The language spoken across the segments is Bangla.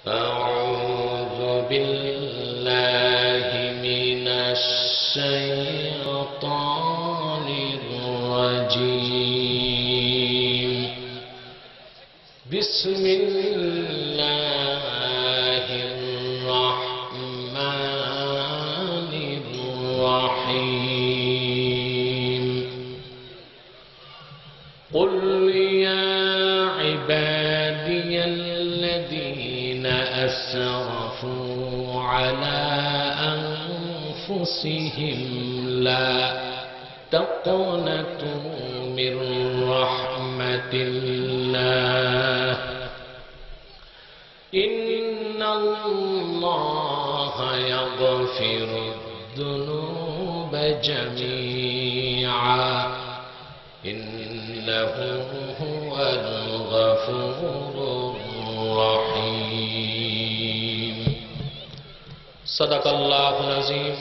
أعوذ بالله من الشيطان الرجيم بسم الله الرحمن الرحيم قل يا عبادي الذين أسرفوا على أنفسهم لا تقنطوا من رحمة الله إن الله يغفر الذنوب جميعا إنه هو الغفور الرحيم صدق الله العظيم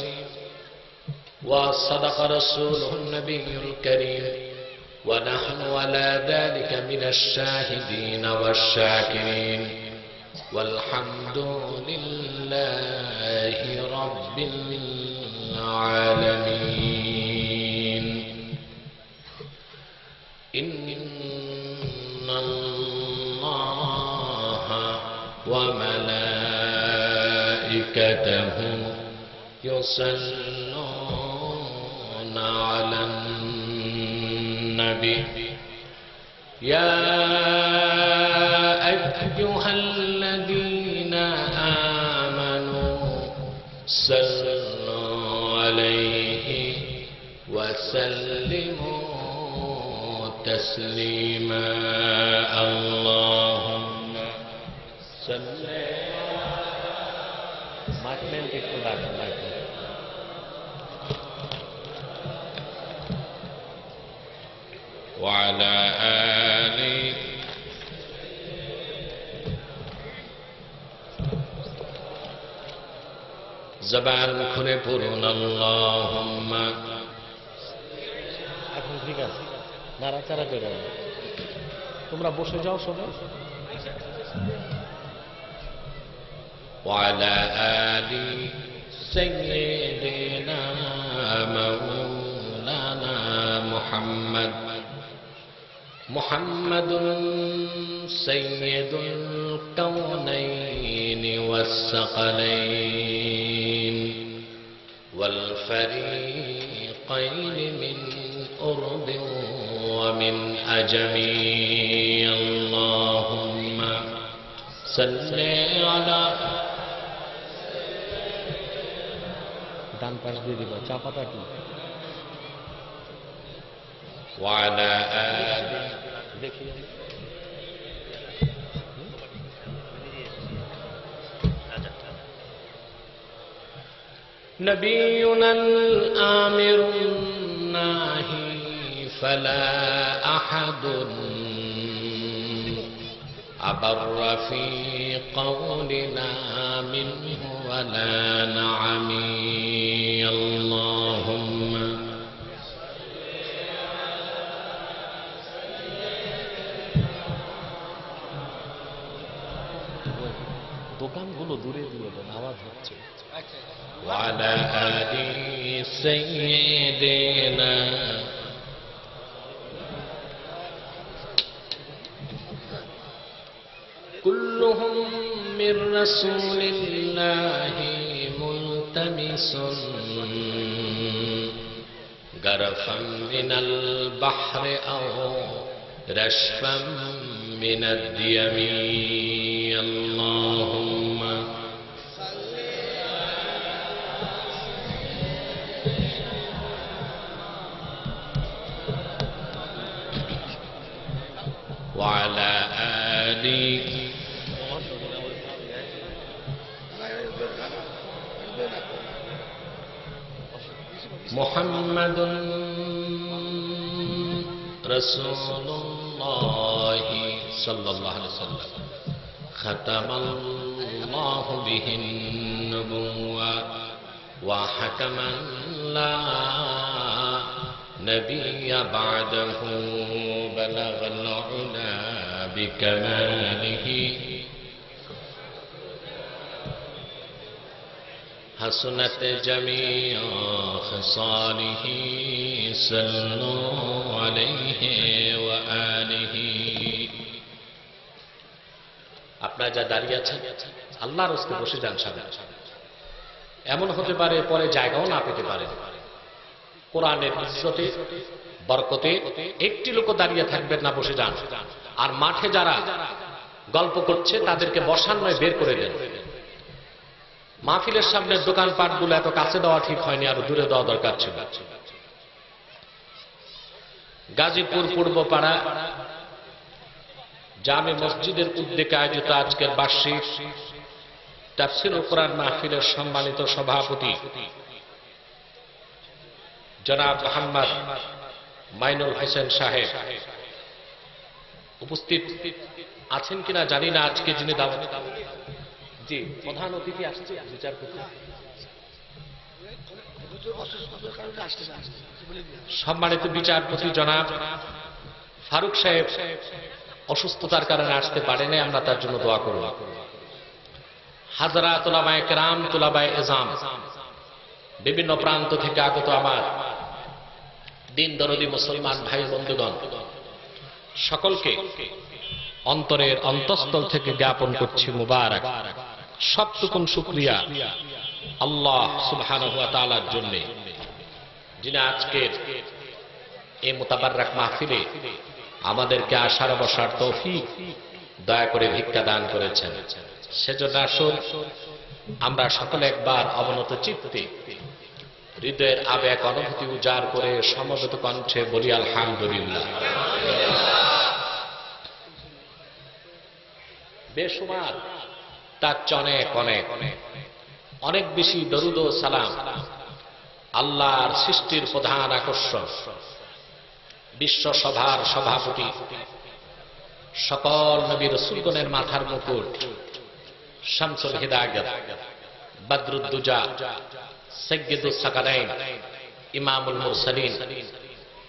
وصدق رسوله النبي الكريم ونحن على ذلك من الشاهدين والشاكرين والحمد لله رب العالمين إن الله وملائكته يصلون على النبي يا أيها الذين آمنوا صلوا عليه وسلموا تسليما اللهم صل وعلى آله জবান খুলে পড়ুন আল্লাহুম্মা এখন ঠিক আছে নাড়াচাড়া করে তোমরা বসে যাও সবাই وعلى آل سيدنا مولانا محمد سيد الكونين والثقلين والفريقين من أرض ومن أجم اللهم صل على ডান পাশ দিয়ে দিবা চা পাতা কি وعلى آل দেখি نبينا الآمر الناهي فلا أحد أبر في قولنا منه ولا نعمي اللهم দোকানগুলো দূরে দিয়ে দেন আওয়াজ হচ্ছে وعلى آل سيدنا كلهم من رسول الله ملتمس غرفا من البحر أو رشفا من الديم اللهم وعلى آل محمد رسول الله صلى الله عليه وسلم ختم الله به النبوة وحكما لا نبي بعده بلغ العلا بكماله حسنت جميع خصاله صلوا عليه وآله আপনারা যা দাঁড়িয়ে আছেন আল্লাহর রাস্তে বসে যান সামনে। এমন হতে পারে পরে জায়গাও না পেতে পারে। কোরআনের ইজ্জতে বরকতে একটি লোক দাঁড়িয়ে থাকবেন না, বসে যান। আর মাঠে যারা গল্প করছে তাদেরকে বসার নয়, বের করে দেন। মাহফিলের সামনের দোকানপাটগুলো এত কাছে দেওয়া ঠিক হয়নি, আরো দূরে দেওয়া দরকার ছিল। গাজীপুর পূর্বপাড়া জামে মসজিদের উদ্যোগে আয়োজিত আজকের বার্ষিক তাফসীরুল কোরআন মাহফিলের সম্মানিত সভাপতি জনাব মোহাম্মদ মাইনুল হোসেন সাহেব উপস্থিত আছেন কিনা জানি না। আজকে যিনি দাওয়াত, জি প্রধান অতিথি আসছে বিচারপতি, সম্মানিত বিচারপতি জনাব ফারুক সাহেব অসুস্থতার কারণে আসতে পারেনি, আমরা তার জন্য দোয়া করব। হাজরাত উলামায়ে কেরাম, তুলাবায়ে এজাম, বিভিন্ন প্রান্ত থেকে আগত আমার দিন দরদি মুসলমান ভাই বন্ধুগণ, সকলকে অন্তরের অন্তঃস্থল থেকে জ্ঞাপন করছি মুবারক। সবটুকুন শুকরিয়া আল্লাহ সুবহানাহু ওয়া তাআলার জন্য, যিনি আজকের এই মুতাবাররাক মাহফিলে আমাদেরকে আসার বসার তৌফিক দয়া করে ভিক্ষা দান করেছেন। সেজন্য আসুন আমরা সকলে একবার অবনত চিত্তে হৃদয়ের আবেগ অনুভূতি উজাড় করে সমবেত কণ্ঠে বলি আলহামদুলিল্লাহ। বেশুমার তার অনেক অনেক অনেক বেশি দরুদ ও সালাম আল্লাহর সৃষ্টির প্রধান আকর্ষণ, বিশ্ব সভার সভাপতি, সকল নবী রাসূলগণের মাথার মুকুট, শামসুল হিদায়াত, বদরুদ্দুজা, সাইয়্যিদুস সাকালাইন, ইমামুল মুরসালিন,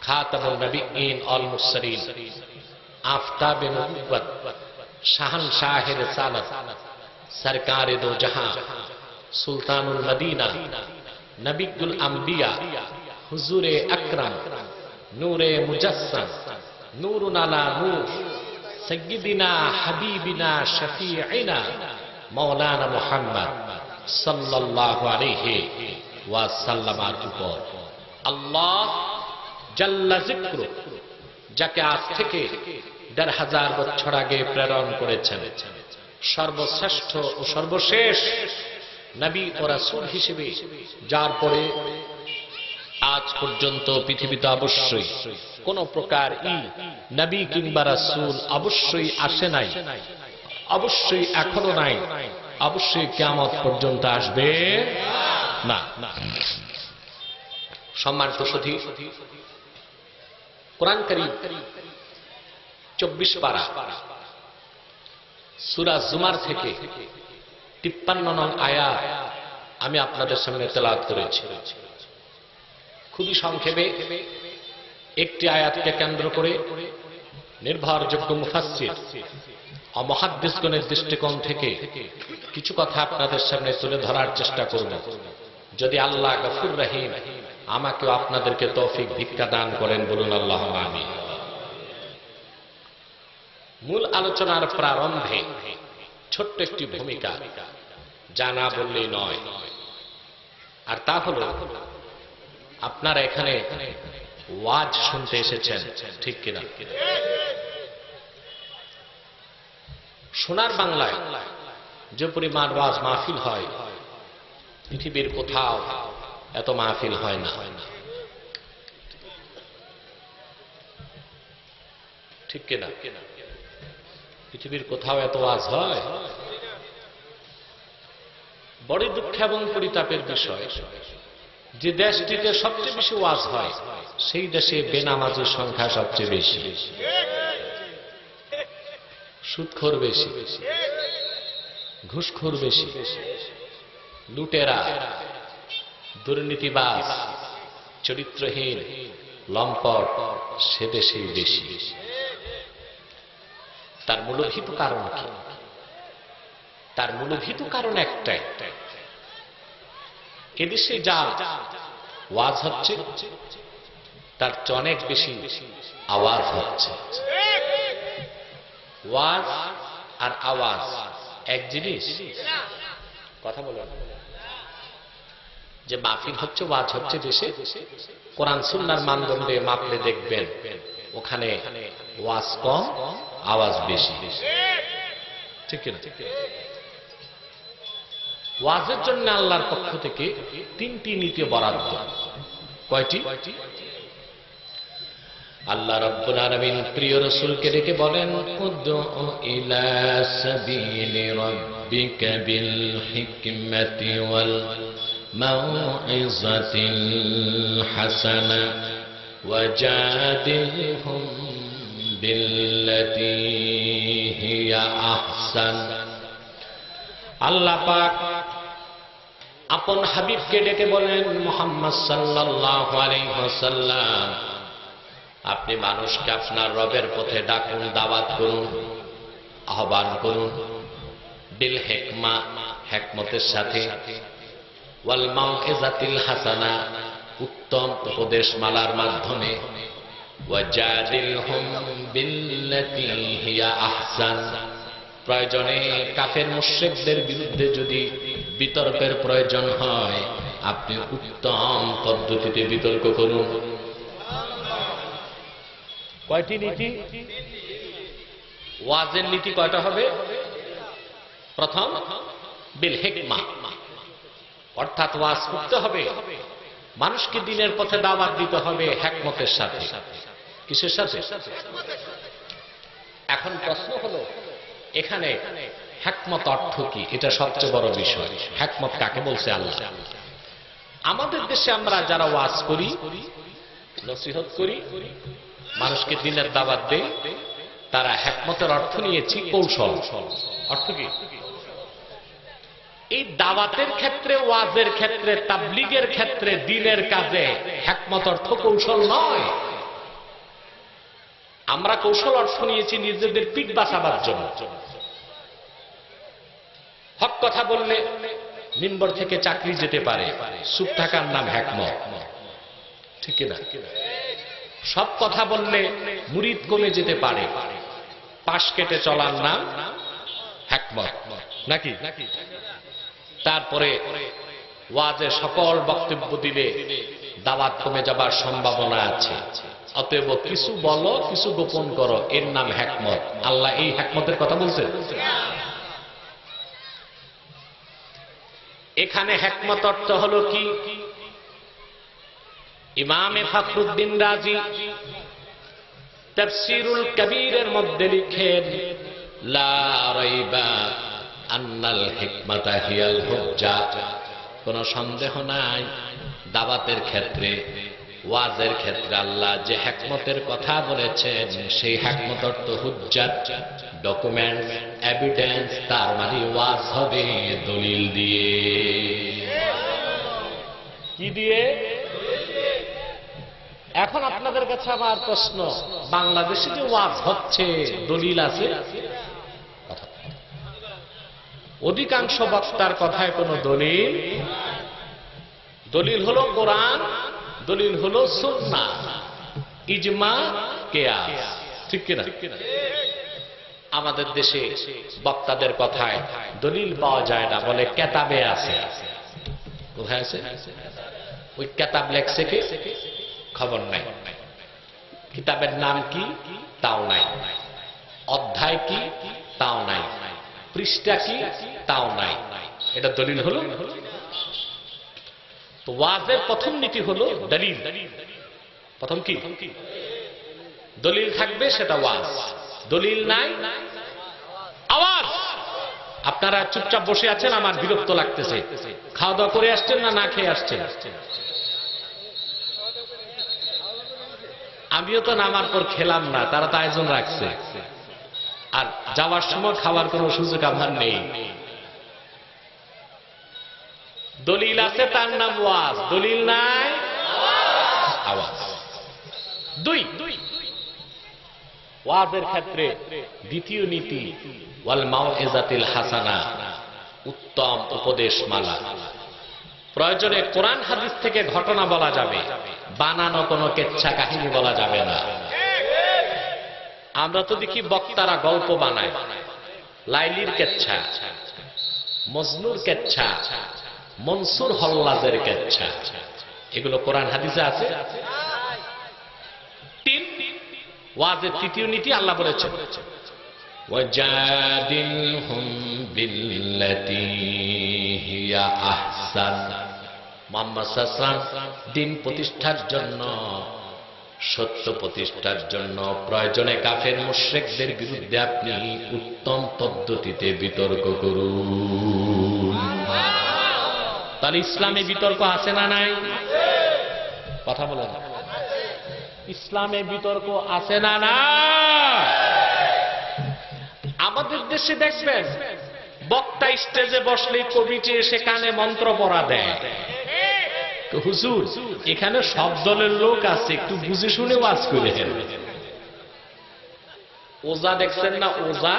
খাতামুন নবিয়্যিন ওয়াল মুরসালিন, আফতাবে নবুওয়াত, শাহনশাহে রিসালাত, সরকারে দো জাহাঁ, সুলতানুল মদিনা, নবিয়ুল আম্বিয়া, হুজুরে আকরাম, নূরে মুজাসসাম, নূরুন আলা নূর, সাইয়্যিদিনা হাবিবিনা শফিঈনা মাওলানা মুহাম্মদ সাল্লাল্লাহু আলাইহি ওয়াসাল্লামের উপর আল্লাহ জাল্লা যিকরু, যাকে আজ থেকে ১৫০০ বছর আগে প্রেরণ করেছেন, সর্বশ্রেষ্ঠ ও সর্বশেষ নবী ও রাসূল হিসেবে, যার পরে আজ পর্যন্ত পৃথিবীতে অবশ্যই কোন প্রকার নবী কিংবা রাসূল অবশ্যই আসে নাই, অবশ্যই এখনো নাই, অবশ্যই কিয়ামত পর্যন্ত আসবে না। সম্মানিত সুধী, কোরআন কারীম ২৪ পারা সূরা জুমার থেকে ৫৩ নং আয়াত আমি আপনাদের সামনে তেলাওয়াত করেছি। খুবই সংক্ষেপে একটি আয়াতকে কেন্দ্র করে নির্ভরযোগ্য মুফাসসির ও মুহাদ্দিসগণের দৃষ্টিকোণ থেকে কিছু কথা আপনাদের সামনে তুলে ধরার চেষ্টা করব। যদি আল্লাহ গফুর রহিম আমাকেও আপনাদেরকে তৌফিক ভিক্ষা দান করেন, বলুন আল্লাহুম্মা আমিন। মূল আলোচনার প্রারম্ভে ছোট্ট একটি ভূমিকা যা না বললেই নয়, আর তা হল আপনারা এখানে ওয়াজ শুনতে এসেছেন, ঠিক কিনা? সোনার বাংলায় যে পরিমাণ ওয়াজ মাহফিল হয়, পৃথিবীর কোথাও এত মাহফিল হয় না, ঠিক কিনা? পৃথিবীর কোথাও এত ওয়াজ হয়? বড় দুঃখ এবং পরিতাপের বিষয় যে দেশটিতে সবচেয়ে বেশি ওয়াজ হয়, সেই দেশে বেনামাজির সংখ্যা সবচেয়ে বেশি, সুদখোর বেশি, ঘুষখোর বেশি, লুটেরা, দুর্নীতিবাজ, চরিত্রহীন, লম্পট সে দেশেই বেশি। তার মূলভূত কারণ কি? তার মূলভূত কারণ একটাই, এদেশে যা ওয়াজ হচ্ছে তার চেয়ে অনেক বেশি আওয়াজ হচ্ছে। ওয়াজ আর আওয়াজ এক জিনিস? কথা বলো। যে মাহফিল হচ্ছে, ওয়াজ হচ্ছে দেশে, কোরআন সুন্নাহর মানদণ্ডে মাপলে দেখবেন ওখানে ওয়াজ কম, আওয়াজ বেশি। ঠিক না? ওয়াজের জন্য আল্লাহর পক্ষ থেকে 3টি নীতি বরাদ্দ। কয়টি? আল্লাহ রাব্বুল আলামিন প্রিয় রাসূলকে ডেকে বলেন, উদউ ইলা সাবিলি রাব্বিকা বিল হিকমাতি ওয়াল মাউইযাতিল হাসানা ওয়াজাদিলহুম বিল্লাতী হিয়া আহসান। আল্লাহ পাক আপন হাবিবকে ডেকে বলেন, মুহাম্মদ সাল্লাল্লাহু আলাইহি ওয়াসাল্লাম, আপনি মানুষকে আপনার রবের পথে ডাকুন, দাওয়াত করুন, আহ্বান করুন, বিল হিকমা, হিকমতের সাথে, ওয়াল মাউইযাতিল হাসানা, উত্তম উপদেশমালার মাধ্যমে, ওয়াজাদিলহুম বিল্লাতী হিয়া আহসান, প্রয়োজনে কাফের মুশরিকদের বিরুদ্ধে যদি বিতর্কের প্রয়োজন হয় আপনি উত্তম পদ্ধতিতে বিতর্ক করুন। কয়টি নীতি? ওয়াজের নীতি কয়টা হবে? প্রথম, বিল হিকমা, অর্থাৎ ওয়াজ করতে হবে, মানুষকে দিনের পথে দাওয়াত দিতে হবে হিকমতের সাথে। কিসের সাথে? এখন প্রশ্ন হলো, এখানে হিকমত অর্থ কি? এটা সবচেয়ে বড় বিষয়। হিকমত কাকে বলছে আল্লাহ? আমাদের দেশে আমরা যারা ওয়াজ করি, নসিহত করি, মানুষকে দিনের দাওয়াত দেই, তারা হিকমতের অর্থ নিয়েছি কৌশল। অর্থ কি? এই দাওয়াতের ক্ষেত্রে, ওয়াজের ক্ষেত্রে, তাবলীগের ক্ষেত্রে, দ্বীনের কাজে হিকমত অর্থ কৌশল নয়। আমরা কৌশল অর্থ নিয়েছি নিজেদের পিঠ বাঁচাবার জন্য। হক কথা বললে মিম্বর থেকে চাকরি যেতে পারে, চুপ থাকার নাম হিকমত। ঠিক না? সব কথা বললে মুরিদ কমে যেতে পারে, পাশ কেটে চলার নাম হিকমত। নাকি? তারপরে ওয়াজে সকল বক্তব্য দিলে দাওয়াত কমে যাবার সম্ভাবনা আছে, অতএব কিছু বলো, কিছু গোপন করো, এর নাম হিকমত। আল্লাহ এই হিকমতের কথা বলছেন। এখানে হিকমত অর্থ হলো কি? ইমামে ফখরুদ্দিন রাজি তাফসীরুল কবীরের মধ্যে লিখেন, লা রাইবা আন্নাল হিকমাতা হিয়াল হুজ্জা, কোনো সন্দেহ নাই দাওয়াতের ক্ষেত্রে, ওয়াজের ক্ষেত্রে আল্লাহ যে হিকমতের কথা বলেছেন সেই হিকমত অর্থ হুজ্জাত, ডকুমেন্ট, এভিডেন্স। তার মানে ওয়াজ হবে দলিল দিয়ে। কি দিয়ে? এখন আপনাদের কাছে আমার প্রশ্ন, বাংলাদেশে যে ওয়াজ হচ্ছে দলিল আছে? অধিকাংশ বক্তার কথায় কোনো দলিল? দলিল হলো কোরআন, দলিল হলো সুন্নাহ, ইজমা, কিয়াস। ঠিক কিনা? আমাদের দেশে বক্তাদের কথায় দলিল পাওয়া যায় না, বলে কেতাবে আছে। কোথায় আছে? ওই কেতাব লেখছে কে? খবর নাই। কিতাবের নাম কি? তাও নাই। অধ্যায় কি? তাও নাই। পৃষ্ঠা কি? তাও নাই। এটা দলিল হলো? তো ওয়াজের প্রথম নীতি হলো দলিল। প্রথম কি? দলিল থাকবে, সেটা ওয়াজ। দলিল নাই, আওয়াজ। আপনারা চুপচাপ বসে আছেন, আমার বিরক্ত লাগতেছে। খাওয়া দাওয়া করে আসছেন না না খেয়ে আসছেন? আমিও তো নামার পর খেলাম না, তারা তো আয়োজন রাখছে। আর যাওয়ার সময় খাওয়ার কোন সুযোগ আমার নেই। দলিল আছে, তার নাম ওয়াজ। দলিল নাই, আওয়াজ। দুই, ওয়াজের ক্ষেত্রে দ্বিতীয় নীতি ওয়াল মাউইযাতিল হাসানা, উত্তম উপদেশমালা। প্রয়োজনে কোরআন হাদিস থেকে ঘটনা বলা যাবে, বানানো কোনো কেচ্ছা কাহিনী বলা যাবে না। আমরা তো দেখি বক্তারা গল্প বানায়, লাইলির কেচ্ছা, মজনুর কেচ্ছা, মনসুর হল্লাজের কেচ্ছা, এগুলো কোরআন হাদিসে আছে? তিন, ওয়াজের তৃতীয় নীতি আল্লাহ বলেছেন ওয়াজাদিলহুম বিল্লাতী হিয়া আহসান। মুহাম্মদ সাল্লাল্লাহু আলাইহি ওয়াসাল্লাম দিন প্রতিষ্ঠার জন্য, সত্য প্রতিষ্ঠার জন্য প্রয়োজনে কাফের মুশরিকদের বিরুদ্ধে আপনি উত্তম পদ্ধতিতে বিতর্ক করুন। তাহলে ইসলামে বিতর্ক আছে না নাই? কথা বলেন, ইসলামে বিতর্ক আছে না না? আমাদের দেশে দেখবেন বক্তা স্টেজে বসলে কমিটি এসে কানে মন্ত্র পড়া দেয়। হুজুর, এখানে সব দলের লোক আছে, একটু বুঝে শুনে ওয়াজ করে। ওজা দেখছেন না? ওজা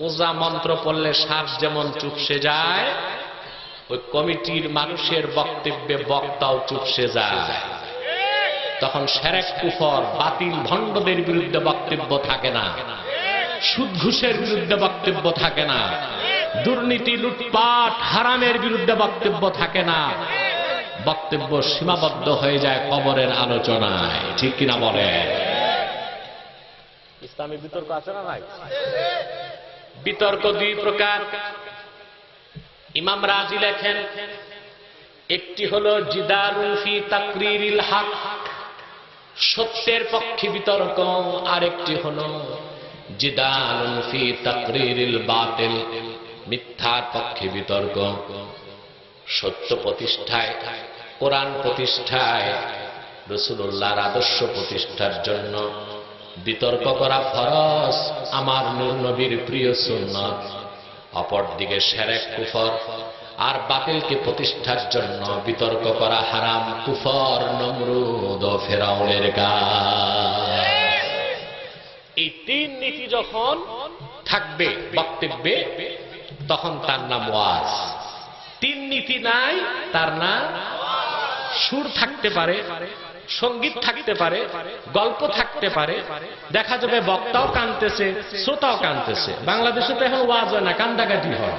ওজা মন্ত্র পড়লে সাপ যেমন চুপসে যায়, ওই কমিটির মানুষের বক্তব্যে বক্তাও চুপসে যায়। তখন শিরক কুফর বাতিল ভণ্ডদের বিরুদ্ধে বক্তব্য থাকে না, সুদ ঘুষের বিরুদ্ধে বক্তব্য থাকে না, দুর্নীতি লুটপাট হারামের বিরুদ্ধে বক্তব্য থাকে না। বক্তব্য সীমাবদ্ধ হয়ে যায় কবরের আলোচনায়। ঠিক কিনা বলে? ইসলামী বিতর্ক আছে না নাই? বিতর্ক দুই প্রকার। ইমাম রাজি লেখেন, একটি হলো জিদালুন ফি তাকরিরিল হক, সত্যের পক্ষে বিতর্ক, আরেকটি হলো জিদালুন ফি তাকরিরিল বাতিল, মিথ্যার পক্ষে বিতর্ক। সত্য প্রতিষ্ঠায়, কোরআন প্রতিষ্ঠায়, রাসূলুল্লাহর আদর্শ প্রতিষ্ঠার জন্য বিতর্ক করা ফরজ, আমার নূর নবীর প্রিয় সুন্নাত। অপরদিকে শিরক কুফর আর বাতিলকে প্রতিষ্ঠার জন্য বিতর্ক করা হারাম, কুফর, নমরুদ ও ফেরাউনের কাজ। এই তিন নীতি যখন থাকবে বক্তব্যে, তখন তার নাম ওয়াজ। তিন নীতি নাই, তার নাম সুর থাকতে পারে, সঙ্গীত থাকতে পারে, গল্প থাকতে পারে, দেখা যাবে বক্তাও কাঁদতেছে, শ্রোতাও কাঁদতেছে। বাংলাদেশে তো এখন ওয়াজ হয় না, কান্দাকাটি হয়।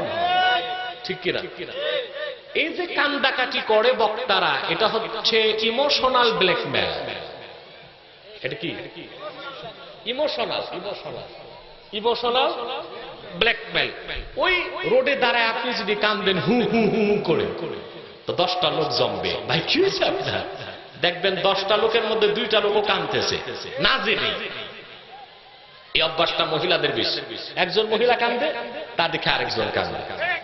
ঠিক কিনা? এই যে কান্দাকাটি করে বক্তারা, এটা হচ্ছে ইমোশনাল ব্ল্যাকমেল। এটা কি? Emotional emotional blackmail. ওই রোডে দাঁড়ায় আপনি যদি কাঁদেন হু হু হু করে, তো 10টা লোক জমবে। ভাই কি হয়েছে আপনার? দেখবেন 10টা লোকের মধ্যে 2টা লোকও কাঁদতেছে না জেনে। এই অভ্যাসটা মহিলাদের বেশি। একজন মহিলা কাঁদবে, তা দেখে আরেকজন কাঁদবে,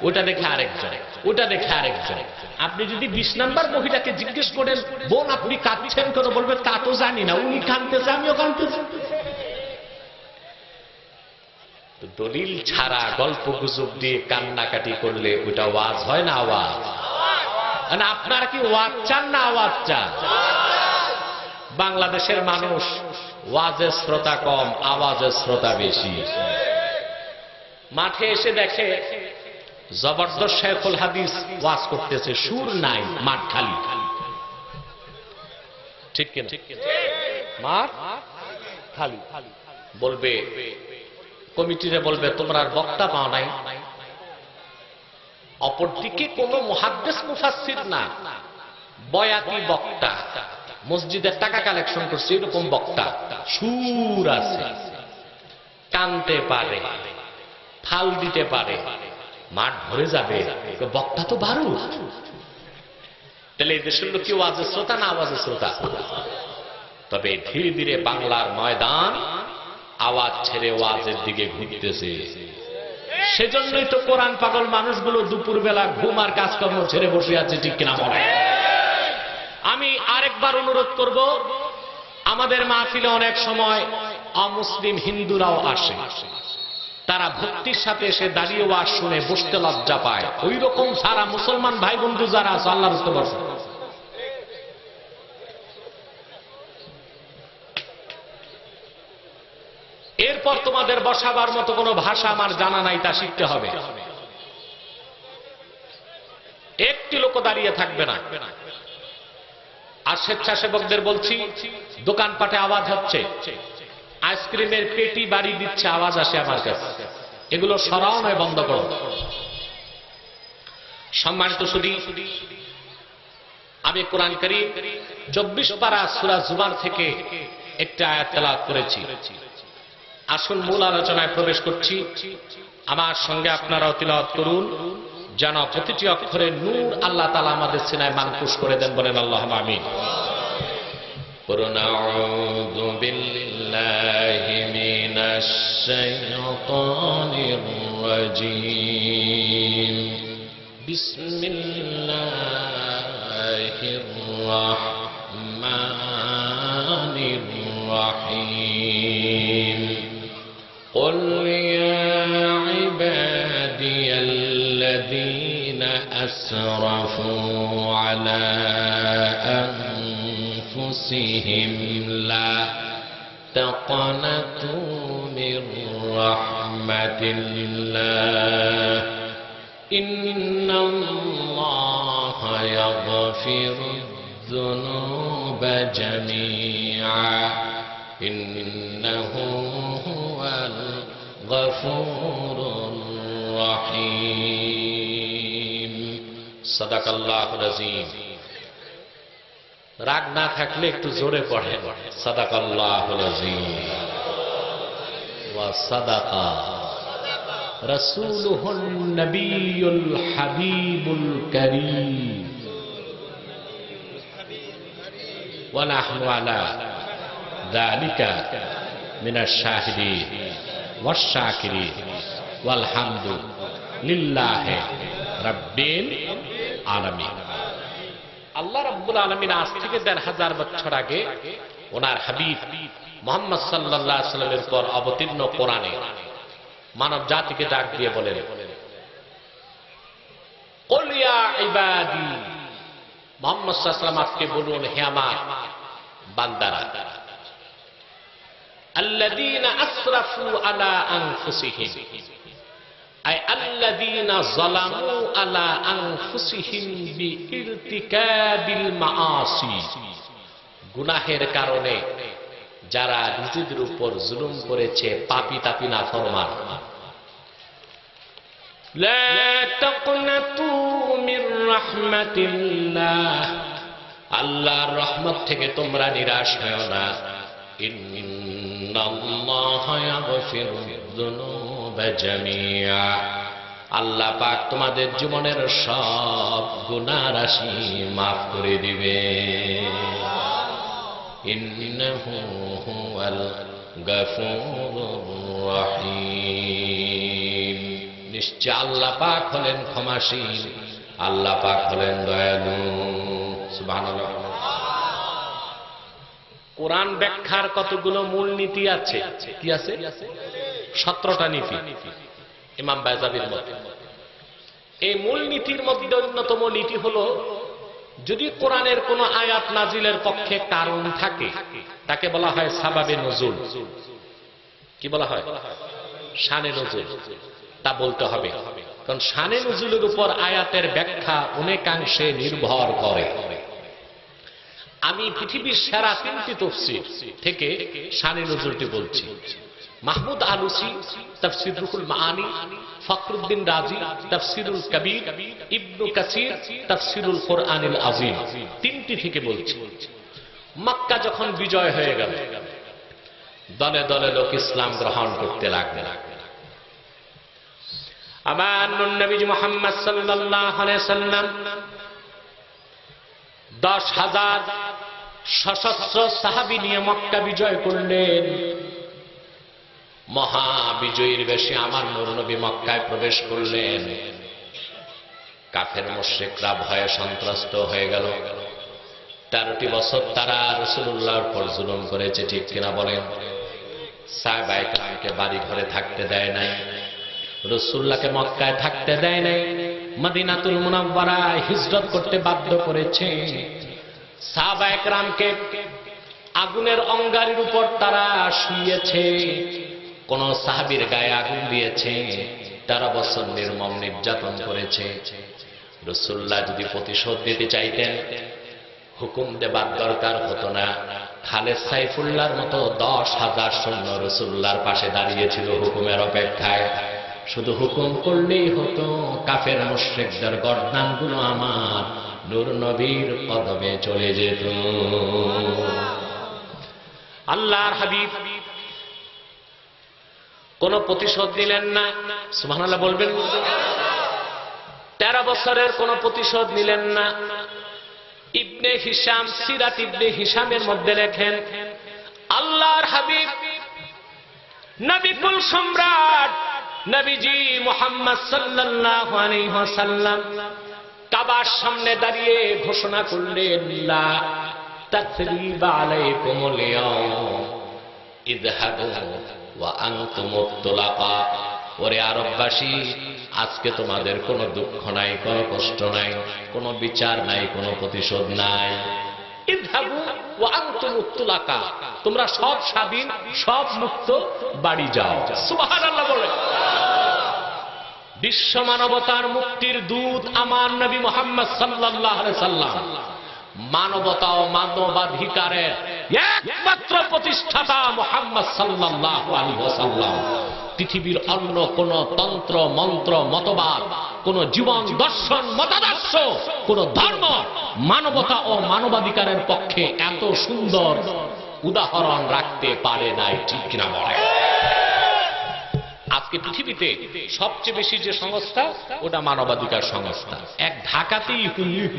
ওটা দেখে আরেকজন, ওটা দেখে আরেকজন। আপনি যদি 20 নাম্বার মহিলাকে জিজ্ঞেস করেন, বোন আপনি কাঁদছেন কেন, বলবে তা তো জানি না, উনি কাঁদতেছে আমিও কাঁদতেছি। দলিল ছাড়া গল্প গুজব দিয়ে কান্নাকাটি করলে ওটা ওয়াজ হয় না? আওয়াজ। আপনারা কি ওয়াজ চান না আওয়াজ চান? বাংলাদেশের মানুষ ওয়াজের শ্রোতা কম, আওয়াজের শ্রোতা বেশি। মাঠে এসে দেখে জবরদস্ত শেখুল হাদিস ওয়াজ করতেছে, সুর নাই, মাঠ খালি। ঠিক কিনা? মাঠ খালি। বলবে, কমিটিরে বলবে তোমরা আর বক্তা পাও নাই। অপরদিকে কোন মুহাদ্দিস মুফাসসির না, বয়াতি বক্তা, মসজিদের টাকা কালেকশন করছে এরকম বক্তা, সুর আছে, কানতে পারে, ফাল দিতে পারে, মাঠ ভরে যাবে। বক্তা তো বারু। তাহলে এই দেশের লোক কি ওয়াজের শ্রোতা না আওয়াজের শ্রোতা? তবে ধীরে ধীরে বাংলার ময়দান আওয়াজ ছেড়ে ওয়াজের দিকে ঘুরতেছে। সেজন্যই তো কোরআন পাগল মানুষগুলো দুপুরবেলা ঘুম আর কাজকর্ম ছেড়ে বসে আছে। ঠিক কিনা বলে? আমি আরেকবার অনুরোধ করব, আমাদের মাহফিলে অনেক সময় অমুসলিম হিন্দুরাও আসে, তারা ভক্তির সাথে এসে দাঁড়িয়ে ওয়াজ শুনে বসতে লজ্জা পায়। ওই রকম সারা মুসলমান ভাই বন্ধু যারা আছে আল্লাহর রাস্তায় বসে। এরপর তোমাদের বসাবার মতো কোনো ভাষা আমার জানা নাই, তা শিখতে হবে। একটি লোক দাঁড়িয়ে থাকবে না। আর স্বেচ্ছাসেবকদের বলছি, দোকানপাটে আওয়াজ হচ্ছে, আইসক্রিমের পেটি বাড়ি দিচ্ছে, আওয়াজ আসে আমার কাছে, এগুলো সরাও নয়, বন্ধ করো। সম্মানিত সুধী, আমি কোরআন কারীম 24 পারা সূরা জুমার থেকে একটা আয়াত তেলাওয়াত করেছি। আসুন মূল আলোচনায় প্রবেশ করছি। আমার সঙ্গে আপনারাও তিলাওয়াত করুন, যেন প্রতিটি অক্ষরে নূর আল্লাহ তাআলা আমাদের সিনায় মানকুশ করে দেন। বলেন আল্লাহুম্মা আমিন। আউযু বিল্লাহি মিনাশ শাইতানির রাজীম। বিসমিল্লাহির রাহমানির রাহিম। قل يا عبادي الذين أسرفوا على أنفسهم لا تقنطوا من رحمة الله إن الله يغفر الذنوب جميعا إنه هو الغفور الرحيم صدق الله العظيم। রাগ না থাকলে একটু জোরে পড়েন, সাদাকাল্লাহুল আযীম ওয়া সাদাকা রাসূলুহুন নবিয়ুল হাবিবুল কারীম ওয়া নাহনু আলা যালিকা মিনাশ শাহিদিন ওয়াশ শাকিরিন ওয়াল হামদু লিল্লাহি রাব্বিল আলামিন। আল্লাহ রাব্বুল আলামিন আজ থেকে ১,৫০০ বছর আগে ওনার হাবিব মুহাম্মদ সাল্লাল্লাহু আলাইহি সাল্লামের পর অবতীর্ণ কোরআনে মানব জাতিকে ডাক দিয়ে বলেন, কুল ইয়া ইবাদি, মুহাম্মদ সাল্লাল্লাহু আলাইহি সাল্লাম আপনি বলুন, হে আমার বান্দারা, আল্লাযীনা আসরাফু আলা আনফুসিহিম, আই আল্লাযীনা যালামু আলা আনফুসিহিম বিইরতিকাবিল মাআসি, গুনাহের কারণে যারা নিজেদের উপর জুলুম করেছে, পাপী তাপী নাফরমান। লা তাকনাতু মির রাহমাতিল্লাহ, আল্লাহর রহমত থেকে তোমরা নিরাশ হও না। ইন্নাল্লাহা ইয়াগফিরুয যুনুবা জামিআ, আল্লাহ পাক তোমাদের জীবনের সব গুনাহ রাশি মাফ করে দিবে। ইন্নাহু হুয়াল গফুরুর রহিম, নিশ্চয় আল্লাহ পাক হলেন ক্ষমাশীল, আল্লাহ পাক হলেন দয়ালু। সুবহানাল্লাহ। কোরআন ব্যাখ্যার কতগুলো মূল নীতি আছে, কি আছে? 17টা নীতি ইমাম বায়জাবির মতে। এই মূল নীতির মধ্যে অন্যতম নীতি হলো, যদি কোরআনের কোন আয়াত নাজিলের পক্ষে কারণ থাকে, তাকে বলা হয় সাবাবে নজুল। কি বলা হয়? শানে নজুল। তা বলতে হবে, কারণ শানে নজুলের উপর আয়াতের ব্যাখ্যা অনেকাংশে নির্ভর করে। আমি পৃথিবীর সেরা 3টি তাফসীর থেকে শানে নজুলটি বলছি। মাহমুদ আলুসি তাফসীর রুহুল মাআনি, ফখরুদ্দিন রাজি তাফসীরুল কবির, ইবনে কাসির তাফসীরুল কোরআনিল আযীম, 3টি থেকে বলছি। মক্কা যখন বিজয় হয়ে গেল, দলে দলে লোক ইসলাম গ্রহণ করতে লাগলেন। আমার নবী মুহাম্মদ সাল্লাল্লাহু আলাইহি সাল্লাম 10,000 সশস্ত্র সাহাবী নিয়ে মক্কা বিজয় করলেন। মহাবিজয়ীর বেশে আমার নূর নবী মক্কায় প্রবেশ করলেন। কাফের মুশরিকরা ভয়ে সন্ত্রস্ত হয়ে গেল। 13টি বছর তারা রাসূলুল্লাহর উপর জুলুম করেছে, ঠিক কিনা বলেন? সাহাবায়ে কেরামকে বাড়ি ঘরে থাকতে দেয় নাই, রাসূলুল্লাহকে মক্কায় থাকতে দেয় নাই, মদিনাতুল মুনাওয়ারায় হিজরত করতে বাধ্য করেছে। সাহাবায়ে কেরামকে আগুনের অঙ্গারের উপর তারা শুইয়েছে, কোন সাহাবীর গায়ে আগুন দিয়েছে, 13 বছর নির্মম নির্যাতন করেছে। রাসূলুল্লাহ যদি প্রতিশোধ দিতে চাইতেন হুকুম দেবার দরকার হতো না। খালেদ সাইফুল্লাহর মতো 10,000 সৈন্য রাসূলুল্লাহর পাশে দাঁড়িয়েছিল হুকুমের অপেক্ষায়। শুধু হুকুম করলেই হতো, কাফের মুশরিকদের গর্দানগুলো আমার নূর নবীর কদমে চলে যেত। আল্লাহর হাবিব কোন প্রতিশোধ নিলেন না। সুবহানাল্লাহ বলবেন। 13 বছরের কোন প্রতিশোধ নিলেন না। ইবনে হিশাম সিরাত ইবনে হিশামের মধ্যে লেখেন, আল্লাহর হাবিব নবিকুল সম্রাট নবীজি মুহাম্মদ সাল্লাল্লাহু আলাইহি ওয়াসাল্লাম কাবার সামনে দাঁড়িয়ে ঘোষণা করলেন, লা তাসরিবা আলাইকুমুল ইয়াওম ইযহাবু ওয়া আনতুমুত তুলাকা। ওরে আরববাসী, আজকে তোমাদের কোনো দুঃখ নাই, কোনো কষ্ট নাই, কোনো বিচার নাই, কোনো প্রতিশোধ নাই। ইযহাবু ওয়া আনতুমুত তুলাকা, তোমরা সব স্বাধীন, সব মুক্ত, বাড়ি যাও। সুবহানাল্লাহ বলে। বিশ্ব মানবতার মুক্তির দূত আমার নবী মুহাম্মদ সাল্লাল্লাহু আলাইহি সাল্লাম, মানবতা ও মানবাধিকারের একমাত্র প্রতিষ্ঠাতা মুহাম্মদ সাল্লাল্লাহু আলাইহি ওয়াসাল্লাম পৃথিবীর অন্য কোন তন্ত্র মন্ত্র মতবাদ, কোন জীবন দর্শন মতাদর্শ, কোন ধর্ম মানবতা ও মানবাধিকারের পক্ষে এত সুন্দর উদাহরণ রাখতে পারে নাই। ঠিক কিনা বলে? আজকে পৃথিবীতে সবচেয়ে বেশি যে সংস্থা, ওটা মানবাধিকার সংস্থা। এক ঢাকাতেই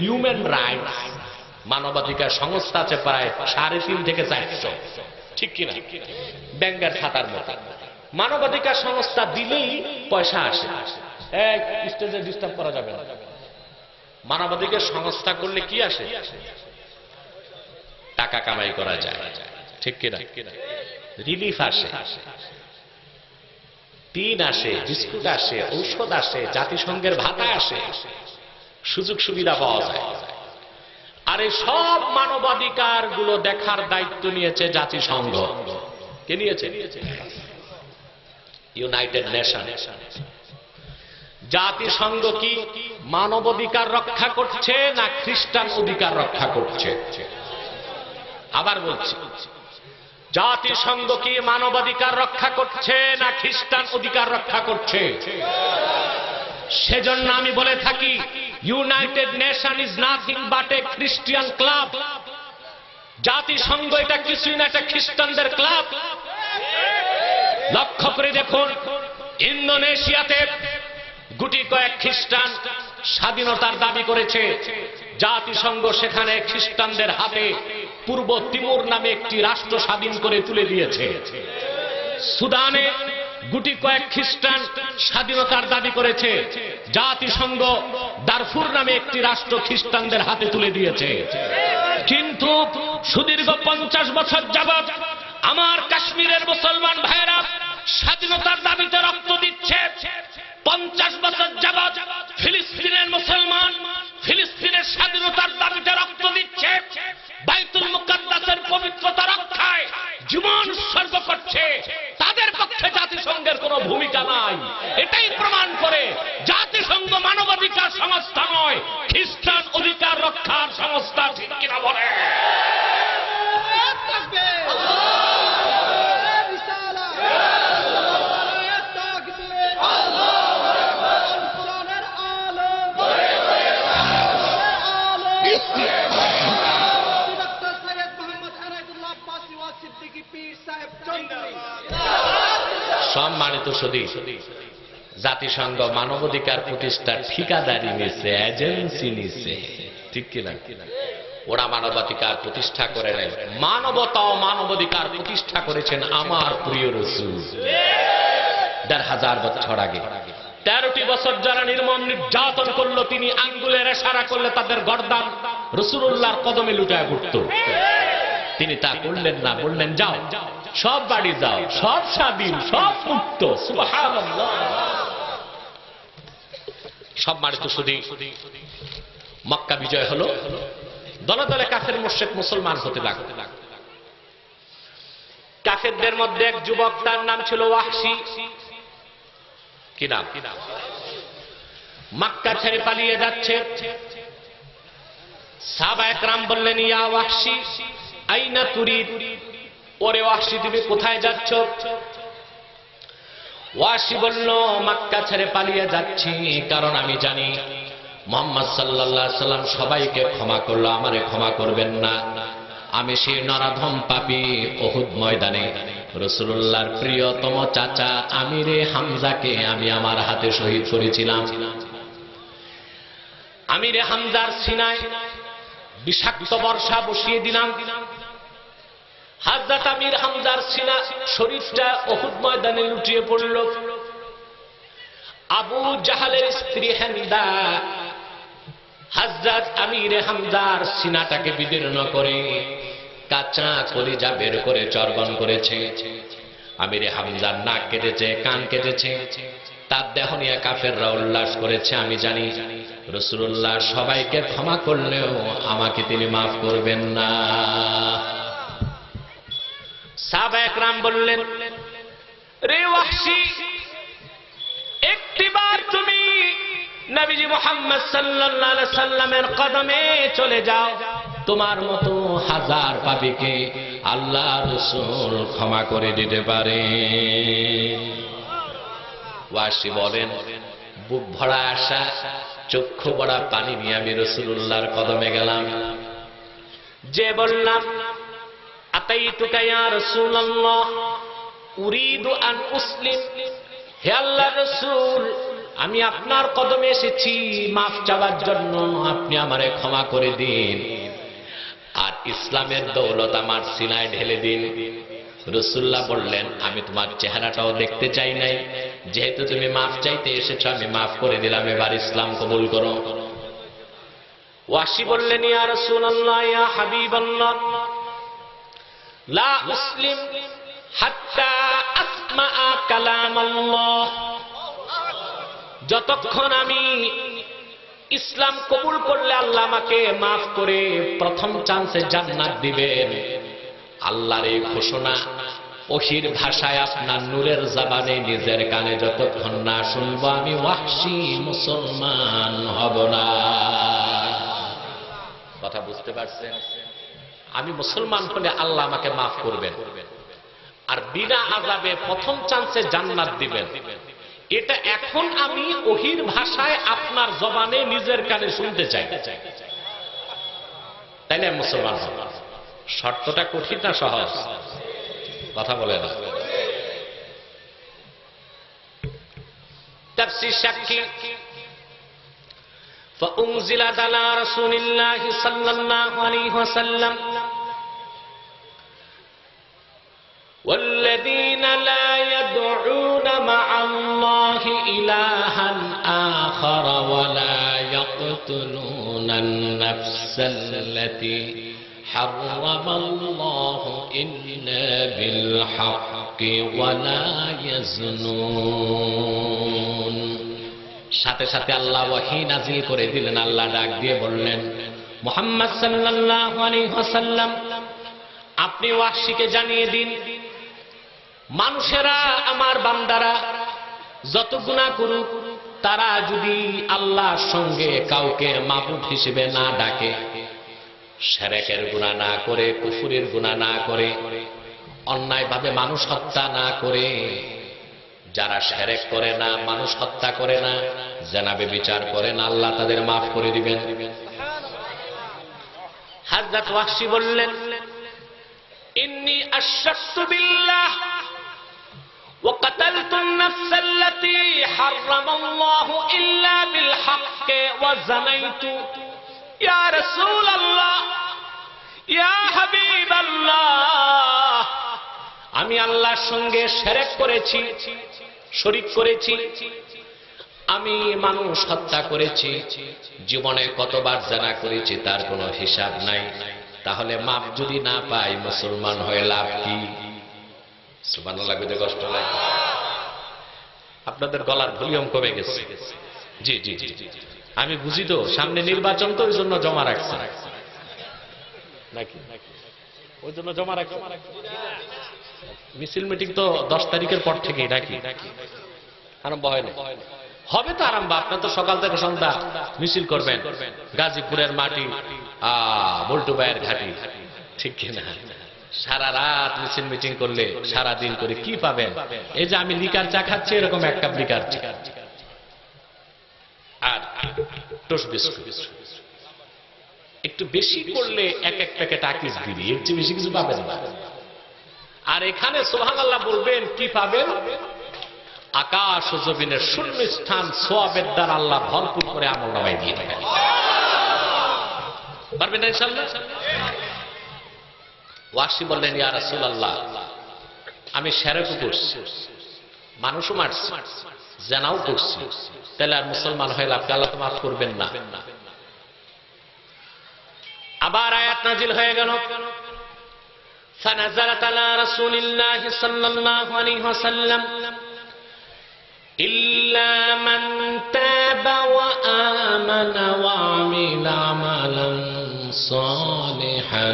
হিউম্যান রাইটস মানবাধিকার সংস্থা আছে প্রায় 3.5 থেকে 400। ঠিক কিনা? ব্যাংকের খাতার মতো মানবাধিকার সংস্থা দিলেই পয়সা আসে। স্টেজে ডিস্টার্ব করা যাবে না। মানবাধিকার সংস্থা করলে কি আসে? টাকা কামাই করা যায়। ঠিক কিনা? রিলিফ আসে, টিন আসে, বিস্কুট আসে, ঔষধ আসে, জাতিসংঘের ভাতা আসে, সুযোগ সুবিধা পাওয়া যায়। আর এই সব মানবাধিকার গুলো দেখার দায়িত্ব নিয়েছে জাতিসংঘ। কে নিয়েছে? United nation. জাতিসংঘ কি মানবাধিকার রক্ষা করছে না খ্রিস্টান অধিকার রক্ষা করছে? আবার বলছি, জাতিসংঘ কি মানবাধিকার রক্ষা করছে না খ্রিস্টান অধিকার রক্ষা করছে? সেজন্য আমি বলে থাকি, United nation is nothing but A Christian club. জাতিসংঘ এটা কিছুই না, এটা খ্রিস্টানদের ক্লাব। লক্ষ্য করে দেখুন, ইন্দোনেশিয়াতে গুটি কয়েক খ্রিস্টান স্বাধীনতার দাবি করেছে। জাতিসংঘ সেখানে খ্রিস্টানদের হাতে পূর্ব তিমুর নামে একটি রাষ্ট্র স্বাধীন করে তুলে দিয়েছে। সুদানে গুটি কয়েক খ্রিস্টান স্বাধীনতার দাবি করেছে। জাতিসংঘ দারফুর নামে একটি রাষ্ট্র খ্রিস্টানদের হাতে তুলে দিয়েছে। কিন্তু সুদীর্ঘ 50 বছর যাবৎ আমার কাশ্মীরের মুসলমান ভাইয়েরা স্বাধীনতার দাবিতে রক্ত দিচ্ছে। 50 বছর যাবৎ ফিলিস্তিনের মুসলমান ফিলিস্তিনের স্বাধীনতার দাবিতে রক্ত দিচ্ছে। বাইতুল মুকাদ্দাসের পবিত্রতা রক্ষায় জীবন উৎসর্গ করছে। তাদের পক্ষে জাতিসংঘের কোনো ভূমিকা নাই। এটাই প্রমাণ করে জাতিসংঘ মানবাধিকার সংস্থা নয়, খ্রিস্টান অধিকার রক্ষার সংস্থা। ঠিক কিনা বলে? সম্মানিত সুধী, জাতিসংঘ মানবাধিকার প্রতিষ্ঠার ঠিকাদারি নিচ্ছে, এজেন্সি নিচ্ছে। ঠিক কিনা? ওরা মানবাধিকার প্রতিষ্ঠা করে নাই, মানবতা ও মানবাধিকার প্রতিষ্ঠা করেছেন আমার প্রিয় রাসূল 1500 বছর আগে। 13টি বছর যারা নির্মম নির্যাতন করলো, তিনি আঙ্গুলের ইশারা করলে তাদের গর্দান রাসূলুল্লাহর কদমে লুটায় পড়ত। তিনি তা করলেন না, বললেন যাও, সব বাড়ি যাও, সব স্বাধীন, সব মুক্ত। সুবহানাল্লাহ। সম্মানিত সুধী, মক্কা বিজয় হলো, দলে দলে কাফের মুশরিক মুসলমান হতে লাগলো। কাফেরদের মধ্যে এক যুবক, তার নাম ছিল ওয়াহশী। কি নাম? মক্কা ছেড়ে পালিয়ে যাচ্ছে। সাহাবায়ে কেরাম বললেন, ইয়া ওয়াহশী আইনা তুরিদ, ওরে ওয়াহশী তুমি কোথায় যাচ্ছ? ওয়াহশী বলল, মক্কা ছেড়ে পালিয়ে যাচ্ছি কারণ আমি জানি মুহাম্মদ সাল্লাল্লাহু আলাইহি সাল্লাম সবাইকে ক্ষমা করলো, আমারে ক্ষমা করবেন না। আমি সেই নরাধম পাপী উহুদ ময়দানে রাসূলুল্লাহর প্রিয়তম চাচা আমিরে হামজাকে আমি আমার হাতে শহীদ করেছিলাম। আমিরে হামজার সিনায় বিষাক্ত বর্ষা বসিয়ে দিলাম। হযরত আমির হামজার সিনা শরীরটা উহুদ ময়দানে লুটিয়ে পড়ল। আবু জাহালের স্ত্রী হিন্দা হযরত আমিরে হামজার সিনাটাকে বিদীর্ণ করে কাঁচা কলিজা বের করে চর্বণ করেছে। আমিরে হামজার নাক কেটেছে, কান কেটেছে, তার দেহ নিয়ে কাফেররা উল্লাস করেছে। আমি জানি রাসূলুল্লাহ সবাইকে ক্ষমা করলেও আমাকে তিনি মাফ করবেন না। সাহাবায়ে কেরাম বললেন, রে ওয়াহশী, একটিবার তুমি নবীজি মুহাম্মদ সাল্লাল্লাহু আলাইহি সাল্লামের কদমে চলে যাও, তোমার মতো হাজার পাপীকে আল্লাহ রাসূল ক্ষমা করে দিতে পারে। ওয়াহশী বলেন, বুক ভরা আশা, চক্ষু ভরা পানি নিয়ে আমি রাসূলুল্লাহর কদমে গেলাম। যে বললাম, আতাইতুকা ইয়া রাসূলুল্লাহ উরিদু আন উসলিম, হে আল্লাহর রাসূল, আমি আপনার কদমে এসেছি মাফ চাওয়ার জন্য, আপনি আমারে ক্ষমা করে দিন আর ইসলামের দৌলত আমার সিনায় ঢেলে দিন। রাসূলুল্লাহ বললেন, আমি তোমার চেহারাটাও দেখতে চাই নাই, যেহেতু তুমি মাফ চাইতে এসেছো আমি মাফ করে দিলাম, এবার ইসলাম কবুল করো। ওয়াহশী বললেন, ইয়া রাসূলুল্লাহ, ইয়া হাবিবাল্লাহ, লা উসলিম হাত্তা আসমা কালাম আল্লাহ, যতক্ষণ আমি ইসলাম কবুল করলে আল্লাহ আমাকে মাফ করে প্রথম চান্সে জান্নাত দিবেন, আল্লাহর এই ঘোষণা ওহীর ভাষায় আপনার নূরের জবানে নিজের কানে যতক্ষণ না শুনবো আমি ওয়াহশী মুসলমান হব না। কথা বুঝতে পারছেন? আমি মুসলমান হলে আল্লাহ আমাকে মাফ করবেন আর বিনা আযাবে প্রথম চান্সে জান্নাত দিবেন, এটা এখন আমি ওহীর ভাষায় আপনার জবানে নিজের কানে শুনতে চাই, তাই না? মুসলমান হব। শর্তটা কঠিন না সহজ? কথা বলে না। তাফসীর সাক্ষী, فأنزلت على رسول الله صلى الله عليه وسلم والذين لا يدعون مع الله إلها آخر ولا يقتلون النفس التي حرم الله إلا بالحق ولا يزنون। সাথে সাথে আল্লাহ ওহী নাযিল করে দিলেন। আল্লাহ ডাক দিয়ে বললেন, মুহাম্মদ সাল্লাল্লাহু আলাইহি ওয়াসাল্লাম, আপনি ওয়াহশীকে জানিয়ে দিন, মানুষেরা আমার বান্দারা যত গুনাহ করুক, তারা যদি আল্লাহর সঙ্গে কাউকে মাবুদ হিসেবে না ডাকে, শিরকের গুনাহ না করে, কুফরের গুনাহ না করে, অন্যায়ভাবে মানুষ হত্যা না করে, যারা শিরক করে না, মানুষ হত্যা করে না, জিনা ব্যভিচার করে না, আল্লাহ তাদের মাফ করে দিবেন। হযরত ওয়াহশী বললেন, ইন্নী আশরাকতু বিল্লাহ ওয়া কাতালতুন নাফসাল্লাতী হারামাল্লাহু ইল্লা বিল হাক্কি ওয়া যানাইতু। ইয়া রাসূলুল্লাহ, ইয়া হাবিবাল্লাহ, আমি আল্লাহর সঙ্গে শিরক করেছি, শরীক করেছি, আমি মানুষ হত্যা করেছি, জীবনে কতবার জিনা করেছি তার কোনো হিসাব নাই। তাহলে মাপ যদি না পাই মুসলমান হয়ে লাভ কি? সুবহানাল্লাহ, বুঝতে কষ্ট লাগে? আপনাদের গলার ভলিউম কমে গেছে। জি জি জি, আমি বুঝি তো, সামনে নির্বাচন তো, ওই জন্য জমা রাখছে নাকি? ওই জন্য জমা রাখছে। মিছিল মিটিং তো 10 তারিখের পর থেকেই নাকি আরম্ভ হয় না? হবে তো আরম্ভ। আপনার তো সকাল থেকে সন্ধ্যা মিছিল করবেন, গাজীপুরের মাটি, বল্টু ভাইয়ের ঘাটি, ঠিক কিনা? সারা রাত মিছিল মিটিং করলে সারা দিন করে কি পাবেন? এই যে আমি লিকার চা খাচ্ছি, এরকম এক কাপ লিকার চা আর টোস্ট বিস্কুট। একটু বেশি করলে এক এক প্যাকেট আকিস বিড়ি, এর চেয়ে বেশি কিছু পাবেন না। আর এখানে সুবহানাল্লাহ বলবেন, কি পাবেন? আকাশ ও জমিনের শূন্য স্থান সোয়াবের দ্বারা আল্লাহ ভরপুর করে আমল নামায় দিয়ে দেবেন। পারবেন না ইনশাআল্লাহ? ওয়াসি বললেন, ইয়া রাসূলুল্লাহ, আমি শিরকও করছি, মানুষও মারছি, জানাও করছি, তাহলে আর মুসলমান হয়ে লাভ কি? আল্লাহ তো মাফ করবেন না। আবার আয়াত নাজিল হয়ে গেল, فنزلت على رسول الله صلى الله عليه وسلم إلا من تاب وآمن وعمل عملا صالحا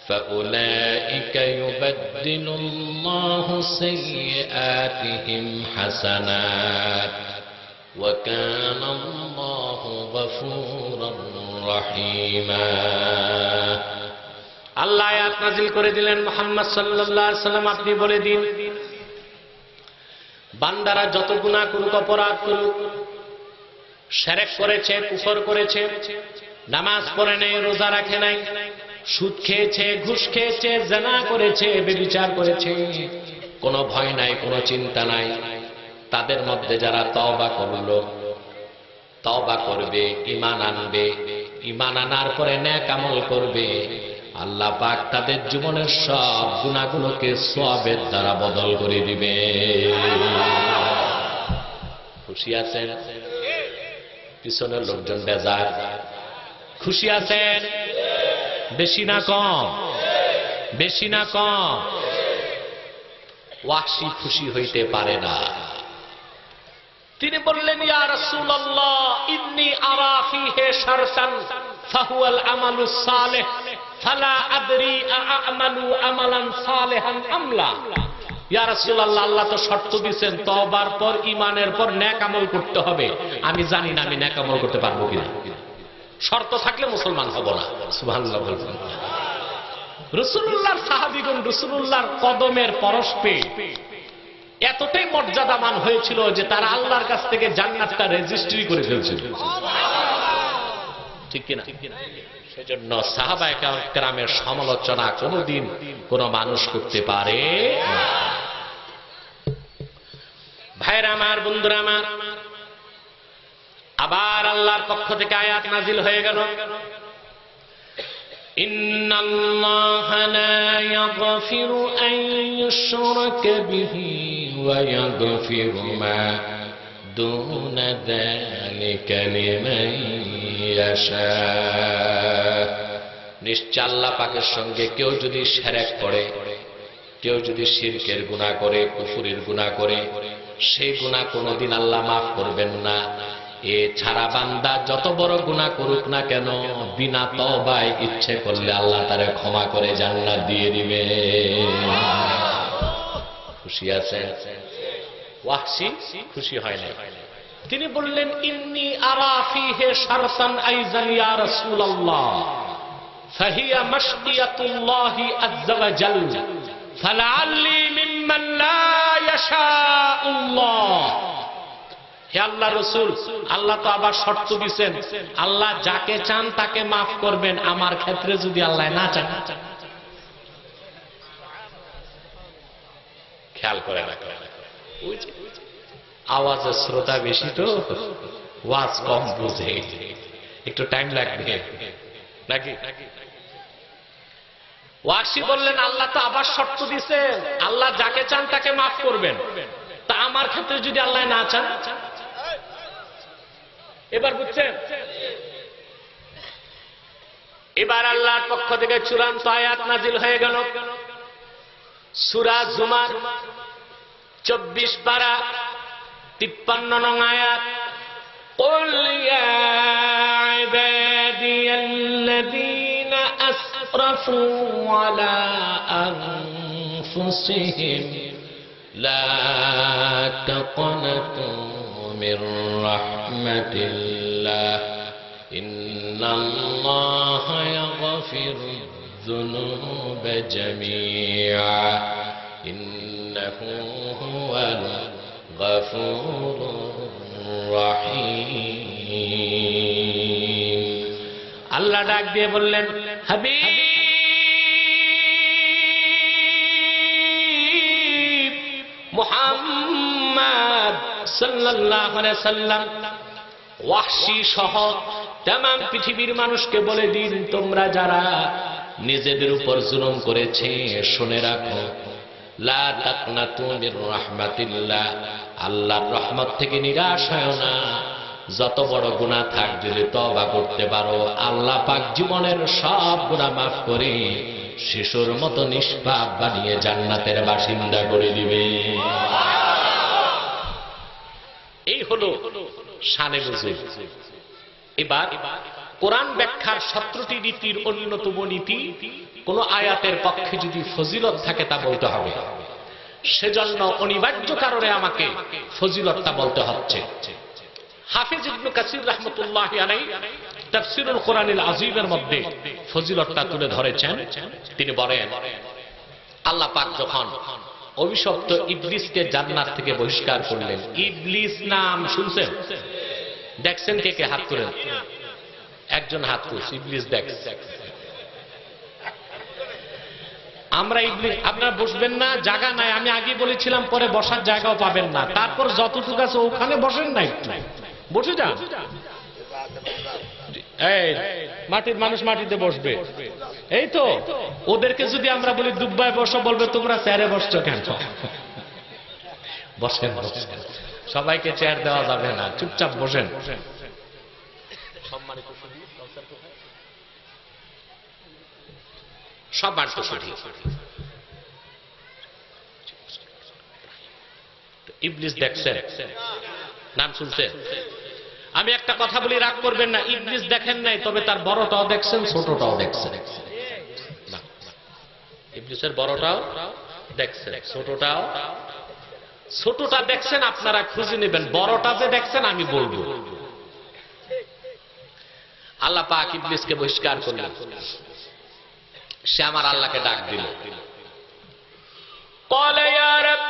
فأولئك يبدل الله سيئاتهم حسنات وكان الله غفورا رحيما। আল্লাহ আয়াত নাযিল করে দিলেন, মুহাম্মদ সাল্লাল্লাহু আলাইহি সাল্লাম আপনি বলে দিন, বান্দারা যত গুনাহ করুক, অপরাধ করুক, শিরক করেছে, কুফর করেছে, নামাজ পড়ে নাই, রোজা রাখে নাই, সুদ খেয়েছে, ঘুষ খেয়েছে, জিনা করেছে, ব্যভিচার করেছে, কোনো ভয় নাই, কোনো চিন্তা নাই, তাদের মধ্যে যারা তওবা করলো, তওবা করবে, ঈমান আনবে, ঈমান আনার পরে নেক আমল করবে, আল্লাহ পাক তাদের জীবনের সব গুনাহগুলোকে সওয়াবের দ্বারা বদল করে দিবে। খুশি আছেন? পিছনের লোকজন বেজার। খুশি আছেন? বেশি না কম? বেশি না কম? ওয়াহশী খুশি হইতে পারে না। তিনি বললেন, ইয়া রাসূলুল্লাহ, ইন্নী আরা ফীহি শারতান ফাহুয়াল আমালুস সালিহ ফালা আদরি আ'মালু আমালান সালিহান আম লা। ইয়া রাসূলুল্লাহ, আল্লাহ তো শর্ত দিয়েছেন তওবার পর, ঈমানের পর নেক আমল করতে হবে, আমি জানি না আমি নেক আমল করতে পারবো কিনা। শর্ত থাকলে মুসলমান হব না। সুবহানাল্লাহ বলছেন। রাসূলুল্লাহর সাহাবীগণ রাসূলুল্লাহর কদমের পরশ পেয়ে এতটাই মর্যাদামান হয়েছিল যে তারা আল্লাহর কাছ থেকে জান্নাতটা রেজিস্ট্রি করে ফেলছিল, ঠিক কিনা? সেজন্য সাহাবায়ে কেরামের সমালোচনা কোনদিন কোন মানুষ করতে পারে না। ভাইরা আমার, বন্ধুরা আমার, আবার আল্লাহর পক্ষ থেকে আয়াত নাজিল হয়ে গেল, ইন্নাল্লাহা লা ইয়াগফিরু আন ইউশরাকা বিহি ওয়া ইয়াগফিরু মা দুনা যালিকা লিমান ইয়াশা। নিশ্চয় আল্লাহ পাকের সঙ্গে কেউ যদি শিরক করে, কেউ যদি শিরকের গুনাহ করে, কুফরের গুনাহ করে, সেই গুনাহ কোনদিন আল্লাহ মাফ করবেন না। এ ছাড়া বান্দা যত বড় গুনাহ করুক না কেন, বিনা তওবায় ইচ্ছে করলে আল্লাহ তারে ক্ষমা করে জান্নাত দিয়ে দিবে। খুশি আছেন? ওয়াহশী খুশি হয় না। তিনি বললেন, ইন্নী আরা ফীহি শারতান আইযান ইয়া রাসূলুল্লাহ ফাহিয়া মাশকিয়াতুল্লাহি আযযা ওয়া জাল্লা ফালাআল্লি মিম্মান লা ইয়াশাউল্লাহ। হে আল্লাহ রসুল, আল্লাহ তো আবার শর্ত দিয়েছেন, আল্লাহ যাকে চান তাকে মাফ করবেন, আমার ক্ষেত্রে যদি আল্লাহ না চান। খেয়াল করে না, আওয়াজের শ্রোতা বেশি তো ওয়াজ কম বুঝে, একটু টাইম লাগবে নাকি? ওয়াসি বললেন, আল্লাহ তো আবার শর্ত দিয়েছেন, আল্লাহ যাকে চান তাকে মাফ করবেন, তা আমার ক্ষেত্রে যদি আল্লাহ না চান। এবার বুঝছেন? এবার আল্লাহর পক্ষ থেকে চূড়ান্ত আয়াত নাজিল হয়ে গেল, সূরা জুমার 24 পারা 53 নং আয়াত, قل يا عبادي الذين أسرفوا على أنفسهم لا تقنطوا من رحمة الله إن الله يغفر الذنوب جميعا إنه هو الغفور الرحيم আল্লাহ ডাক দিয়ে বললেন, হাবিব মুহাম্মদ সাল্লাল্লাহু আলাইহি সাল্লাম, ওয়াহশী সহ तमाम পৃথিবীর মানুষকে বলে দিন, তোমরা যারা নিজেদের উপর জুলুম করেছে শুনে রাখো, লা তাকনাতু মির রাহমাতিল্লাহ, আল্লাহর রহমত থেকে নিরাশ হয় না। যত বড় গুনাহ থাক যদি তওবা করতে পারো, আল্লাহ পাক জীবনের সব গুনাহ মাফ করে শিশুর মতো নিষ্পাপ বানিয়ে জান্নাতের বাসিন্দা করে দিবে। এই হলো শানে নুজুল। এবার কোরআন ব্যাখ্যার 17টি নীতির অন্যতম নীতি, কোন আয়াতের পক্ষে যদি ফজিলত থাকে তা বলতে হবে। সেজন্য অনিবার্য কারণে আমাকে ফজিলতটা বলতে হচ্ছে। হাফিজ ইবনে কাসির রাহমাতুল্লাহি আলাইহি তাফসীরুল কোরআনিল আযীমের মধ্যে ফজিলতটা তুলে ধরেছেন। তিনি বলেন, আল্লাহ পাক যখন অভিশপ্ত ইবলিসকে জান্নাত থেকে বহিষ্কার করলেন, ইবলিস নাম শুনছেন? দেখছেন কে কে? হাত তুলেন। একজন হাত তুলছে, ইবলিস দেখছে। আমরা ইবলিস, আপনারা বসবেন না, জায়গা নাই। আমি আগে বলেছিলাম পরে বসার জায়গাও পাবেন না, তারপর যতটুকু আছে ওখানে বসেন না, একটু বসে যান। এই মাটির মানুষ মাটিতে বসবে, এই তো। ওদেরকে যদি আমরা বলি দুব্বায় বসো, বলবে তোমরা চেয়ারে বসছো কেন? বসেন, সবাইকে চেয়ার দেওয়া যাবে না, চুপচাপ বসেন। সম্মানিত সুধী, ইবলিস দেখছেন, নাম শুনছেন? আমি একটা কথা বলি, রাগ করবেন না। ইবলিস দেখেন নাই, তবে তার বড়টাও দেখছেন, ছোটটাও দেখছেন। ইবলিসের বড়টাও দেখছেন, ছোটটা দেখছেন। আপনারা খুঁজে নেবেন, বড়টা যে দেখছেন আমি বলবো। আল্লাহ পাক ইবলিসকে বহিষ্কার করলেন। সে আমার আল্লাহকে ডাক দিল, قال يا رب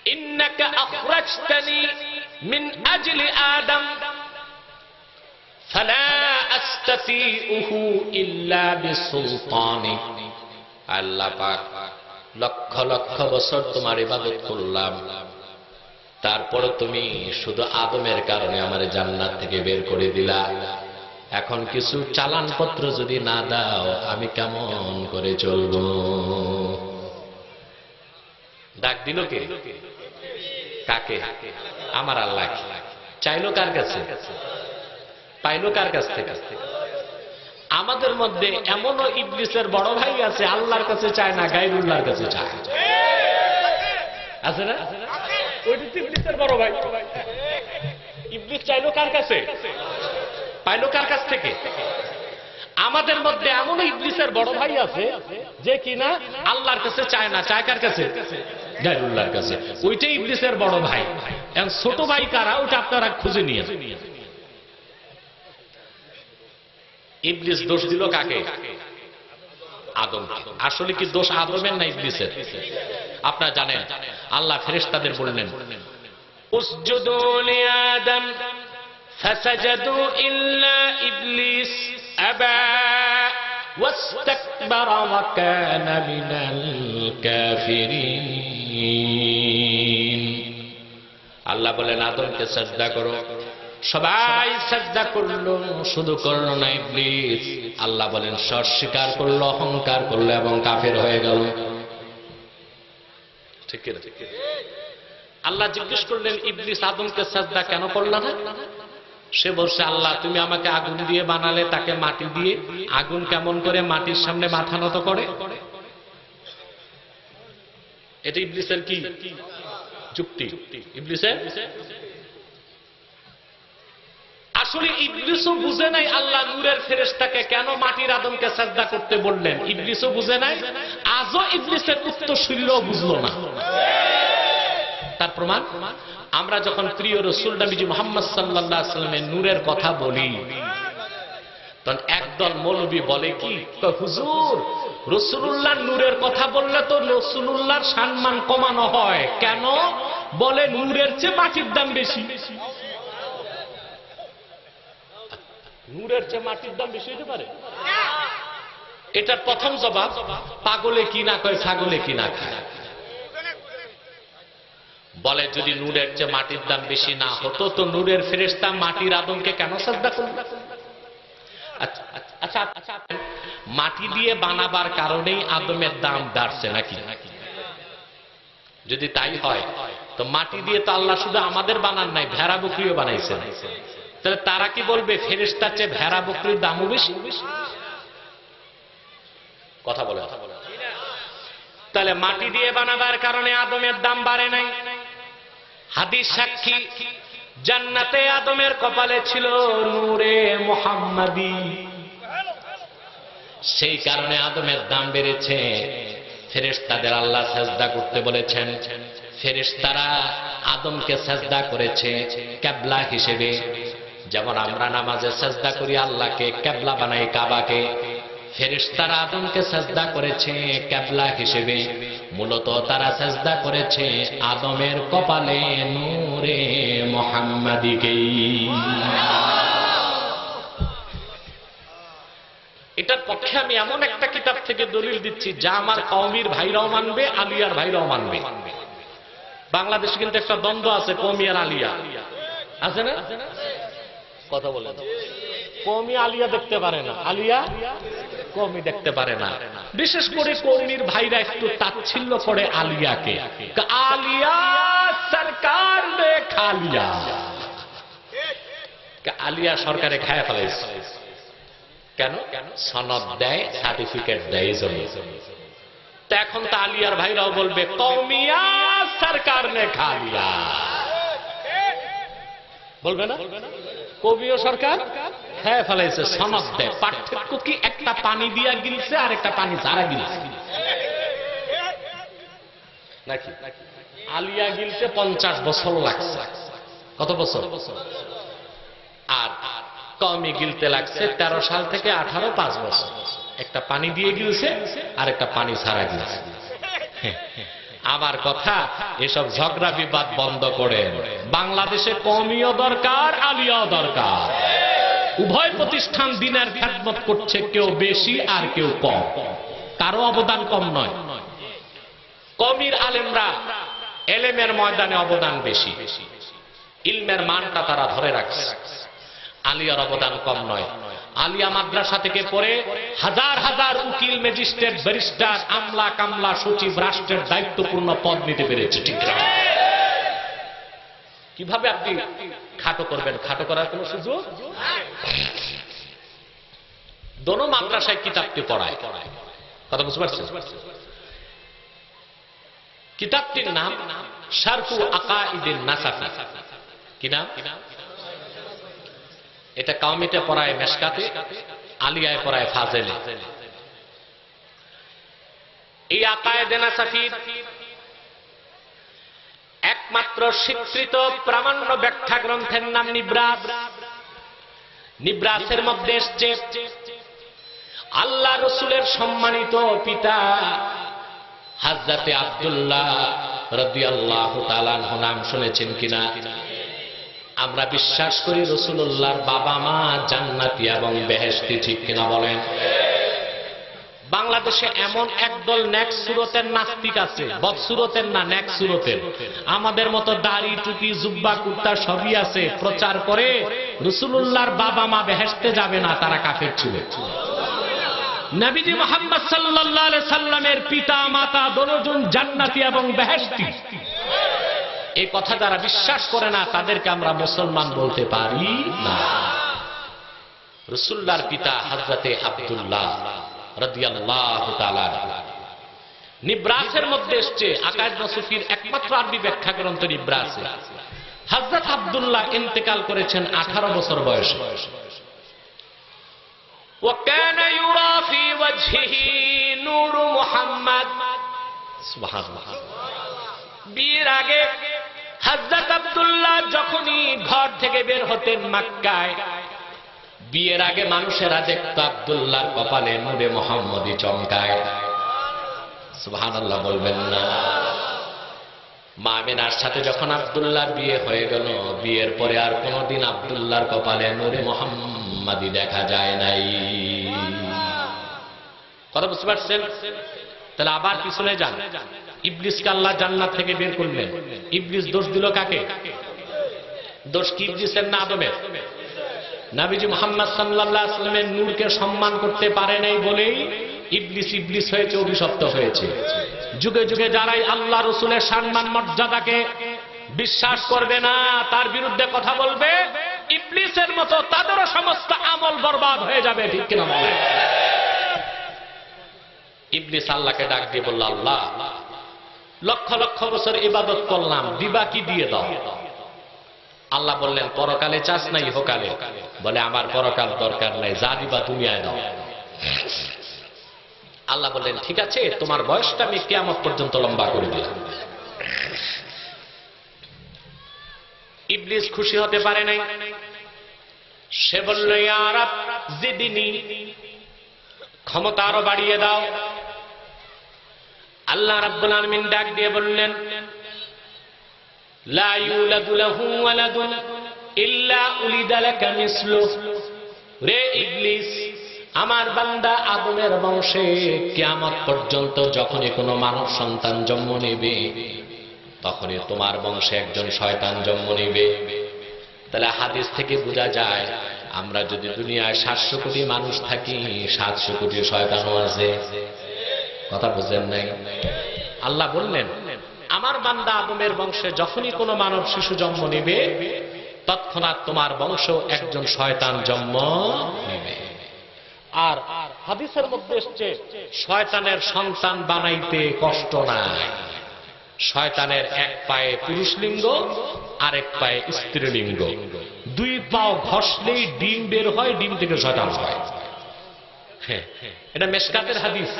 إنك أخرجتني من أجل آدم فلا أستطيعه إلا بسلطاني। আল্লাহ পাক লক্ষ লক্ষ বছর তোমার ইবাদত করলাম, তারপর তুমি শুধু আদমের কারণে আমার জান্নাত থেকে বের করে দিলা। এখন কিছু চালানপত্র যদি না দাও আমি কেমন করে চলব? ডাক দিল কে? কাকে? আমার আল্লাহ। চাইলো কার কাছে? পাইলো কার কাছ থেকে? আমাদের মধ্যে এমনও ইবলিসের বড় ভাই আছে, আল্লাহর কাছে চায় না, গায়রুল্লাহর কাছে চায়। আছে না? ওইটা ইবলিসের বড় ভাই। ইবলিস চাইলো কার কাছে? পাইলো কার কাছ থেকে? আমাদের মধ্যে এমনও ইবলিসের বড় ভাই আছে যে কিনা আল্লাহর কাছে চায় না, চায় কার কাছে? গায়রুল্লাহর কাছে। ওইটাই ইবলিসের বড় ভাই। এখন ছোট ভাই কারা, ওইটা আপনারা খুঁজে নিয়ে। ইবলিস দোষ দিল কাকে? আদম। আসলে কি দোষ আদমের না ইবলিসের? আপনারা জানেন, আল্লাহ ফেরেশতাদের বললেন, উসজুদু লিআদম ফাসাজাদু ইল্লা ইবলিস আবা ওয়াস্তাকবারা ওয়া কানা মিনাল কাফিরিন। আল্লাহ বলেন আদমকে সাজদা করো। সবাই সাজদা করলো, শুধু করলো না ইবলিস। আল্লাহ বলেন স্বীকার করলো, অহংকার করলো এবং কাফের হয়ে গেল। ঠিক কি? আল্লাহ জিজ্ঞেস করলেন, ইবলিস আদমকে সাজদা কেন করলা না? সে বলছে, আল্লাহ তুমি আমাকে আগুন দিয়ে বানালে, তাকে মাটি দিয়ে। আগুন কেমন করে মাটির সামনে মাথা নত করে? এটা ইবলিসের কি যুক্তি? ইবলিসের আসলে ইবলিসও বুঝে নাই আল্লাহ নূরের ফেরেশতাকে কেন মাটির আদমকে সাজদা করতে বললেন, ইবলিসও বুঝে নাই, আজও ইবলিসের উত্তরসূরিরাও বুঝলো না। তার প্রমাণ আমরা যখন প্রিয় রাসূল নবীজি মুহাম্মদ সাল্লাল্লাহু আলাইহি ওয়াসাল্লামের নূরের কথা বলি, তখন একদল মৌলবী বলে কি, হুজুর রাসূলুল্লাহর নূরের কথা বললে তো রাসূলুল্লাহর সম্মান কমানো হয়, কেন? বলে নূরের চেয়ে মাটির দাম বেশি। নূরের চেয়ে মাটির দাম বেশি হতে পারে? এটার প্রথম জবাব, পাগলে কি না কয়, ছাগলে কি না খায়। বলে যদি নূরের চেয়ে মাটির দাম বেশি না হতো তো নূরের ফেরেশতা মাটির আদমকে কেন সাজদা করবে? আচ্ছা, মাটি দিয়ে বানাবার কারণেই আদমের দাম বাড়ছে নাকি? যদি তাই হয় তো মাটি দিয়ে তো আল্লাহ শুধু আমাদের বানান নাই, ভেড়া বকরিও বানাইছেন। তাহলে তারা কি বলবে ফেরেশতার চেয়ে ভেড়া বকরির দামও বেশি? কথা বলে। তাহলে মাটি দিয়ে বানাবার কারণে আদমের দাম বাড়ে নাই। হাদিস সাক্ষী, জান্নাতে আদমের কপালে ছিল নূরে মুহাম্মাদি, সেই কারণে আদমের দাম বেড়েছে। ফেরেশতাদের আল্লাহ সাজদা করতে বলেছেন, ফেরেশতারা আদমকে সাজদা করেছে কিবলা হিসেবে। যেমন আমরা নামাজে সাজদা করি আল্লাহকে, কিবলা বানাই কাবাকে, ফেরেশতারা আদমকে সাজদা করেছে কিবলা হিসেবে। মূলত তারা সাজদা করেছে আদমের কপালে নূরে মুহাম্মাদিকে। এটার পক্ষে আমি এমন একটা কিতাব থেকে দলিল দিচ্ছি যা আমার কওমির ভাইরাও মানবে, আলিয়ার ভাইরাও মানবে। বাংলাদেশে কিন্তু একটা দ্বন্দ্ব আছে, কওমি আর আলিয়া আছে না? কথা বলেন, কওমি আলিয়া দেখতে পারে না, আলিয়া কওমি দেখতে পারে না। বিশেষ করে কওমির ভাইরা একটু তাচ্ছিল্য করে আলিয়াকে, আলিয়া সরকার নে খালিয়া, আলিয়া সরকারে খায় ফেলাইছে। কেন? সনদ দেয়, সার্টিফিকেট দেয় জমি। তো এখন তো আলিয়ার ভাইরাও বলবে কওমিয়া সরকার নে খালিয়া, বলবে না? কওমিও সরকার হ্যাঁ ফেলাইছে, সনদ দেয়। পার্থক্য কি? একটা পানি দিয়া গিলছে আর একটা পানি ছাড়া গিলছে নাকি? আলিয়া গিলতে 50 বছর লাগছে। কত বছর? আর কওমি গিলতে লাগছে 13 সাল থেকে 18, 5 বছর। একটা পানি দিয়ে গিলছে আর একটা পানি ছাড়া গিলছে। আমার কথা, এসব ঝগড়া বিবাদ বন্ধ করেন। বাংলাদেশে কওমিও দরকার, আলিয়াও দরকার। উভয় প্রতিষ্ঠান দিনের খেদমত করছে, কেউ বেশি আর কেউ কম, কারো অবদান কম নয়। কওমির আলেমরা এলেমের ময়দানে অবদান বেশি, ইলমের মানটা তারা ধরে রাখছে। আলিয়ার অবদান কম নয়। আলিয়া মাদ্রাসা থেকে পড়ে হাজার হাজার উকিল, ম্যাজিস্ট্রেট, ব্যারিস্টার, আমলা কামলা, সচিব, রাষ্ট্রের দায়িত্বপূর্ণ পদ নিতে পেরেছে। ঠিক না? কিভাবে আপনি খাটো করবেন? খাটো করার কোন সুযোগ? দোনো মাদ্রাসায় কিতাবটি পড়ায়। কথা বুঝতে পারছেন? কিতাবটির নাম শারহু আকাইদিন নাসাফি। কি নাম? এটা কওমিতে পড়ায় মেশকাতে, আলিয়ায় পড়ায় ফাজেলে। এই আকায়েদে নাসাফির একমাত্র স্বীকৃত প্রামাণ্য ব্যাখ্যা গ্রন্থের নাম নিব্রাস। নিব্রাসের মধ্যে এসছে আল্লাহ রসুলের সম্মানিত পিতা হযরতে আব্দুল্লাহ রাদিয়াল্লাহু তাআলা আনহু নাম শুনেছেন কিনা? আমরা বিশ্বাস করি রাসূলুল্লাহর বাবা মা জান্নাতি এবং বেহেশতি, ঠিক কিনা বলেন? বাংলাদেশে এমন একদল নেক সুরতের নাস্তিক আছে, বদ সুরতের না, নেক সুরতের। আমাদের মতো দাড়ি, টুপি, জুব্বা, কুর্তা সবই আছে, প্রচার করে রাসূলুল্লাহর বাবা মা বেহেশতে যাবে না, তারা কাফের ছিল। নবীজি মুহাম্মদ সাল্লাল্লাহু আলাইহি সাল্লামের পিতা মাতা দুজন জান্নাতি এবং বেহেশতি। এই কথা যারা বিশ্বাস করে না তাদেরকে আমরা মুসলমান বলতে পারি না। রাসূলুল্লাহর পিতা হযরতে আব্দুল্লাহ রাদিয়াল্লাহু তাআলা নিব্রাসের মধ্যে এসছে। আকায়েদ নাসাফির একমাত্র আরবি ব্যাখ্যা গ্রন্থ নিব্রাসে হযরত আব্দুল্লাহ ইন্তেকাল করেছেন 18 বছর বয়সে। وكان يرى في وجهه نور محمد সুবহানাল্লাহ। বিয়ের আগে হযরত আব্দুল্লাহ যখনই ঘর থেকে বের হতেন মক্কায়, বিয়ের আগে মানুষেরা দেখত আব্দুল্লাহর কপালে নূরে মুহাম্মদী চমকায়। সুবহানাল্লাহ বলবেন না? মা আমিনার সাথে যখন আব্দুল্লাহর বিয়ে হয়ে গেল, বিয়ের পরে আর কোনদিন আব্দুল্লাহর কপালে নূরে মুহাম্মদী দেখা যায় নাই। কথা বুঝতে পারছেন? তাহলে আবার পিছনে যান। ইবলিসকে আল্লাহ জান্নাত থেকে বের করলেন। ইবলিস দোষ দিল কাকে? দোষ কি ইবলিসের না আদমের? নবীজি মুহাম্মদ সাল্লাল্লাহু আলাইহি ওয়াসাল্লামের নূরকে সম্মান করতে পারে নাই বলেই ইবলিস ইবলিস হয়েছে, অভিশপ্ত হয়েছে। যুগে যুগে যারাই আল্লাহ রাসূলের সম্মান মর্যাদাকে বিশ্বাস করবে না, তার বিরুদ্ধে কথা বলবে, ইবলিসের মতো তাদেরও সমস্ত আমল বরবাদ হয়ে যাবে। ঠিক কিনা বলেন? ইবলিস আল্লাহকে ডাক দিয়ে বলল, আল্লাহ লক্ষ লক্ষ বছর ইবাদত করলাম, দিবা কি দিয়ে দাও। আল্লাহ বললেন, পরকালে চাস নাই ইহকালে? বলে আমার পরকাল দরকার নাই, যা দিবা দুনিয়ায় দাও। আল্লাহ বললেন, ঠিক আছে, তোমার বয়সটা আমি কিয়ামত পর্যন্ত লম্বা করে দিলাম। ইবলিস খুশি হতে পারে নাই। সে বলল, ইয়া রাব জিদনি, ক্ষমতা আরো বাড়িয়ে দাও। আল্লাহ রাব্বুল আলামিন ডাক দিয়ে বললেন, লা ইউলাদু লাহু ওয়ালাদুন ইল্লা উলিদা লাকা মিসলু। রে ইবলিস, আমার বান্দা আদমের বংশে কিয়ামত পর্যন্ত যখনই কোনো মানব সন্তান জন্ম নেবে, তখনই তোমার বংশে একজন শয়তান জন্ম নেবে। তাহলে হাদিস থেকে বোঝা যায়, আমরা যদি দুনিয়ায় 700 কোটি মানুষ থাকি, 700 কোটি শয়তানও আছে। কথা বুঝেন নাই? আল্লাহ বললেন, আমার বান্দা আদমের বংশে যখনই কোনো মানব শিশু জন্ম নেবে, তৎক্ষণাৎ তোমার বংশ একজন শয়তান জন্ম নেবে। আর হাদিসের মধ্যে এসছে, শয়তানের সন্তান বানাইতে কষ্ট নাই। শয়তানের এক পায়ে পুরুষ লিঙ্গ, আরেক পায়ে স্ত্রীলিঙ্গ। দুই পাও ঘষলেই ডিম বের হয়, ডিম থেকে শয়তান হয়। হ্যাঁ, এটা মেশকাতের হাদিস।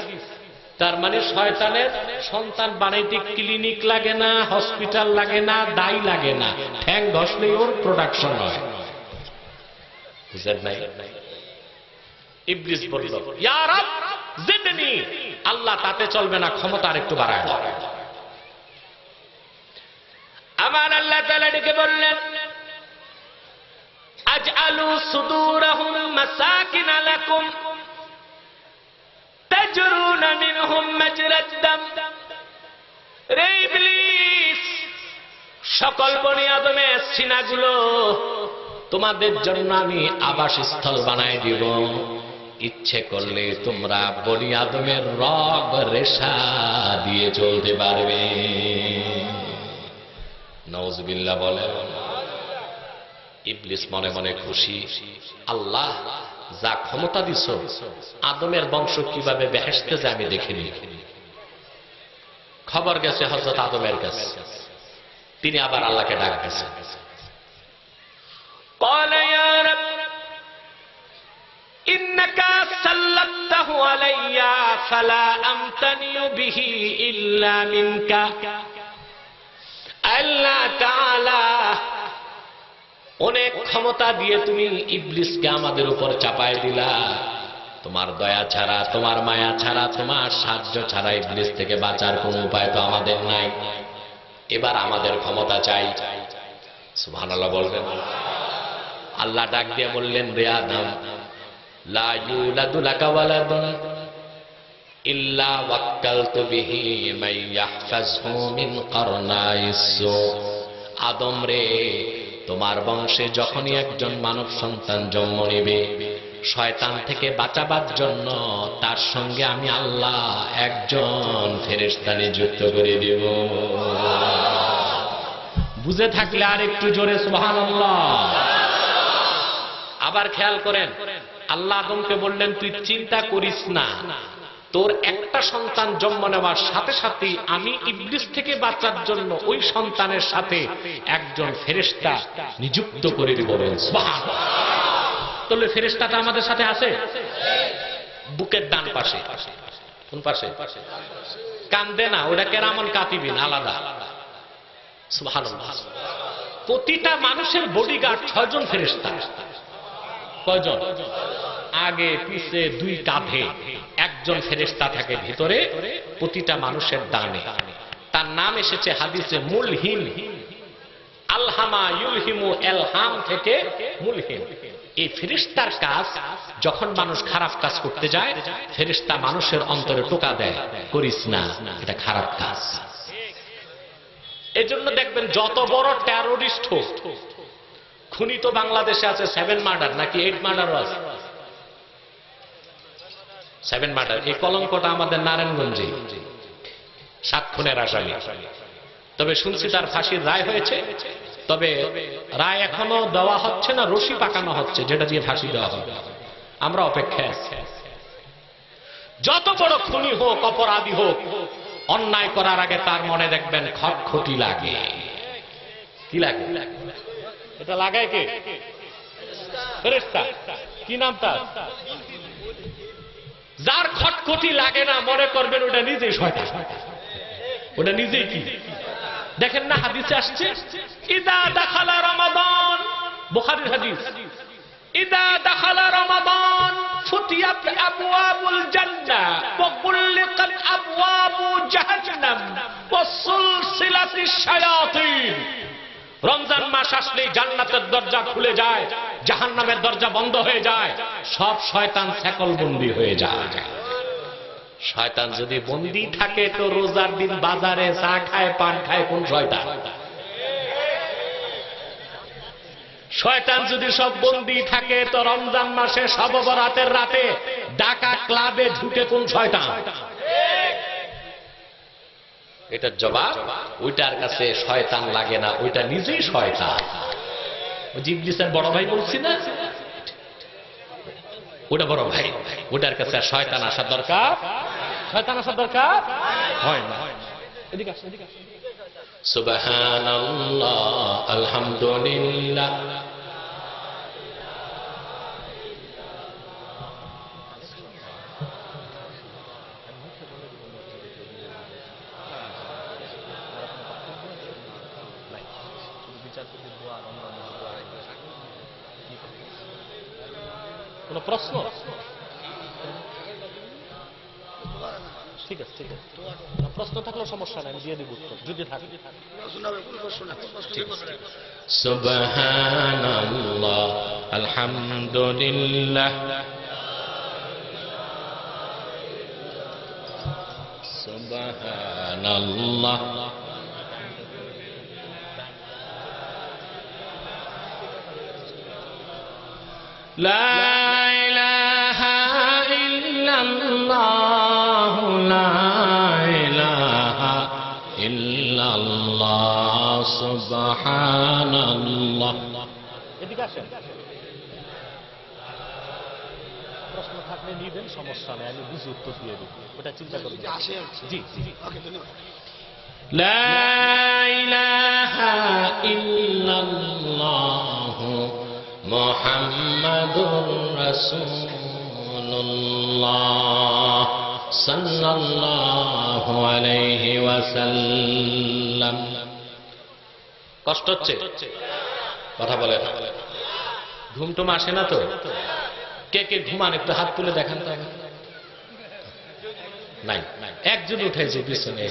তার মানে শয়তানের সন্তান বানাইতে ক্লিনিক লাগে না, হসপিটাল লাগে না, দাই লাগে না, ঠ্যাং ঘষলেই ওর প্রোডাকশন হয়। বুঝলেন নাই? ইবলিস বলল, ইয়া রাব জিদনি। আল্লাহ তাতে চলবে না, ক্ষমতা আরেকটু বাড়ায় দাও। আমার আল্লাহ তাআলা ডেকে বললেন, আজআলু সুদুরহুম মাসাকিন লাকুম তাজরুনা মিনহুম মাজরাদ দাম। রে ইবলিস, সকল বনি আদমের সিনাগুলো তোমাদের জন্য আমি আবাসস্থল বানায় দিব। ইচ্ছে করলে তোমরা বনি আদমের রগ রেশা দিয়ে চলতে পারবে। নাউজুবিল্লাহ বলেন। ইবলিস মনে মনে খুশি, আল্লাহ যা ক্ষমতা দিছ, আদমের বংশ কিভাবে বেহেশতে যায় আমি দেখিনি। খবর গেছে হযরত আদমের কাছে, তিনি আবার আল্লাহকে ডাক দিয়েছেন। قال يا رب إنك سلطته علي فلا أمتنع به إلا منك। আল্লাহ তাআলা অনেক ক্ষমতা দিয়ে তুমি ইবলিসকে আমাদের উপর চাপায় দিলা। তোমার দয়া ছাড়া, তোমার মায়া ছাড়া, তোমার সাহায্য ছাড়া ইবলিস থেকে বাঁচার কোনো উপায় তো আমাদের নাই। এবার আমাদের ক্ষমতা চাই। সুবহানাল্লাহ বলবেন। আল্লাহ ডাক দিয়ে বললেন, রে আদম, লা ইউলাদু লাকা ওয়ালাদুন ইল্লা ওয়াক্কালতু বিহি মান ইয়াহফাযহু মিন কারনাইস সু। আদম রে, তোমার বংশে যখনই একজন মানব সন্তান জন্ম নেবে, শয়তান থেকে বাঁচাবার জন্য তার সঙ্গে আমি আল্লাহ একজন ফেরেশতা নিযুক্ত করে দেব। বুঝে থাকলে আর একটু জোরে সুবহানাল্লাহ। আবার খেয়াল করেন, আল্লাহ আদমকে বললেন, তুই চিন্তা করিস না, তোর একটা সন্তান জন্ম নেওয়ার সাথে সাথে আমি ইবলিস থেকে বাঁচার জন্য ওই সন্তানের সাথে একজন ফেরেশতা নিযুক্ত করে দিব। সুবহানাল্লাহ। তাহলে ফেরেশতাটা আমাদের সাথে আছে বুকের ডান পাশে। কোন পাশে? কান্দে না, ওটা কেরামন কাতিবিন আলাদা। সুবহানাল্লাহ। প্রতিটা মানুষের বডিগার্ড 6 জন ফেরেশতা। কয়জন? আগে পিছে 2 কাঁধে একজন ফেরেশতা থাকে ভিতরে, প্রতিটা মানুষের ডানে। তার নাম এসেছে হাদিসে মুলহিম। আলহামা ইউলহিমু, এলহাম থেকে মুলহিম। এই ফেরেশতার কাজ, যখন মানুষ খারাপ কাজ করতে যায় ফেরেশতা মানুষের অন্তরে টোকা দেয়, করিস না, এটা খারাপ কাজ। এজন্য দেখবেন যত বড় টেরোরিস্ট হোক, খুনি তো বাংলাদেশে আছে 7 মার্ডার নাকি 8 মার্ডার আছে? 7 মার্ডার। এই কলঙ্কটা আমাদের নারায়ণগঞ্জে 7 খুনের আসামি। তবে শুনছি তার ফাঁসির রায় হয়েছে, তবে রায় এখনো দেওয়া হচ্ছে না, রশি পাকানো হচ্ছে যেটা দিয়ে ফাঁসি দেওয়া হবে। আমরা অপেক্ষায় আছি। যত বড় খুনি হোক, অপরাধী হোক, অন্যায় করার আগে তার মনে দেখবেন খটখটি লাগে। কি লাগে? এটা লাগায় কে? ফেরেশতা। কি নাম তার? যার খটখটি লাগে না মনে করবেন ওটা নিজেই শয়তান, ওটা নিজেই কি। দেখেন না হাদিসে আসছে, ইদা দাখালা রমাদান, বুখারীর হাদিস, ইদা দাখালা রমাদান ফুতিয়াত আবওয়াবুল জান্নাহ ওয়া গুল্লিকাত আবওয়াবু জাহান্নাম ওয়া সুলসিলাতিশ শায়াতিন। রমজান মাস আসলেই জান্নাতের দরজা খুলে যায়, জাহান্নামের দরজা বন্ধ হয়ে যায়, সব শয়তান ছাগলবন্দি হয়ে যায়। শয়তান যদি বন্দি থাকে তো রোজার দিন বাজারে চা খায়, পান খায় কোন শয়তান? শয়তান যদি সব বন্দি থাকে তো রমজান মাসে শব বরাতের রাতে ঢাকা ক্লাবে ঢুকে কোন শয়তান? এটার জবাব, ওইটার কাছে শয়তান লাগে না, ওইটা নিজেই শয়তান। ইবলিসের বড় ভাই বলছি না, ওটা বড় ভাই, ওটার কাছে শয়তান আসার দরকার, শয়তান আসার দরকার হয় না। এদিকে আসো, এদিকে আসো। সুবহানাল্লাহ, আলহামদুলিল্লাহ, কোন প্রশ্ন? ঠিক আছে, ঠিক আছে, প্রশ্ন থাকলেও সমস্যা নাই, আমি দিয়ে দিব উত্তর যদি থাকে। সুবহানাল্লাহ, আলহামদুলিল্লাহ, সুবহানাল্লাহ, লা ইলাহা ইল্লাল্লাহ, লা ইলাহা ইল্লাল্লাহ, সুবহানাল্লাহ। এদিকে আসেন, প্রশ্ন থাকলে নিবেন, সমস্যা নেই, আমি বুঝে উত্তর দিয়ে দেব, ওটা চিন্তা করবেন। জি জি, লা ইলাহা ইল্লাল্লাহ মুহাম্মাদুর রাসূলুল্লাহ সাল্লাল্লাহু আলাইহি ওয়াসাল্লাম। কষ্ট হচ্ছে? কথা বলে না, ঘুম টুম আসে না তো? কে কে ঘুমান একটু হাত তুলে দেখান তো। নাই, একজন উঠেছে পিছনে।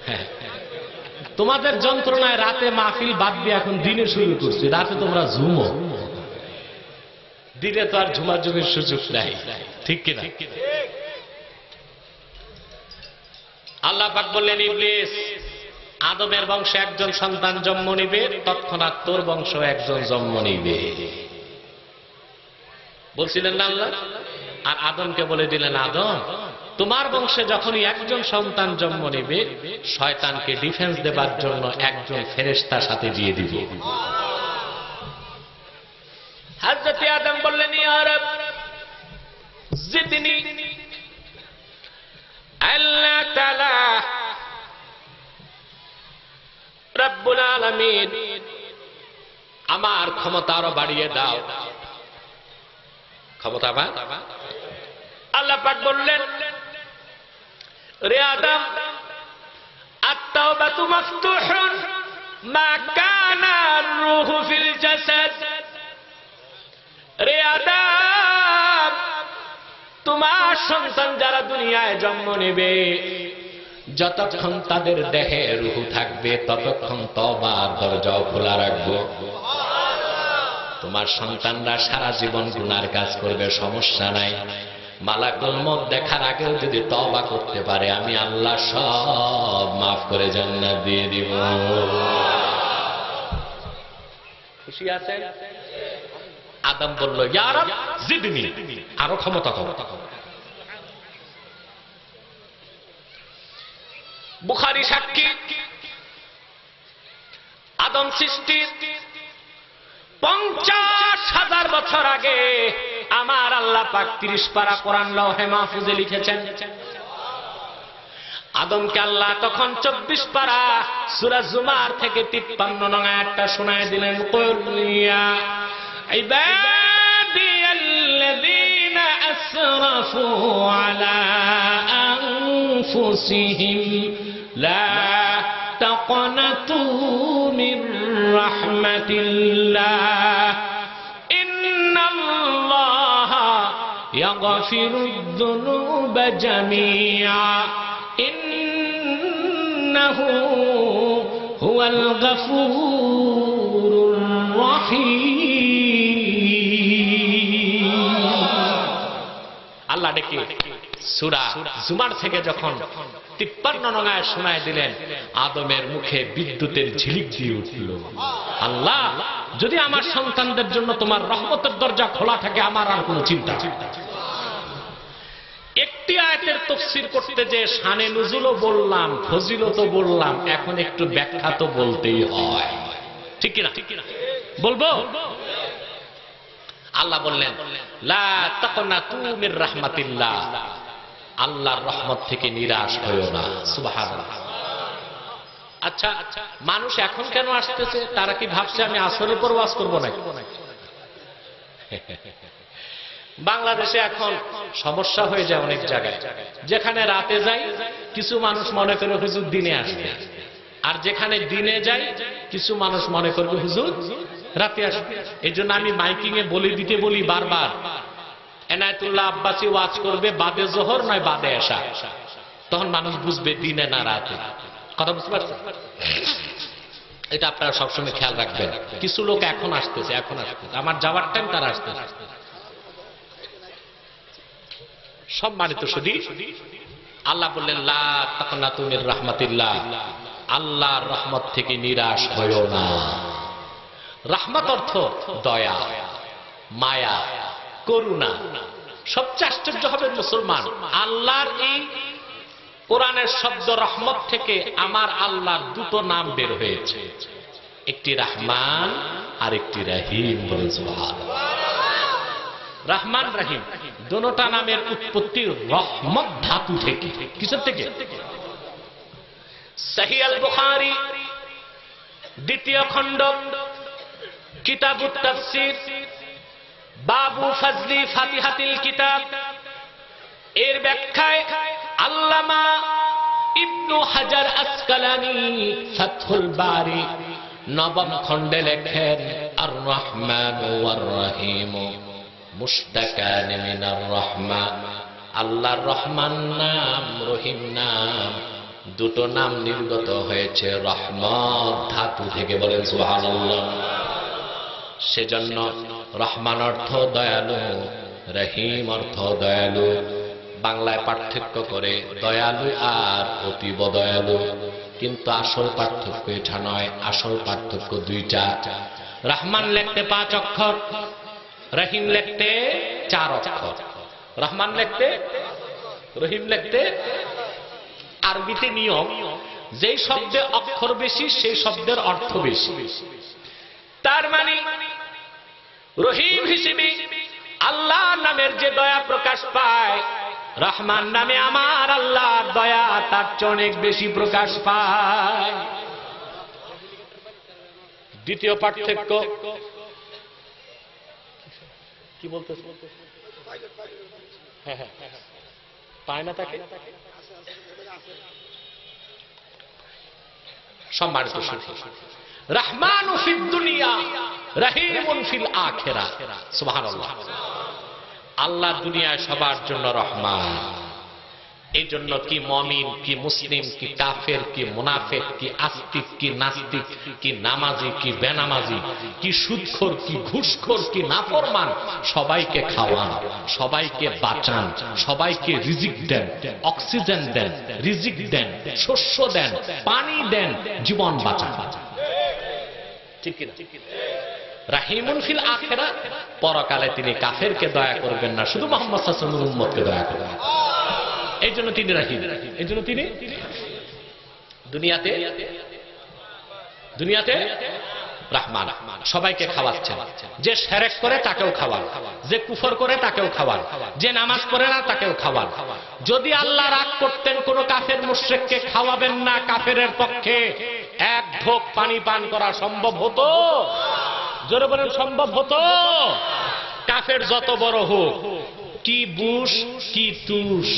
হ্যাঁ, তোমাদের যন্ত্রণায় রাতে মাহফিল বাদ দিয়ে এখন দিনে শুরু করছি, রাতে তোমরা ঝুমো, দিনে তো আর ঝুমাঝুমির সুযোগ নাই, ঠিক কিনা? আল্লাহ পাক বললেন, ইবলিস, আদমের বংশে একজন সন্তান জন্ম নিবে, তৎক্ষণাৎ তোর বংশ একজন জন্ম নিবে, বলছিলেন না আল্লাহ? আর আদমকে বলে দিলেন, আদম, তোমার বংশে যখনই একজন সন্তান জন্ম নেবে, শয়তানকে ডিফেন্স দেবার জন্য একজন ফেরেশতার সাথে দিয়ে দিব। হযরত আদম বললেন, ইয়া রব জিদনি আল্লাহ তাআলা রব্বুল আলামিন আমার ক্ষমতা আরো বাড়িয়ে দাও। ক্ষমতা আমার আল্লাহ পাক বললেন, রে আদম, আত-তাওবাতু মাফতুহুন মা কানা আর-রূহু ফিল জাসাদ। রে আদম, তোমার সন্তান যারা দুনিয়ায় জন্ম নেবে, যতক্ষণ তাদের দেহে রূহ থাকবে ততক্ষণ তওবার দরজাও খোলা রাখবো। তোমার সন্তানরা সারা জীবন গুনার কাজ করবে, সমস্যা নাই। মালাকুল মউত দেখার আগেও যদি তওবা করতে পারে, আমি আল্লাহ সব মাফ করে জান্নাত দিয়ে দিব। খুশি আছেন? আদম বলল, ইয়া রব জিদনি, আরো ক্ষমতা দাও। বুখারী সাক্ষী, আদম সৃষ্টির 50,000 বছর আগে আমার আল্লাহ পাক 30 পারা কোরআন লৌহে মাহফুজে লিখেছেন। আদমকে আল্লাহ তখন 24 পারা সূরা জুমার থেকে 53 নং আয়াতটা শোনায় দিলেন, কুল ইয়া ইবাদিয়াল্লাযীনা আসরাফু আলা আনফুসিহিম লা তাকনাতু মির রাহমাতিল্লাহ ইন্নাল্লাহা ইয়াগফিরুদ যুনুবা জামিআ ইন্নাহু হুয়াল গফুরুর রহিম। আল্লাহ ডেকে সূরা জুমার থেকে যখন 53 নং আয়াত শোনায় দিলেন, আদমের মুখে বিদ্যুতের ঝিলিক দিয়ে উঠল। আল্লাহ, যদি আমার সন্তানদের জন্য তোমার রহমতের দরজা খোলা থাকে, আমার আর কোনো চিন্তা। একটি আয়াতের তাফসীর করতে যে শানে নুজুলও বললাম, ফজিলতও বললাম, এখন একটু ব্যাখ্যা তো বলতেই হয়, ঠিক কি না? বলবো? আল্লাহ বললেন, লা তাকনাতু মির রাহমাতিল্লাহ, আল্লাহর রহমত থেকে নিরাশ হয়ো না। সুবহানাল্লাহ। আচ্ছা, মানুষ এখন কেন আসতেছে? তারা কি ভাবছে আমি আসরের পর ওয়াজ করবো নাকি? বাংলাদেশে এখন সমস্যা হয়ে যায় অনেক জায়গায়। যেখানে রাতে যাই, কিছু মানুষ মনে করে হুজুর দিনে আসবে, আর যেখানে দিনে যাই, কিছু মানুষ মনে করবে হুজুর রাতে আসবে। এই জন্য আমি মাইকিং এ বলে দিতে বলি বারবার, এনায়েতুল্লাহ আব্বাসী ওয়াজ করবে বাদে জোহর নয় বাদে এশা, তখন মানুষ বুঝবে দিনে না রাতে। কথা বুঝতে পারছেন? এটা আপনারা সবসময় খেয়াল রাখবেন। কিছু লোক এখন আসতেছে, আমার যাওয়ার টাইম তারা আসতেছে। সম্মানিত শুধু আল্লাহ বললেন, লা তাকনাতু মির রাহমাতিল্লাহ, আল্লাহর রহমত থেকে নিরাশ হয়ো না। রহমত অর্থ দয়া, মায়া, করুণা। সবচেয়ে আশ্চর্য হবে মুসলমান, আল্লাহর এই কোরআনের শব্দ রহমত থেকে আমার আল্লাহর দুটো নাম বের হয়েছে, একটি রহমান আর একটি রহিম। বলেন সুবহানাল্লাহ। রহমান রহিম দুটোটা নামের উৎপত্তি রহমত ধাতু থেকে। কিসের থেকে? সহিহ আল বুখারী দ্বিতীয় খণ্ড কিতাবুত তাফসীর বাবু ফাজলি ফাতিহাতিল কিতাব এর ব্যাখ্যায় আল্লামা ইবনু হাজার আসকালানী ফাতহুল বারী নবম খণ্ডে লেখেন, আর রহমান ওয়ার রহিম মুশতাকান মিনার রহমা, আল্লাহর রহমান নাম, রহিম নাম, দুটো নাম নির্গত হয়েছে রহমত ধাতু থেকে। বলেন সুবহানাল্লাহ। সেজন্য রহমান অর্থ দয়ালু, রহিম অর্থ দয়ালু। বাংলায় পার্থক্য করে দয়ালু আর অতীব দয়ালু, কিন্তু আসল পার্থক্য এটা নয়। আসল পার্থক্য দুইটা। রহমান লিখতে 5 অক্ষর, রহিম লিখতে 4 অক্ষর। রহমান লিখতে, রহিম লিখতে। আরবিতে নিয়ম, যেই শব্দে অক্ষর বেশি সেই শব্দের অর্থ বেশি। তার মানে রহিম হিসেবে আল্লাহ নামের যে দয়া প্রকাশ পায়, রহমান নামে আমার আল্লাহর দয়া তার চেয়ে অনেক বেশি প্রকাশ পায়। দ্বিতীয় পার্থক্য কি বলতেছে? হ্যাঁ হ্যাঁ পায় না তাকে। সম্মানিত সুধী, রহমানু ফিদ দুনিয়া রহিমুন ফিল আখিরাহ। সুবহানাল্লাহ। আল্লাহ দুনিয়ায় সবার জন্য রহমান। এই জন্য কি মুমিন, কি মুসলিম, কি কাফের, কি মুনাফিক, কি আস্তিক, কি নাস্তিক, কি নামাজি, কি বেনামাজি, কি সুদখোর, কি ঘুষখোর, কি নাফরমান, সবাইকে খাওয়ান, সবাইকে বাঁচান, সবাইকে রিজিক দেন, অক্সিজেন দেন, রিজিক দেন, শস্য দেন, পানি দেন, জীবন বাঁচান। ঠিক কিনা? রাহিমুন ফিল আখিরাহ, পরকালে তিনি কাফেরকে দয়া করবেন না, শুধু মুহাম্মদ সাল্লাল্লাহু আলাইহি ওয়াসাল্লামের উম্মতকে দয়া করবেন। এই জন্য তিনি রাহিম, এই জন্য তিনি দুনিয়াতে রহমান, সবাইকে খাওয়াচ্ছেন। যে শিরক করে তাকেও খাওয়ান, যে কুফর করে তাকেও খাওয়ান, যে নামাজ পড়ে না তাকেও খাওয়ান। যদি আল্লাহ রাগ করতেন কোন কাফের মুশরিককে খাওয়াবেন না, কাফেরের পক্ষে এক ঢোক পানি পান করা সম্ভব হতো? জোরে বলেন, সম্ভব হতো? কাফের যত বড় হোক, কি বুশ, কি তুষ,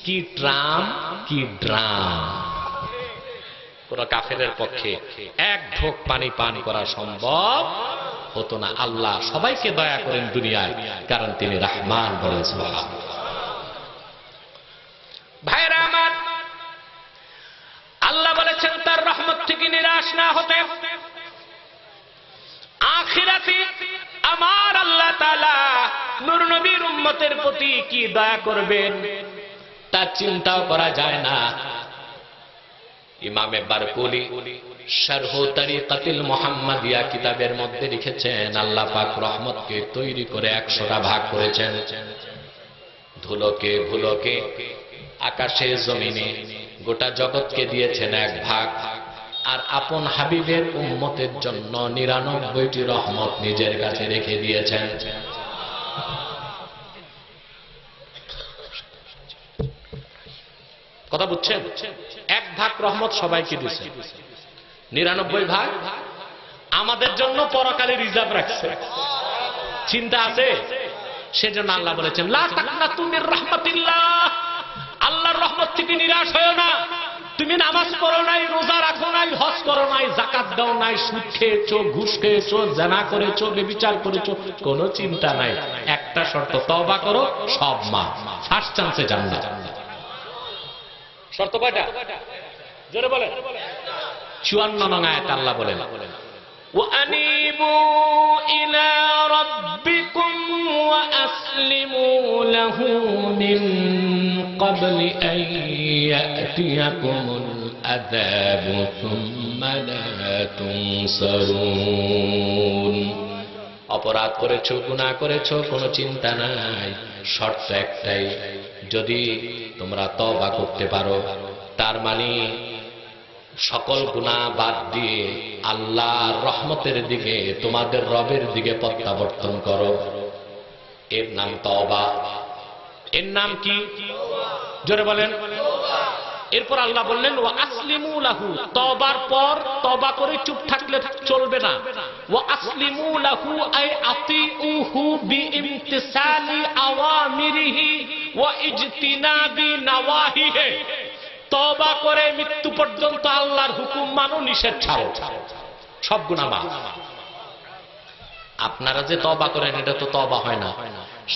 কি ট্রাম, কি ড্রাম, কোন কাফেরের পক্ষে এক ঢোক পানি পান করা সম্ভব হতো না। আল্লাহ সবাইকে দয়া করেন দুনিয়ায়, কারণ তিনি রহমান। বলেন সুবহানাল্লাহ। ভাইরা আমার, আল্লাহ বলেছেন তার রহমত থেকে নিরাশ না হতে। আখিরাতে আমার আল্লাহ তাআলা নূর নবীর উম্মতের প্রতি কি দয়া করবেন তার চিন্তাও করা যায় না। ইমামে বারকুলি শারহ তারিকাতুল মুহাম্মাদিয়া কিতাবের মধ্যে লিখেছেন, আল্লাহ পাক রহমতকে তৈরি করে 100টা ভাগ করেছেন। ধুলোকে ভুলোকে, আকাশে জমিনে, গোটা জগৎকে দিয়েছেন এক ভাগ, আর আপন হাবিবের উম্মতের জন্য 99টি রহমত নিজের কাছে রেখে দিয়েছেন। কথা বুঝছেন? এক ভাগ রহমত সবাইকে দিয়েছেন, 99 ভাগ আমাদের জন্য পরকালে রিজার্ভ রাখছে। চিন্তা আছে? সেজন্য আল্লাহ বলেছেন, লা তাকনাতু মির রাহমাতিল্লাহ, আল্লাহর রহমত থেকে নিরাশ হয়ো না। তুমি নামাজ পড়ো নাই, রোজা রাখো নাই, হজ করো নাই, যাকাত দাও নাই, সুদ খেয়েছো, ঘুষ খেয়েছো, জিনা করেছো, ব্যভিচার করেছো, কোনো চিন্তা নাই। একটা শর্ত, তওবা করো, সব মাফ, ফার্স্ট চান্সে জান্নাত। শর্ত কয়টা? জোরে বলেন। 54 নং আয়াত আল্লাহ বলেন, وَأَنِيبُوا إِلَى رَبِّكُمْ وَأَسْلِمُوا لَهُ مِنْ قَبْلِ أَنْ يَأْتِيَكُمُ الْعَذَابُ ثُمَّ لَا تُنْصَرُونَ। অপরাধ করেছো, গুনাহ করেছো, কোনো চিন্তা নাই, শর্ত একটাই, যদি তোমরা তওবা করতে পারো, তার মানে সকল গুনাহ বাদ দিয়ে আল্লাহর রহমতের দিকে, তোমাদের রবের দিকে প্রত্যাবর্তন করো, এর নাম তওবা। এর নাম কি? জোরে বলেন। এরপর আল্লাহ বললেন, ওয়া আসলিমু লাহু, তওবার পর তওবা করে চুপ থাকলে চলবে না। ওয়া আসলিমু লাহু আই আতিউহু বিইমতিসালি আওয়ামিরিহি ওয়া ইজতিনাবি নাওয়াহিহি। তওবা করে মৃত্যু পর্যন্ত আল্লাহর হুকুম মানো, নিষেধ ছাড়ো, সব গুনাহ মাফ। আপনারা যে তওবা করেন, এটা তো তওবা হয় না।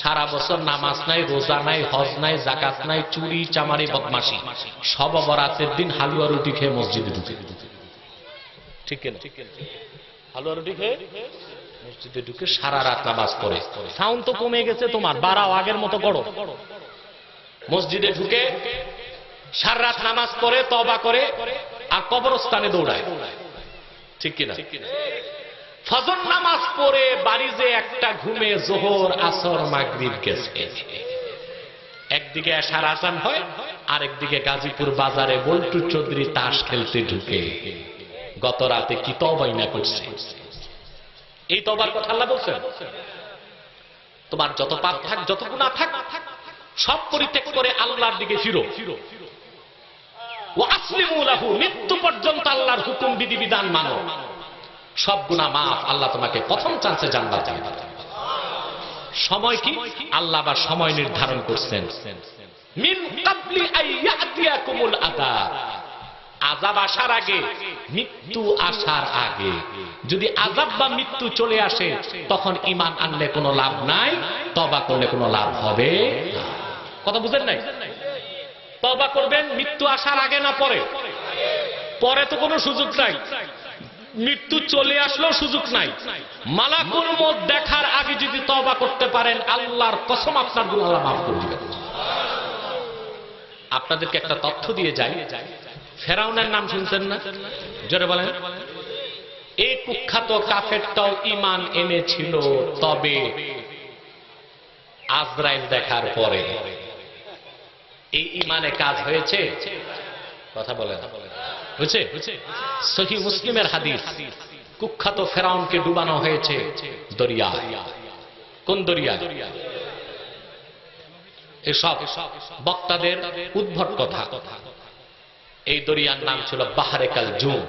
সারা বছর নামাজ নাই, রোজা নাই, হজ নাই, যাকাত নাই, চুরি চামারি বদমাশি, সব বরাতের দিন হালুয়া রুটি খেয়ে মসজিদে ঢুকে। ঠিক কিনা? হালুয়া রুটি খেয়ে মসজিদে ঢুকে সারা রাত নামাজ পড়ে। সাউন্ড তো কমে গেছে তোমার, বাড়াও, আগের মতো করো। মসজিদে ঢুকে সারা রাত নামাজ পড়ে, তওবা করে, আর কবরস্থানে দৌড়ায়। ঠিক কিনা? ফজর নামাজ পড়ে বাড়ি যে একটা ঘুমে যোহর, আসর, মাগরিব গেছে। একদিকে এশার আজান হয়, আর একদিকে গাজীপুর বাজারে বল্টু চৌধুরী তাস খেলতে ঢুকে। গত রাতে কি তওবাই না করছে। এই তওবার কথা আল্লাহ বলছেন। তোমার যত পাপ থাক, যত গুনাহ থাক, সব পরিত্যাগ করে আল্লাহর দিকে ফিরো। ওয়া আসলিমু লাহু, মৃত্যু পর্যন্ত আল্লাহর হুকুম বিধিবিধান মানো, সব গুনাহ মাফ, আল্লাহ তোমাকে প্রথম চান্সে জান্নাত দিবেন। সময় কি? আল্লাহ বা সময় নির্ধারণ করছেন, মিন ক্বাবলি আইয়াতিয়াকুমুল আযাব, আযাব আসার আগে, মৃত্যু আসার আগে। যদি আযাব বা মৃত্যু চলে আসে তখন ঈমান আনলে কোনো লাভ নাই, তওবা করলে কোনো লাভ হবে না। কথা বুঝেন নাই? তওবা করবেন মৃত্যু আসার আগে না পরে? পরে তো কোনো সুযোগ নাই, মৃত্যু চলে আসলেও সুযোগ নাই। মালাকুল মউত দেখার আগে যদি তওবা করতে পারেন, আল্লাহর কসম আপনার গুনাহ আল্লাহ মাফ করে দিবেন। আপনাদেরকে একটা তথ্য দিয়ে যাই, ফেরাউনের নাম শুনছেন না? জোরে বলেন। এই কুখ্যাত কাফেরটাও ঈমান এনেছিল, তবে আজরাইল দেখার পরে। এই ঈমানে কাজ হয়েছে? কথা বলেন, হয়েছে? সহিহ মুসলিমের হাদিস, কুখ্যাত ফেরাউনকে ডুবানো হয়েছে দরিয়া। কোন দরিয়া? এসব বক্তাদের উদ্ভট কথা। এই দরিয়ার নাম ছিল বাহরে কালজুম।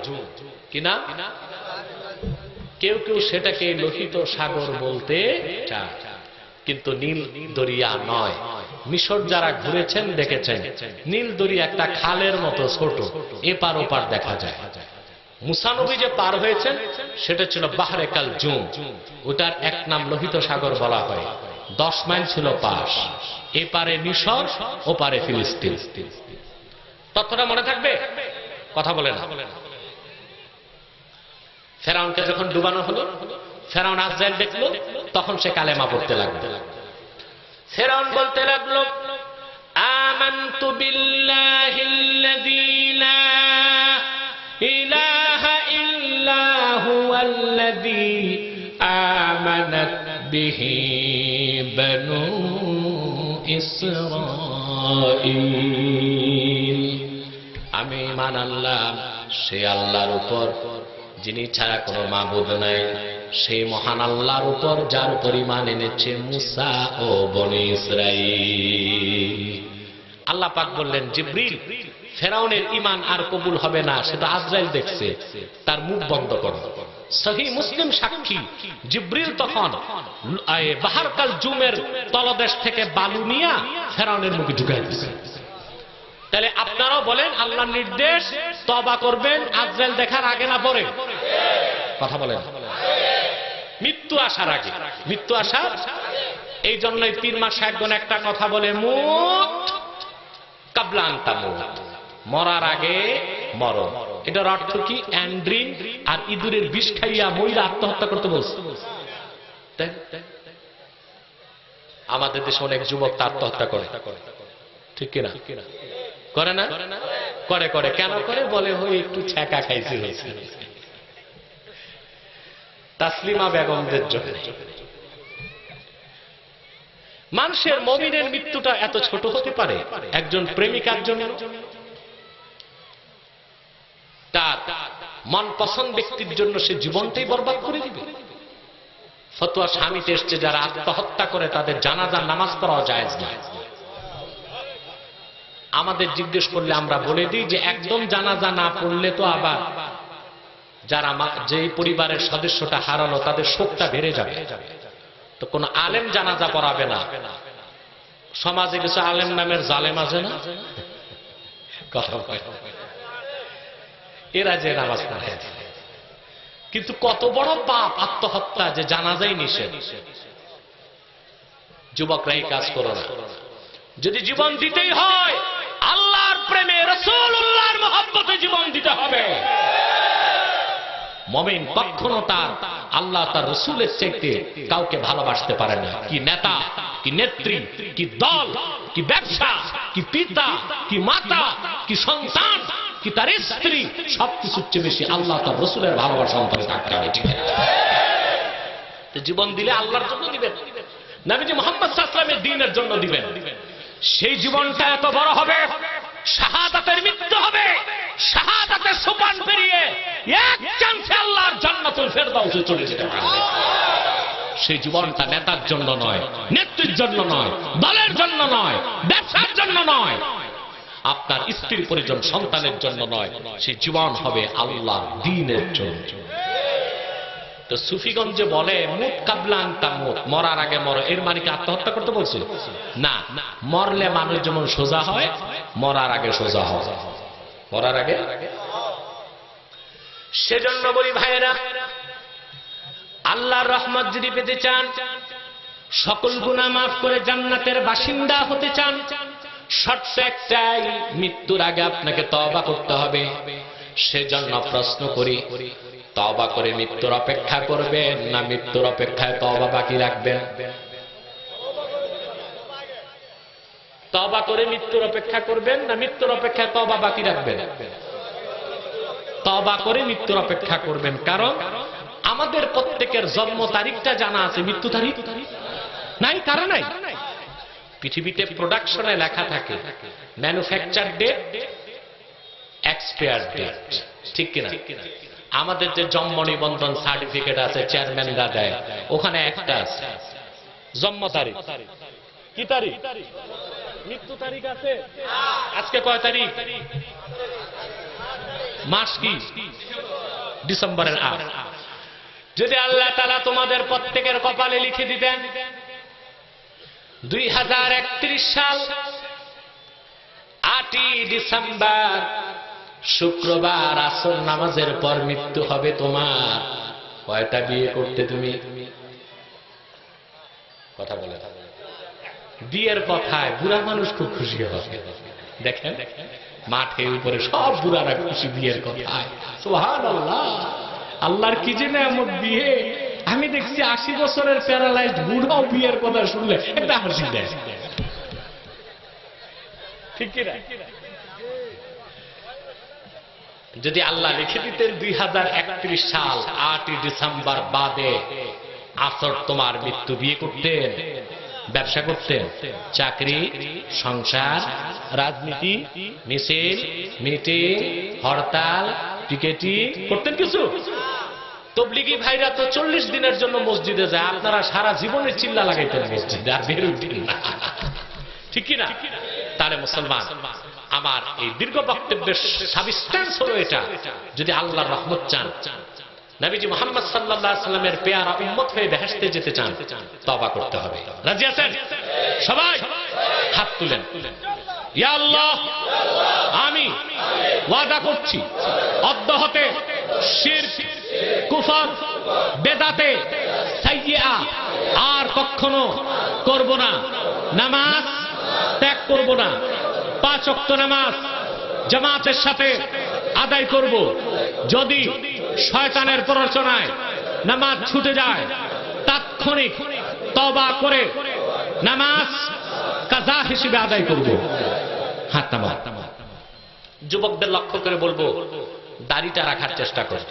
কিনা? কেউ কেউ সেটাকে লোহিত সাগর বলতে চায়, কিন্তু নীল দরিয়া নয়। মিশর যারা ঘুরেছেন দেখেছেন, নীল দরিয়া একটা খালের মতো ছোট, এপার ওপার দেখা যায়। মুসা নবী যে পার হয়েছেন সেটা ছিল বাহরে কালজুম, ওটার এক নাম লোহিত সাগর বলা হয়। 10 মাইল ছিল পাশ, এপারে মিশর, ওপারে ফিলিস্তিন। তথ্যটা মনে থাকবে? কথা বলেন। ফেরাউনকে যখন ডুবানো হলো, ফেরাউন আজরাইল দেখলো, তখন সে কালেমা পড়তে লাগলো। ফেরাউন বলতে লাগলো, আমানতু বিল্লাহিল্লাযী লা ইলাহা ইল্লা হুয়াল্লাযী আমানাত বিহি বানু ইসরাঈল। আমি ঈমান আনলাম সে আল্লাহর উপর যিনি ছাড়া কোনো মাবুদ নাই, সেই মহান আল্লাহর উপর যার উপর ঈমান এনেছে মুসা ও বনী ইসরাঈল। আল্লাহ পাক বললেন, জিবরিল, ফেরাউনের ঈমান আর কবুল হবে না, সেটা আজরাইল দেখছে, তার মুখ বন্ধ করো। সহিহ মুসলিম সাক্ষী, জিবরিল তখন বাহর কালজুমের তলদেশ থেকে বালু নিয়ে ফেরাউনের মুখে ঢুকাই দিয়েছে। তাহলে আপনারাও বলেন, আল্লাহর নির্দেশ, তওবা করবেন আজরাইল দেখার আগে না পরে? কথা বলেন। মৃত্যু আসার আগে। মৃত্যু আসার, এই জন্যই পীর মা সাহেবগণ একটা কথা বলে, মুত কাবলা আন তামুত, মরার আগে মরো। এটার অর্থ কি? অ্যান্ড্রিন আর ইঁদুরের বিষ খাইয়া মহিলা আত্মহত্যা করতে বলছে। আমাদের দেশে অনেক যুবক আত্মহত্যা করে, ঠিক কিনা? করে না? করে। করে কেন করে? বলে হই একটু ছ্যাঁকা খাইছি হয়েছে। তাসলিমা বেগমদের জন্য। মানুষের মুমিনের মৃত্যুটা এত ছোট হতে পারে? একজন প্রেমিকার জন্য তার মন পছন্দ ব্যক্তির জন্য সে জীবনটাই বরবাদ করে দিবে। ফতোয়া স্বামীতে এসছে, যারা আত্মহত্যা করে তাদের জানাজার নামাজ পড়াও জায়েজ না। আমাদের জিজ্ঞেস করলে আমরা বলে দিই যে একদম জানাজা না পড়লে তো আবার যারা যে পরিবারের সদস্যটা হারালো তাদের শোকটা বেড়ে যাবে, তো কোন আলেম জানাজা পড়াবে না। সমাজে কিছু আলেম নামের জালেম আছে না, কথা বলে, এরা যে নামাজ পড়ে, কিন্তু কত বড় পাপ আত্মহত্যা যে জানাজাই নিষেধ। যুবকরা এই কাজ করো না। যদি জীবন দিতেই হয় আল্লাহর প্রেমে, রাসূলুল্লাহর মহব্বতে জীবন দিতে হবে। মুমিন কখনো তার আল্লাহ তার রাসূলের চাইতে কাউকে ভালোবাসতে পারে না। কি নেতা, কি নেত্রী, কি দল, কি ব্যবসা, কি পিতা, কি মাতা, কি সন্তান, কি তার স্ত্রী, সবকিছুর চেয়ে বেশি আল্লাহ তার রাসূলের ভালোবাসা অন্তরে থাকতে হবে। জীবন দিলে আল্লাহর জন্য দিবেন, নবীজি মুহাম্মদ সাল্লাল্লাহু আলাইহি ওয়াসাল্লামের দ্বীনের জন্য দিবেন। সেই জীবনটা এত বড় হবে, শাহাদাতের মৃত্যু হবে, শাহাদাতের সোপান পেরিয়ে এক চান্সে আল্লাহর জান্নাতুল ফেরদাউসে চলে যেতে পারবে। সেই জীবনটা নেতার জন্য নয়, নেত্রীর জন্য নয়, দলের জন্য নয়, ব্যবসার জন্য নয়, আপনার স্ত্রীর পরিজন সন্তানের জন্য নয়, সেই জীবন হবে আল্লাহর দ্বীনের জন্য। তো সুফিগঞ্জে বলে মুত কাবলান তামুত, মরার আগে মর, এর মানে কি আত্মহত্যা করতে বলছে? না, মরলে মানুষ যেমন সোজা হয়, মরার আগে সোজা হয়, মরার আগে। সেজন্য বলি ভাইয়েরা, আল্লাহর রহমত যদি পেতে চান, সকল গুনাহ মাফ করে জান্নাতের বাসিন্দা হতে চান, শর্ত একটাই, মৃত্যুর আগে আপনাকে তওবা করতে হবে। সেজন্য প্রশ্ন করি, তওবা করে মৃত্যুর অপেক্ষা করবেন না মৃত্যুর অপেক্ষায় তওবা বাকি রাখবেন? তওবা করে মৃত্যুর অপেক্ষা করবেন না মৃত্যুর অপেক্ষায় তওবা বাকি রাখবেন? তওবা করে মৃত্যুর অপেক্ষা করবেন। কারণ আমাদের প্রত্যেকের জন্ম তারিখটা জানা আছে, মৃত্যু তারিখ নাই, কারণ নাই। পৃথিবীতে প্রোডাকশনে লেখা থাকে ম্যানুফ্যাকচার ডেট, এক্সপায়ার ডেট, ঠিক কিনা? আমাদের যে জন্ম নিবন্ধন সার্টিফিকেট আছে চেয়ারম্যানরা দেয়, ওখানে একটা আছে জন্ম তারিখ, কি তারিখ? মৃত্যু তারিখ আছে। আজকে কয় তারিখ? মাস কি? ডিসেম্বরের 8। যদি আল্লাহ তাআলা তোমাদের প্রত্যেকের কপালে লিখে দিতেন 2031 সাল 8ই ডিসেম্বর শুক্রবার আসর নামাজের পর মৃত্যু হবে তোমার, কয়টা বিয়ে করতে তুমি? কথা বলে, বিয়ের কথায় বুড়া মানুষ খুব খুশি হবে। দেখেন মাঠে উপরে সব বুড়ারা খুশি বিয়ের কথায়, সুবহানাল্লাহ। আল্লাহর কি যে নেয়ামত বিয়ে! আমি দেখছি 80 বছরের প্যারালাইজড বুড়াও বিয়ের কথা শুনলে একটা হাসি দেয়, ঠিক কিনা? যদি আল্লাহ লিখে দিতেন 2031 সাল 8ই ডিসেম্বর বাদে আসর তোমার মৃত্যু, বিয়ে করতেন, ব্যবসা করতেন, চাকরি, সংসার, রাজনীতি, মিছিল, মিটিং, হরতাল, পিকেটিং করতেন কিছু? তবলিগি ভাইরা তো 40 দিনের জন্য মসজিদে যায়, আপনারা সারা জীবনের চিল্লা লাগাইতেন মসজিদে, আর বের হইতেন না, ঠিক কিনা? তাহলে মুসলমান, আমার এই দীর্ঘ বক্তব্যের সাবস্টেন্স হলো এটা, যদি আল্লাহর রহমত চান, নবীজি মুহাম্মদ সাল্লাল্লাহু আলাইহি ওয়াসাল্লামের পেয়ারা উম্মত হয়ে বেহেশতে যেতে চান, তওবা করতে হবে। রাজি আছেন সবাই? হাত তুলেন। ইয়া আল্লাহ, আমি ওয়াদা করছি অদ্য হতে শিরক, কুফর, বেদাতে, সাইয়্যিআ আর কখনো করব না। নামাজ ত্যাগ করব না। 5 ওয়াক্ত নামাজ জামাতের সাথে আদায় করব। যদি শয়তানের প্ররোচনায় নামাজ ছুটে যায়, তাৎক্ষণিক তওবা করে নামাজ কাজা হিসেবে আদায় করব। হাত নামা। যুবকদের লক্ষ্য করে বলবো, দাড়িটা রাখার চেষ্টা করো,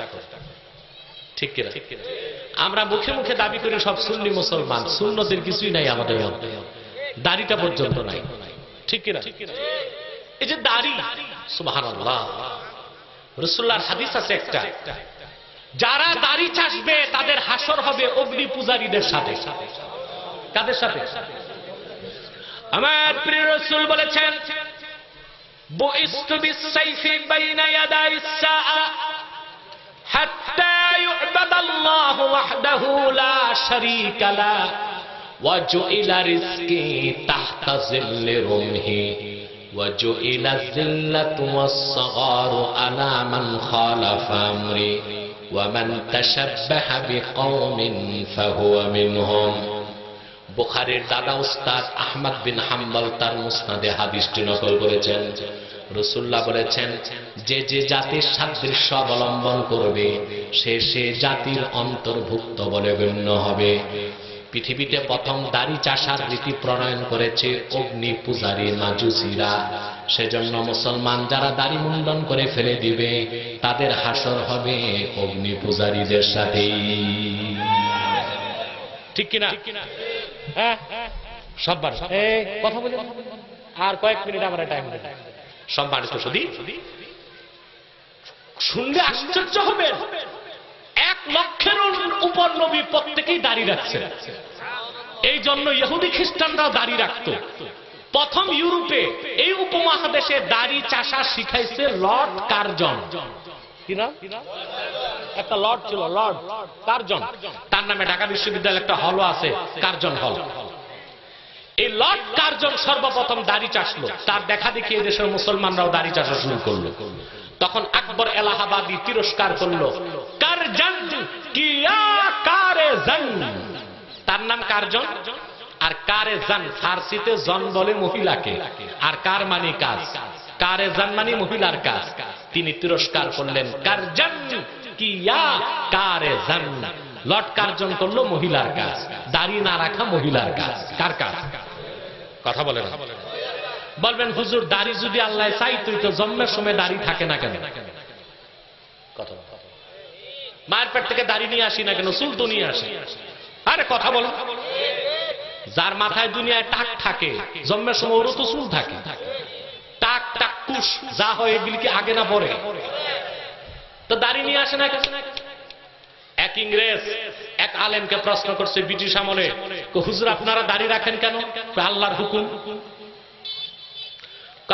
ঠিক কিনা? আমরা মুখে মুখে দাবি করি সব সুন্নি মুসলমান, সুন্নতের কিছুই নাই আমাদের মধ্যে, দাড়িটা পর্যন্ত নাই, ঠিক কিনা? এই যে দাড়ি, সুবহানাল্লাহ, রাসূলুল্লাহর হাদিস আছে একটা, যারা দাড়ি চাষবে তাদের হাসর হবে অগ্নি পূজারীদের সাথে। কাদের সাথে? আমার প্রিয় রাসূল বলেছেন, বুইস্তু বিস-সাইফি বাইনা ইয়াদাইস সাআ হাত্তা ইউবাদাল্লাহু ওয়াহদাহু লা শারীকা লা ওয়া জুইলা রিজকি তাহতা জিল্লি রুমহি ওয়া জুইলা যিল্লাতু ওয়াস-সাগারু আলা মান খালাফা আমরি ওয়া মান তাশাব্বাহা বিকওমিন ফাহুয়া মিনহুম। বুখারীর দাদা উস্তাদ আহমদ বিন হাম্বল তার মুসনাদে হাদিসটি নকল করেছেন। রাসূলুল্লাহ বলেছেন, যে যে জাতির সাদৃশ্য অবলম্বন করবে সে সে জাতির অন্তর্ভুক্ত বলে গণ্য হবে। পৃথিবীতে প্রথম দাড়ি চাষার রীতি প্রণয়ন করেছে অগ্নি পূজারী মাজুসিরা। সেজন্য মুসলমান যারা দাড়ি মুন্ডন করে ফেলে দিবে তাদের হাসর হবে অগ্নি পূজারীদের সাথেই, ঠিক কিনা? সববার কথা বলে আর কয়েক মিনিট আমার টাইম। সম্মানিত সুধী, শুনলে আশ্চর্য হবেন, 1 লক্ষের উপর পর নবী প্রত্যেকেই দাড়ি রাখছে। এই জন্য ইহুদি খ্রিস্টানরাও দাড়ি রাখতো। প্রথম ইউরোপে এই উপমহাদেশে দাড়ি চাষা শিখাইছে লর্ড কার্জন। কি নাম? একটা লর্ড ছিল, লর্ড কার্জন। তার নামে ঢাকা বিশ্ববিদ্যালয়ে একটা হলও আছে, কার্জন হল। এই লর্ড কার্জন সর্বপ্রথম দাড়ি চাষলো। তার দেখা দেখি এই দেশের মুসলমানরাও দাড়ি চাষা শুরু করলো। তখন আকবর এলাহাবাদী তিরস্কার করলো, কার্জন কিয়া কারে জান। তার নাম কার্জন, আর কারে জান ফার্সিতে জন বলে মহিলাকে, আর কার মানে কাজ, কারে জান মানে মহিলার কাজ। তিনি তিরস্কার করলেন, কার্জন কিয়া কারে জান। লর্ড কার্জন করলো মহিলার কাজ, দাড়ি না রাখা মহিলার কাজ। কার কাজ? কথা বলে না। বলবেন হুজুর দাড়ি যদি আল্লাহ চাইতো তো জন্মের সময় দাড়ি থাকে না কেন? কথা মায়ের পেট থেকে দাড়ি নিয়ে আসি না কেন? চুল তো নিয়ে আসি। আরে কথা বলো, যার মাথায় দুনিয়ায় টাক থাকে জন্মের সময় ওরও তো চুল থাকে। টাক টাক কুশ যা হয় এগুলি কি আগে না পরে? তো দাড়ি নিয়ে আসে না কেন? এক ইংরেজ এক আলেমকে প্রশ্ন করছে ব্রিটিশ আমলে, হুজুর আপনারা দাড়ি রাখেন কেন? আল্লাহর হুকুম।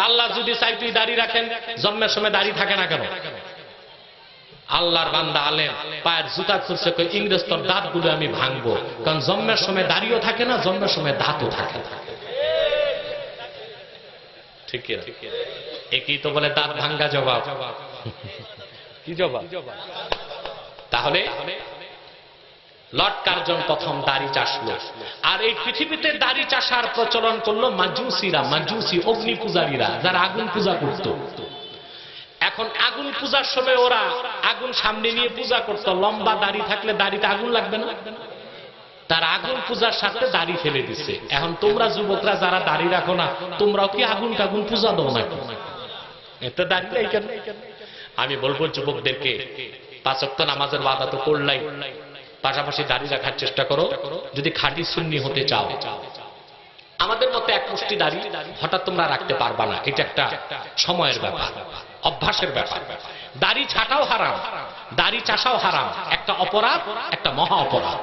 আল্লাহ যদি চাই তুই দাড়ি রাখেন, জন্মের সময় দাড়ি থাকে না কেন? আল্লাহর বান্দা আলেম পায়ের জুতা খুলছে, ইংরেজ তোর দাঁতগুলো আমি ভাঙবো, কারণ জন্মের সময় দাড়িও থাকে না, জন্মের সময় দাঁতও থাকে। ঠিক একই তো বলে দাঁত ভাঙ্গা জবাব। কি জবাব? তাহলে লর্ড কার্জন প্রথম দাড়ি চাষলো। আর এই পৃথিবীতে দাড়ি চাষার প্রচলন করলো মাজুসিরা, মাজুসি অগ্নি পূজারীরা, যারা আগুন পূজা করত। এখন আগুন পূজার সময় ওরা আগুন সামনে নিয়ে পূজা করত। লম্বা দাড়ি থাকলে দাড়িতে আগুন লাগবে না? তার আগুন পূজার সাথে দাড়ি ফেলে দিচ্ছে। এখন তোমরা যুবকরা যারা দাড়ি রাখো না, তোমরাও কি আগুন টাগুন পূজা দাও না? এটা দাড়ি নাই কেন? আমি বলবো যুবকদেরকে, 5 ওয়াক্ত নামাজের ওয়াদা তো করলাই, পাশাপাশি দাড়ি রাখার চেষ্টা করো যদি খাঁটি সুন্নি হতে চাও। আমাদের মতো এক মুষ্টি দাড়ি হঠাৎ তোমরা রাখতে পারবা না। এটা একটা সময়ের ব্যাপার, অভ্যাসের ব্যাপার। দাড়ি ছাটাও হারাম, দাড়ি চাষাও হারাম। একটা অপরাধ, একটা মহা অপরাধ।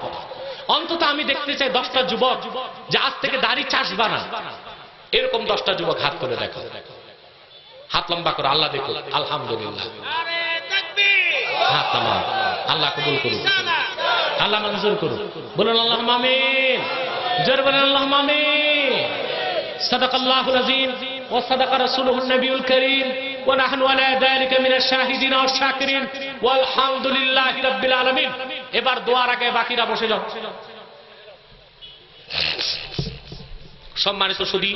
অন্তত আমি দেখতে চাই 10টা যুবক যে আজ থেকে দাড়ি চাষবা না, এরকম 10টা যুবক হাত করে দেখো। হাত লম্বা করো, আল্লাহ দেখো। আলহামদুলিল্লাহ, হাত নামা। আল্লাহ কবুল করুন, আল্লাহ মঞ্জুর করুন। বলুন আল্লাহুম্মা আমিন। জোরে বলেন আল্লাহুম্মা আমিন। সাদাকাল্লাহুল আযীম ওয়া সাদাকা রাসূলুহুন নবিয়ুল কারীম ওয়া নাহনু আলা যালিকা মিনাশ শাহিদিন ওয়াশ শাকিরিন ওয়াল হামদুলিল্লাহি রাব্বিল আলামিন। এবার দোয়ার আগে বাকিরা বসে যাও। সম্মানিত সুধী,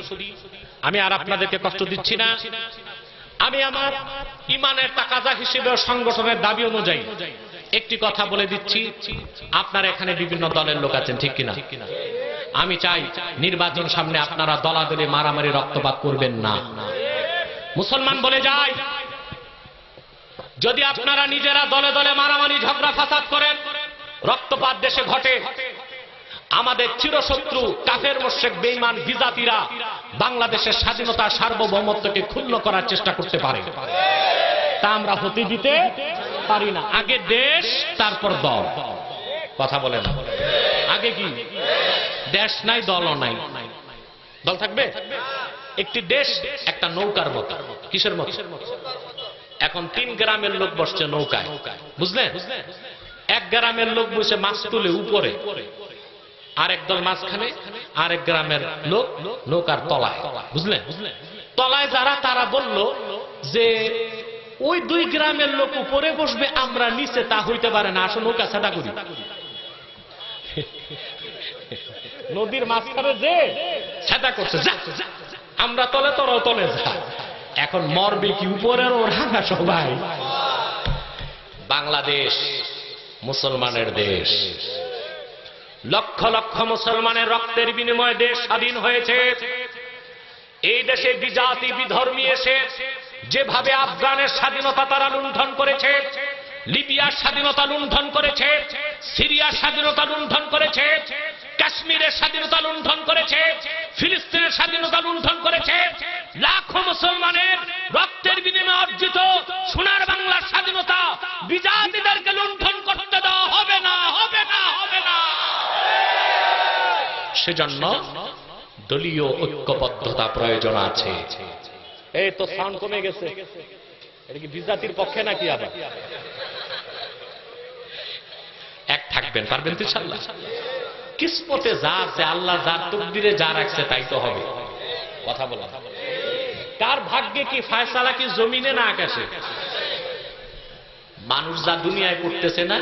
আমি আর আপনাদেরকে কষ্ট দিচ্ছি না। আমি আমার ইমানের তাকাজা হিসেবে সংগঠনের দাবি অনুযায়ী একটি কথা বলে দিচ্ছি। আপনারা এখানে বিভিন্ন দলের লোক আছেন, ঠিক কিনা? আমি চাই নির্বাচন সামনে আপনারা দলাদলি মারামারি রক্তপাত করবেন না। মুসলমান বলে যায়, যদি আপনারা নিজেরা দলে দলে মারামারি ঝগড়া ফাসাদ করেন, রক্তপাত দেশে ঘটে, আমাদের চিরশত্রু কাফের মুশরিক বেঈমান বিজাতিরা বাংলাদেশের স্বাধীনতা সার্বভৌমত্বকে ক্ষুণ্ণ করার চেষ্টা করতে পারে। তা আমরা হতে দিতে পারি না। আগে দেশ, তারপর দল। কথা বলে না। আগে কি দেশ নাই, দলও নাই। দল থাকবে? একটি দেশ একটা নৌকার মতো। কিসের মতো? এখন 3 গ্রামের লোক বসছে নৌকায়, বুঝলেন? 1 গ্রামের লোক বসে মাছ তুলে উপরে, আরেক দল মাঝখানে, আরেক গ্রামের লোক নৌকার তলায়, বুঝলেন? তলায় যারা, তারা বলল যে ওই 2 গ্রামের লোক উপরে বসবে, আমরা নিচে, তা হইতে পারে না, আসো নৌকা ছাড়া করি। নদীর মাঝখানে যে ছাড়া করছে, আমরা তলে, তোরাও তলে যা। এখন মরবে কি উপরের ওরা না সবাই? বাংলাদেশ মুসলমানের দেশ, লক্ষ লক্ষ মুসলমানের রক্তের বিনিময়ে দেশ স্বাধীন হয়েছে। এই দেশে বিজাতি বিধর্মী এসে যেভাবে আফগানের স্বাধীনতা তারা লুণ্ঠন করেছে, লিবিয়ার স্বাধীনতা লুণ্ঠন করেছে, সিরিয়ার স্বাধীনতা লুণ্ঠন করেছে, কাশ্মীরের স্বাধীনতা লুণ্ঠন করেছে, ফিলিস্তিনের স্বাধীনতা লুণ্ঠন করেছে, লাখো মুসলমানের রক্তের বিনিময়ে অর্জিত সোনার বাংলার স্বাধীনতা বিজাতিদেরকে লুণ্ঠন করতে দেওয়া হবে না, হবে না, হবে সেজন্য দলীয় ঐক্যবদ্ধতা প্রয়োজন আছে। এই তো সাউন্ড কমে গেছে, এটা কি বিজাতির পক্ষে নাকি? আবার এক থাকবেন, পারবেন তো ইনশাআল্লাহ? কিসমতে যা আছে, আল্লাহ যার তকদিরে যা রাখছে তাই তো হবে। কথা বলা, কার ভাগ্যে কি ফয়সালা কি জমিনে না আকাশে? মানুষ যা দুনিয়ায় করতেছে না,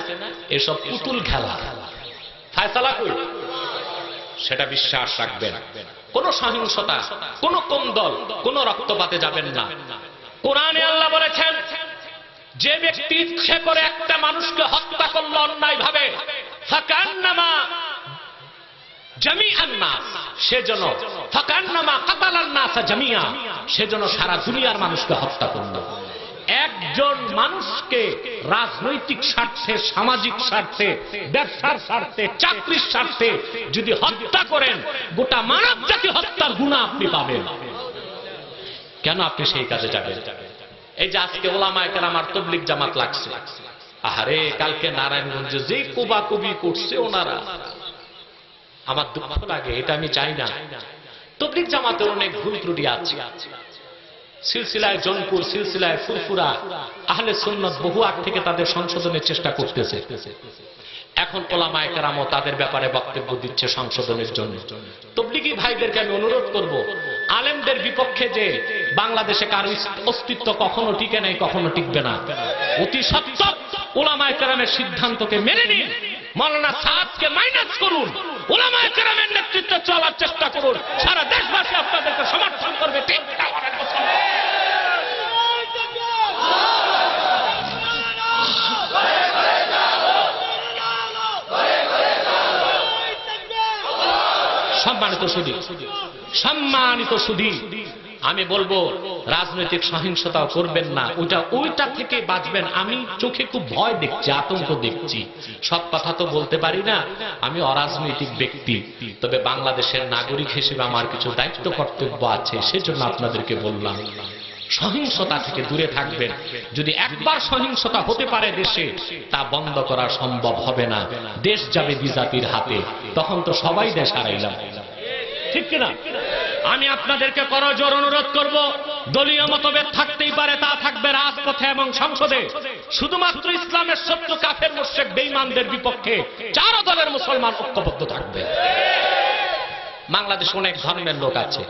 এসব পুতুল খেলা, ফয়সালা কই সেটা বিশ্বাস রাখবেন। কোন সহিংসতা, কোন কোন্দল, কোন রক্তপাতে যাবেন না। কোরআনে আল্লাহ বলেছেন, যে ব্যক্তি ইচ্ছে করে একটা মানুষকে হত্যা করল অন্যায় ভাবে, ফাকান্নামা জামিআন নাস, সেজন্য ফাকান্নামা কাতালান নাস জামিআ, সেজন্য সারা দুনিয়ার মানুষকে হত্যা করল। একজন মানুষকে রাজনৈতিক স্বার্থে, সামাজিক স্বার্থে, ব্যবসার স্বার্থে, চাকরির স্বার্থে যদি হত্যা করেন, গোটা মানব জাতি হত্যার গুনাহ আপনি পাবেন। কেন আপনি সেই কাজে যাবেন? এই যে আজকে ওলামায়ে কেরাম আর তাবলীগ জামাত লাগছে, আহারে কালকে নারায়ণগঞ্জে যে কোবাকুবি করছে ওনারা, আমার দুঃখ লাগে, এটা আমি চাই না। তাবলীগ জামাতের অনেক ভুল ত্রুটি আছে। সিলসিলায় জনপুর, সিলসিলায় ফুরফুরা, আহলে সুন্নাত বহু আগ থেকে তাদের সংশোধনের চেষ্টা করতেছে। এখন ওলামায়ে কেরামও তাদের ব্যাপারে বক্তব্য দিচ্ছে সংশোধনের জন্য। তাবলীগী ভাইদেরকে আমি অনুরোধ করব, আলেমদের বিপক্ষে যে বাংলাদেশে কারো অস্তিত্ব কখনো টিকে নাই, কখনো টিকবে না। অতি সত্বর ওলামায়ে কেরামের সিদ্ধান্তকে মেনে নিন, মাওলানা সাদকে মাইনাস করুন, ওলামায়ে কেরামের নেতৃত্বে চলার চেষ্টা করুন। সারা দেশবাসী আপনাদেরকে সমর্থন করবে। ঠিক না? সম্মানিত সুধী, সম্মানিত সুধী, আমি বলবো রাজনৈতিক সহিংসতাও করবেন না, ওইটা থেকে বাঁচবেন। আমি চোখে খুব ভয় দেখছি, আতঙ্ক দেখছি। সব কথা তো বলতে পারি না, আমি অরাজনৈতিক ব্যক্তি, তবে বাংলাদেশের নাগরিক হিসেবে আমার কিছু দায়িত্ব কর্তব্য আছে, সেজন্য আপনাদেরকে বললাম সহিংসতা থেকে দূরে থাকবেন। যদি একবার সহিংসতা হতে পারে দেশে, তা বন্ধ করা সম্ভব হবে না। দেশ যাবে বিজাতির হাতে, তখন তো সবাই দেশ হারাইলাম। ঠিক কিনা? আমি আপনাদেরকে করজোর অনুরোধ করব, দলীয় মতভেদ থাকতেই পারে, তা থাকবে রাজপথে এবং সংসদে। শুধুমাত্র ইসলামের শত্রু কাফের মুশরিক বেঈমানদের বিপক্ষে চার দলের মুসলমান ঐক্যবদ্ধ থাকবে। বাংলাদেশে অনেক ধর্মের লোক আছে,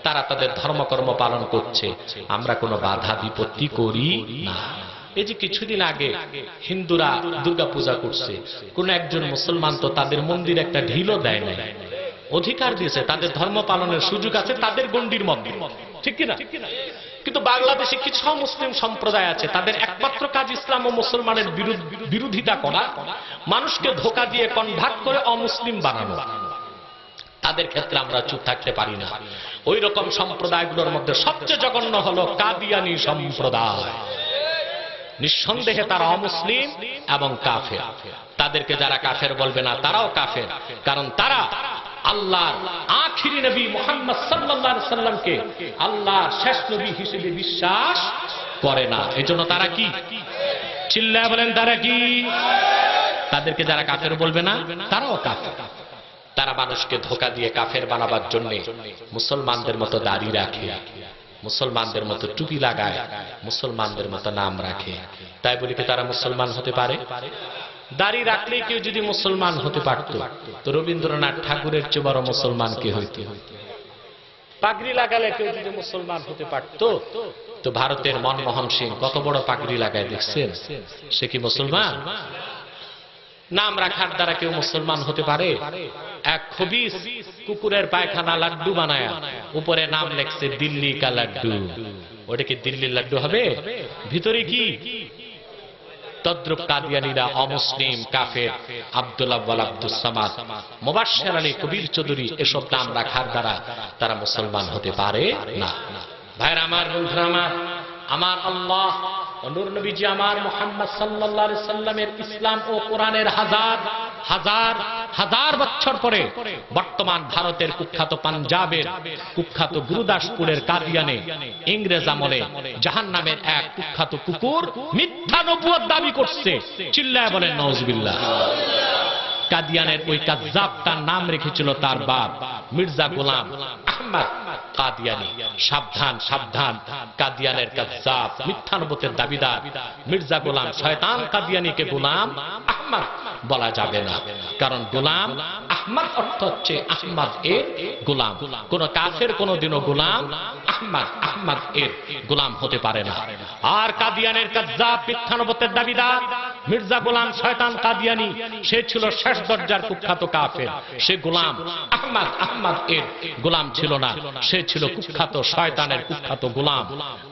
তারা তাদের ধর্মকর্ম পালন করছে, আমরা কোনো বাধা বিপত্তি করি না। এই যে কিছুদিন আগে হিন্দুরা দুর্গা পূজা করছে, কোন একজন মুসলমান তো তাদের মন্দির একটা ঢিলও দেয় নাই, অধিকার দিয়েছে, তাদের ধর্ম পালনের সুযোগ আছে তাদের গণ্ডির মধ্যে। ঠিক কিনা? কিন্তু বাংলাদেশে কিছু মুসলিম সম্প্রদায় আছে, তাদের একমাত্র কাজ ইসলাম ও মুসলমানের বিরোধিতা করা, মানুষকে ধোঁকা দিয়ে কনভার্ট করে অমুসলিম বানানো। তাদের ক্ষেত্রে আমরা চুপ থাকতে পারি না। ওই রকম সম্প্রদায়গুলোর মধ্যে সবচেয়ে জঘন্য হলো কাদিয়ানি সম্প্রদায়। নিঃসন্দেহে তারা অমুসলিম এবং কাফের। তাদেরকে যারা কাফের বলবে না, তারাও কাফের, কারণ তারা আল্লাহর আখিরি নবী মুহাম্মদ সাল্লাল্লাহু আলাইহি সাল্লামকে আল্লাহর শেষ নবী হিসেবে বিশ্বাস করে না। এজন্য তারা কি? চিল্লায়া বলেন, তারা কি? তাদেরকে যারা কাফের বলবে না, তারাও কাফের। তারা মানুষকে ধোঁকা দিয়ে কাফের বানাবার জন্য মুসলমানদের মতো দাড়ি রাখে, মুসলমানদের মতো টুপি লাগায়, মুসলমানদের মতো নাম রাখে। তাই বলি কি তারা মুসলমান হতে পারে? দাড়ি রাখলে কেউ যদি মুসলমান হতে পারত, তো রবীন্দ্রনাথ ঠাকুরের চেয়ে বড় মুসলমান কে হইতে? পাগড়ি লাগালে কেউ যদি মুসলমান হতে পারত, তো ভারতের মনমোহন সিং কত বড় পাগড়ি লাগায়, দেখছেন? সে কি মুসলমান? নাম রাখার দ্বারা কেউ মুসলমান হতে পারে? এক খবিস কুকুরের পায়খানা লাড্ডু বানায়া উপরে নাম লেখছে দিল্লি কা লাড্ডু, ওটা কি দিল্লির লাড্ডু হবে? ভিতরে কি? তদ্রুপ কাদিয়ানীরা অমুসলিম, কাফের, আব্দুল আউয়াল, আব্দুস সামাদ, মুবাশশির আলী, কবির চৌধুরী, এসব নাম রাখার দ্বারা তারা মুসলমান হতে পারে না। ভাইরা আমার, বন্ধুরা আমার, আমার আল্লাহ নূর নবীজি আমার মুহাম্মদ সাল্লাল্লাহু আলাইহি সাল্লামের ইসলাম ও কোরআনের হাজার হাজার হাজার বছর পরে বর্তমান ভারতের কুখ্যাত পাঞ্জাবের কুখ্যাত গুরুদাসপুরের কাদিয়ানে ইংরেজ আমলে জাহান্নামের এক কুখ্যাত কুকুর মিথ্যা নবুয়ত দাবি করছে। চিল্লায় বলেন নাউজুবিল্লাহ। কাদিয়ানের ওই কাজ্জাবটার নাম রেখেছিল তার বাপ মির্জা গোলাম আহমদ কাদিয়ানি। সাবধান সাবধান, কাদিয়ানের কাজ্জাব, মিথ্যানবুতের দাবিদার মির্জা গোলাম শয়তান কাদিয়ানিকে গোলাম আহমদ বলা যাবে না, কারণ গোলাম আহমদ অর্থ হচ্ছে আহমদ এর গোলাম। কোন কাফের কোনদিনও গোলাম আহমদ এর গোলাম হতে পারে না। আর কাদিয়ানের কাজ্জাব মিথ্যানবুতের দাবিদার মির্জা গোলাম শয়তান কাদিয়ানি, সে ছিল শেষ দরজার কুখ্যাত কাফের। সে গোলাম আহমদ এর গোলাম ছিল না, সে ছিল কুখ্যাত শয়তানের কুখ্যাত গোলাম।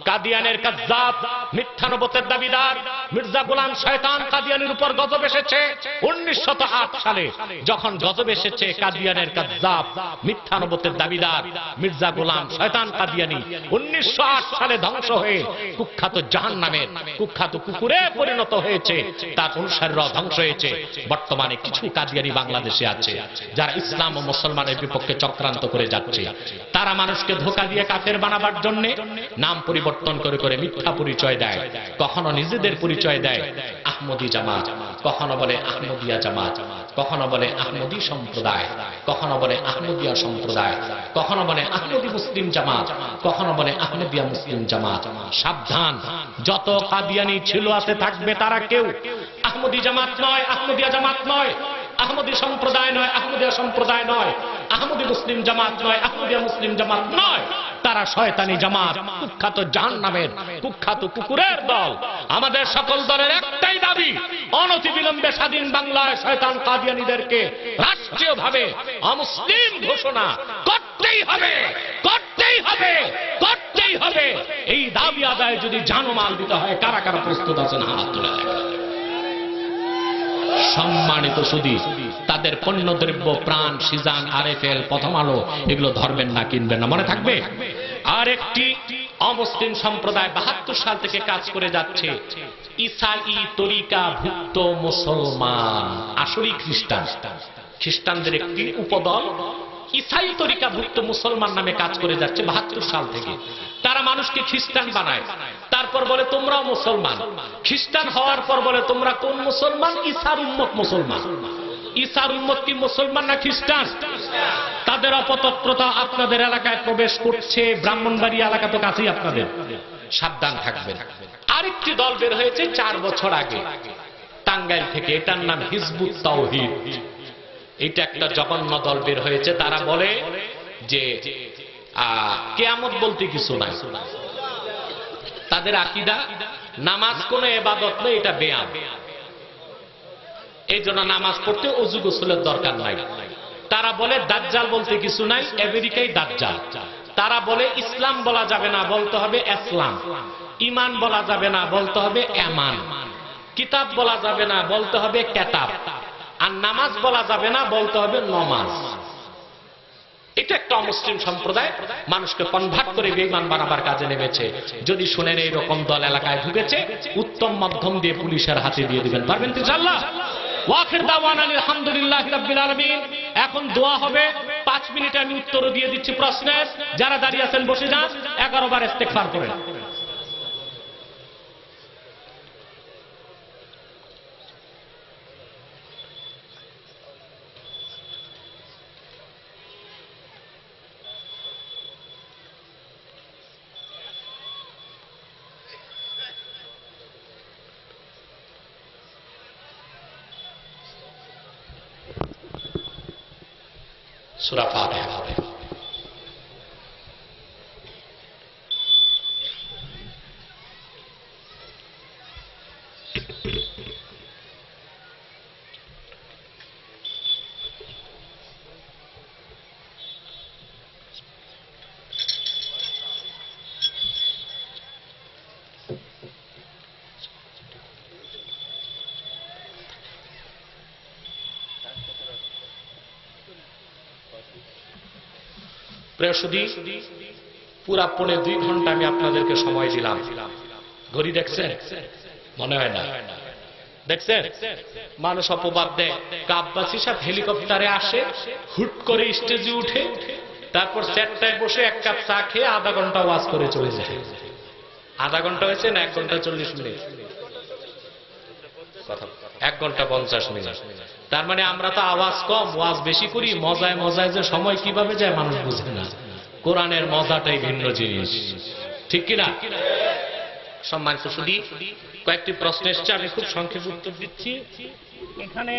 কাদিয়ানের কাজ্জাব মিথ্যানবুতের দাবিদার মির্জা গোলাম শয়তান কাদিয়ানির উপর গজব এসেছে 1908 সালে। যখন গজব এসেছে, কাদিয়ানের কাজ্জাব মিথ্যানবুতের দাবিদার মির্জা গোলাম শয়তান কাদিয়ানি 1908 সালে ধ্বংস হয়ে কুখ্যাত জাহান্নামের কুখ্যাত কুকুরে পরিণত হয়েছে, তার অনুসারীরা ধ্বংস হয়েছে। বর্তমানে কিছু কাদিয়ানি বাংলাদেশে আছে যারা ইসলাম ও মুসলমানের বিপক্ষে চক্রান্ত করে যাচ্ছে। তারা মানুষকে ধোঁকা দিয়ে কাফের বানাবার জন্য নাম পরিবর্তন করে করে মিথ্যা পরিচয় দেয়। কখনো নিজেদের পরিচয় দেয় আহমদী জামাত, কখনো বলে আহমদিয়া জামাত, কখনো বলে আহমদী সম্প্রদায়, কখনো বলে আহমদিয়া সম্প্রদায়, কখনো বলে আহমদী মুসলিম জামাত, কখনো বলে আহমদিয়া মুসলিম জামাত। সাবধান, যত কাদিয়ানি ছিল আছে থাকবে, তারা কেউ আহমদী জামাত নয়, আহমদিয়া জামাত নয়, আহমদী সম্প্রদায় নয়, আহমদিয়া সম্প্রদায় নয়, আহমদী মুসলিম জামাত নয়, আহমদিয়া মুসলিম জামাত নয়। তারা শয়তানি জামাত, কুখ্যাত জাহান্নামের কুখ্যাত কুকুরের দল। আমাদের সকল দলের একটাই দাবি, অনতিবিলম্বে স্বাধীন বাংলায় শয়তান কাদিয়ানীদেরকে রাষ্ট্রীয়ভাবে অমুসলিম ঘোষণা করতেই হবে, করতেই হবে, করতেই হবে। এই দাবি আদায়ে যদি জানমাল দিতে হয়, কারা কারা প্রস্তুত আছেন হাত তুলে দেখেন। সম্মানিত সুধী, তাদের পণ্যদ্রব্য প্রাণ, সিজান, আরএফএল, প্রথম আলো এগুলো ধরবেন না, কিনবেন না, মনে থাকবে। আর একটি অমুসলিম সম্প্রদায় 72 সাল থেকে কাজ করে যাচ্ছে, ইসাই তরিকা ভুক্ত মুসলমান, আসলে খ্রিস্টান, খ্রিস্টানদের একটি উপদল ইসাই তরিকা ভুক্ত মুসলমান নামে কাজ করে যাচ্ছে 72 সাল থেকে। তারা মানুষকে খ্রিস্টান বানায়, তারপর বলে তোমরাও মুসলমান। খ্রিস্টান হওয়ার পর বলে তোমরা কোন মুসলমান? ঈসার উম্মত মুসলমান। ঈসার উম্মত কি মুসলমান না খ্রিস্টান? তাদের অপতৎপরতা আপনাদের এলাকায় প্রবেশ করছে, ব্রাহ্মণবাড়িয়া এলাকা তো কাছেই আপনাদের, সাবধান থাকবেন। আরেকটি দল বের হয়েছে 4 বছর আগে টাঙ্গাইল থেকে, এটার নাম হিজবুত তাওহীদ। এটা একটা জঘন্য দল বের হয়েছে। তারা বলে যে কিয়ামত বলতে কিছু নাই। তাদের আকীদা নামাজ কোন ইবাদত নয়, এটা ব্যায়াম। এই জন্য নামাজ পড়তে ওযু গোসলের দরকার নাই। তারা বলে দাজ্জাল বলতে কিছু নাই, আমেরিকাই দাজ্জাল। তারা বলে ইসলাম বলা যাবে না, বলতে হবে ইসলাম। ঈমান বলা যাবে না, বলতে হবে ঈমান। কিতাব বলা যাবে না, বলতে হবে কিতাব। আর নামাজ বলা যাবে না, বলতে হবে নমাজ। এটা একটা অমুসলিম সম্প্রদায় মানুষকে কনভার্ট করে বেঈমান বানাবার কাজে নেমেছে। যদি শুনেন এইরকম দল এলাকায় ঢুকেছে, উত্তম মাধ্যম দিয়ে পুলিশের হাতে দিয়ে দিবেন, পারবেন তো ইনশাআল্লাহ। ওয়াখির দাওয়ানা আলহামদুলিল্লাহি রাব্বিল আলামিন। এখন দোয়া হবে, 5 মিনিটে আমি উত্তর দিয়ে দিচ্ছি প্রশ্নের। যারা দাঁড়িয়ে আছেন বসে যান, 11 বার ইস্তেগফার করেন। সূরা ফাতিহা। প্রিয় সুধী, পুরা পৌনে 2 ঘন্টা আমি আপনাদেরকে সময় দিলাম। ঘড়ি দেখছেন? মনে হয় না দেখছেন? মানুষ অপবাদ দেয়। আব্বাসী সাহেব হেলিকপ্টারে আসে, হুট করে স্টেজে উঠে, তারপর 4টায় বসে 1 কাপ চা খেয়ে আধা ঘন্টা ওয়াজ করে চলে যায়। আধা ঘন্টা হয়েছে না 1 ঘন্টা 40 মিনিট? কথা 1 ঘন্টা 50 মিনিট। তার মানে আমরা তো আওয়াজ কম, ওয়াজ বেশি করি, মজায় মজায় যে সময় কিভাবে যায় মানুষ বুঝে না। কোরআনের মজাটাই ভিন্ন জিনিস, ঠিক কিনা? সম্মানিত শুধু কয়েকটি প্রশ্ন এসছে, আমি খুব সংক্ষেপে উত্তর দিচ্ছি। এখানে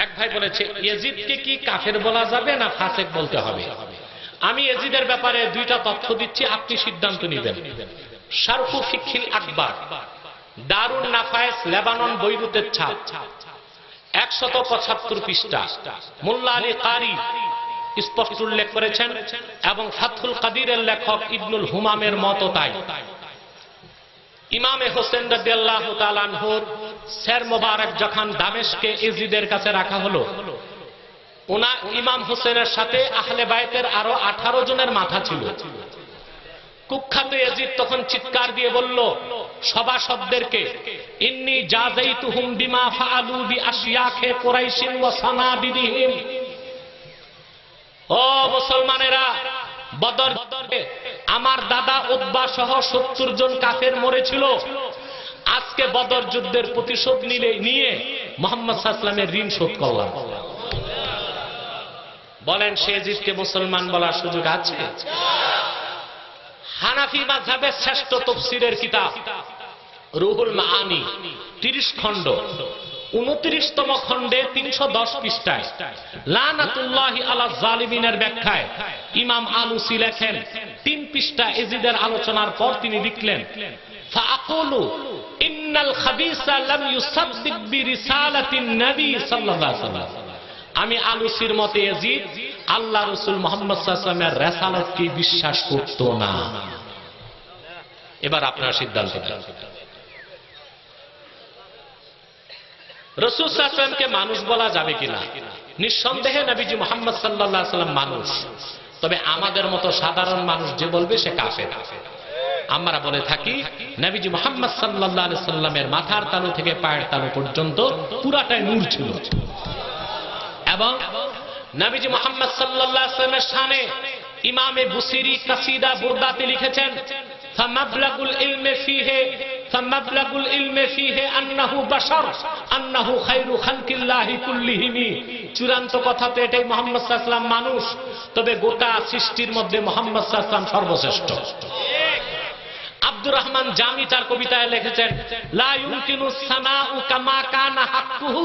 এক ভাই বলেছে, ইয়াজিদকে কি কাফের বলা যাবে না ফাসেক বলতে হবে? আমি ইয়াজিদের ব্যাপারে দুইটা তথ্য দিচ্ছি, আপনি সিদ্ধান্ত নেবেন। শারহু ফিকহিল আকবার, দারুন নাফায়েস, লেবানন, বৈরুতের ছাপ, 175 পৃষ্ঠা। মোল্লা আলী কারি স্পষ্ট উল্লেখ করেছেন, এবং ফাতহুল কাদিরের লেখক ইবনুল হুমামের মত তাই। ইমামে হোসেন রাদিয়াল্লাহু তাআলা আনহুর সের মোবারক যখন দামেশকে ইয়াজিদের কাছে রাখা হলো, ওনা ইমাম হোসেনের সাথে আহলে বাইতের আরো 18 জনের মাথা ছিল। কুখ্যাত ইয়াজিদ তখন চিৎকার দিয়ে বলল সভাসদদেরকে, ইন্নী জাযাইতুহুম বিমা ফাআলু বিআশিয়াখে কুরাইশিন ওয়া সানাদিদিহিম। ও মুসলমানেরা, বদরে আমার দাদা উতবা সহ 70 জন কাফের মরেছিল। আজকে বদর যুদ্ধের প্রতিশোধ নিয়ে মুহাম্মদ সাল্লাল্লাহু আলাইহি ওয়াসাল্লামের ঋণ শোধ করলাম। বলেন, সে জিদকে মুসলমান বলার সুযোগ আছে? হানাফি মাযহাবের শ্রেষ্ঠ তাফসীরের কিতাব রুহুল মাআনি 30 খণ্ড, 29তম খণ্ডে 310 পৃষ্ঠায় লানাতুল্লাহি আলা জালিমিনের ব্যাখ্যায় ইমাম আলুসি লেখেন, 3 পৃষ্ঠা ইয়াজিদের আলোচনার পর তিনি লিখলেন, ফাআকুলু ইন্নাল খাবিসা লাম ইউসাদ্দিক বিরিসালাতিন নবী সাল্লাল্লাহু আলাইহি ওয়াসাল্লাম। আমি আলুসির মতে ইয়াজিদ আল্লাহ রাসূল মুহাম্মদ সাল্লাল্লাহু আলাইহি ওয়াসাল্লামের রিসালাতকে বিশ্বাস করত না। এবার আপনার সিদ্ধান্ত দেন, রাসূল সাল্লাল্লাহু আলাইহি ওয়াসাল্লামকে মানুষ বলা যাবে কিনা? নিঃসন্দেহে নবীজি মুহাম্মদ সাল্লাল্লাহু আলাইহি ওয়াসাল্লাম মানুষ, তবে আমাদের মতো সাধারণ মানুষ যে বলবে সে কাফের। আমরা বলে থাকি নবীজি মুহাম্মদ সাল্লাল্লাহু আলাইহি ওয়াসাল্লামের মাথার তালু থেকে পায়ের তালু পর্যন্ত পুরাটাই নূর ছিল, এবং নবীজি মুহাম্মদ সাল্লাল্লাহু আলাইহি ওয়াসাল্লামের শানে ইমামে বুসিরি কাসিদা বুরদাতে লিখেছেন, ফামাবলাগুল ইলমে ফিহে আন্নাহু বাশার আন্নাহু খায়রু খালকিল্লাহি কুল্লিহিম। চূড়ান্ত কথা তো এটাই, মুহাম্মদ সাল্লাল্লাহু আলাইহি ওয়াসাল্লাম মানুষ, তবে গোটা সৃষ্টির মধ্যে মুহাম্মদ সাল্লাল্লাহু আলাইহি ওয়াসাল্লাম সর্বশ্রেষ্ঠ। আব্দুর রহমান জামি তার কবিতায় লিখেছেন, লা ইউমকিনু সানাউ কামা কানা হাক্কুহু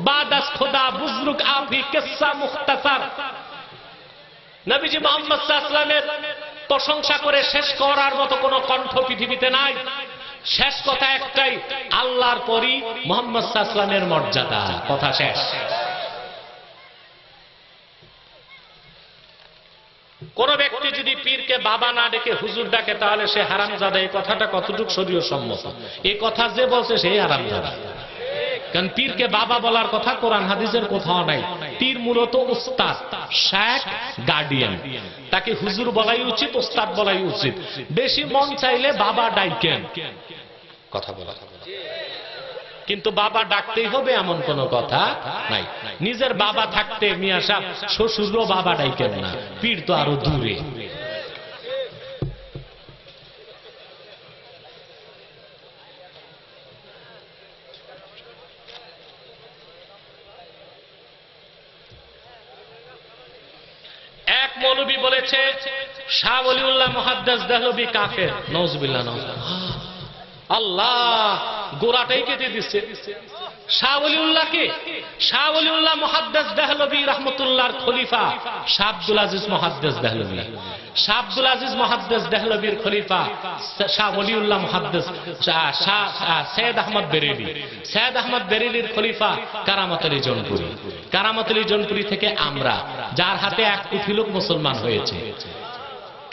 বাদাস খোদা বুজরুক আফি কিসসা মুখতাসার। নবীজি মুহাম্মদ সাল্লাল্লাহু আলাইহি ওয়াসাল্লামের প্রশংসা করে শেষ করার মতো কোন কণ্ঠ পৃথিবীতে নাই। শেষ কথা একটাই, আল্লাহর পরই মুহাম্মদ সাল্লাল্লাহু আলাইহি ওয়াসাল্লামের মর্যাদা, কথা শেষ। কোন ব্যক্তি যদি পীরকে বাবা না ডেকে হুজুর ডাকে, তাহলে সে হারামজাদা। এই কথাটা কতটুকু শরীয়ত সম্মত? এই কথা যে বলছে সেই হারামজাদা। কারণ পীরকে বাবা বলার কথা কোরআন হাদিসের কোথাও নাই। পীর মূলত উস্তাদ, শায়েখ, গার্ডিয়ান। তাকে হুজুর বলাই উচিত, উস্তাদ বলাই উচিত। বেশি মন চাইলে বাবা ডাইকেন, কথা বলা, কিন্তু বাবা ডাকতেই হবে এমন কোন কথা নাই। নিজের বাবা থাকতে মিয়া সাহেব শ্বশুরও বাবা ডাইকেন না, পীর তো আরো দূরে। এক মৌলবী বলেছে শাহ ওলিউল্লাহ মুহাদ্দিস দেহলভী কাফের। নাউজুবিল্লাহ, আল্লাহ গোড়াটাই কেটে দিচ্ছে। শাহ ওলিউল্লাহকে, শাহ ওলিউল্লাহ মুহাদ্দিস দেহলভী রাহমাতুল্লাহর খলিফা শাহ আব্দুল আজিজ মুহাদ্দিস দেহলভী। শাহ আব্দুল আজিজ মুহাদ্দিস দেহলভীর খলিফা শাহ ওলিউল্লাহ মুহাদ্দিস সৈয়দ আহমদ বেরেলী। সৈয়দ আহমদ বেরেলীর খলিফা কারামত আলী জৌনপুরি। কারামত আলী জৌনপুরি থেকে আমরা, যার হাতে 1 কোটি লোক মুসলমান হয়েছে।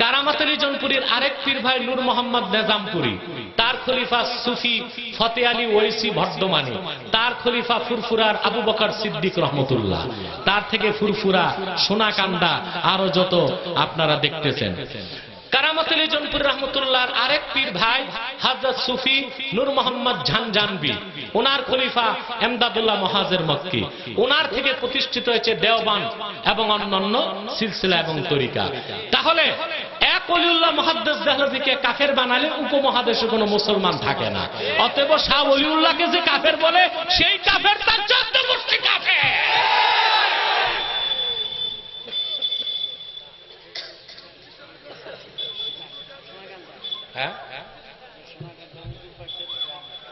কারামত আলী জৌনপুরীর আরেক পীর ভাই নূর মোহাম্মদ নিজামপুরি, তার খলিফা সুফি ফতে আলী ওয়েসি বর্ধমানে, তার খলিফা ফুরফুরার আবু বকর সিদ্দিক রহমতুল্লাহ, তার থেকে ফুরফুরা, সোনাকান্দা, আরো যত আপনারা দেখতেছেন। কারামতুল জনপুর রহমতুল্লাহর আরেক পীর ভাই হযরত সুফি নূর মোহাম্মদ ঝানঝানবি, ওনার খলিফা এমদাদুল্লাহ মুহাজির মক্কি, ওনার থেকে প্রতিষ্ঠিত হয়েছে দেওবান এবং অন্যান্য সিলসিলা এবং তরিকা। তাহলে এক ওলিউল্লাহ মুহাদ্দিস দেহলভীকে কাফের বানালে উপমহাদেশে কোনো মুসলমান থাকে না। অতএব শাহ ওলিউল্লাহকে যে কাফের বলে সেই কাফের তার 14 গোষ্ঠী কাফের।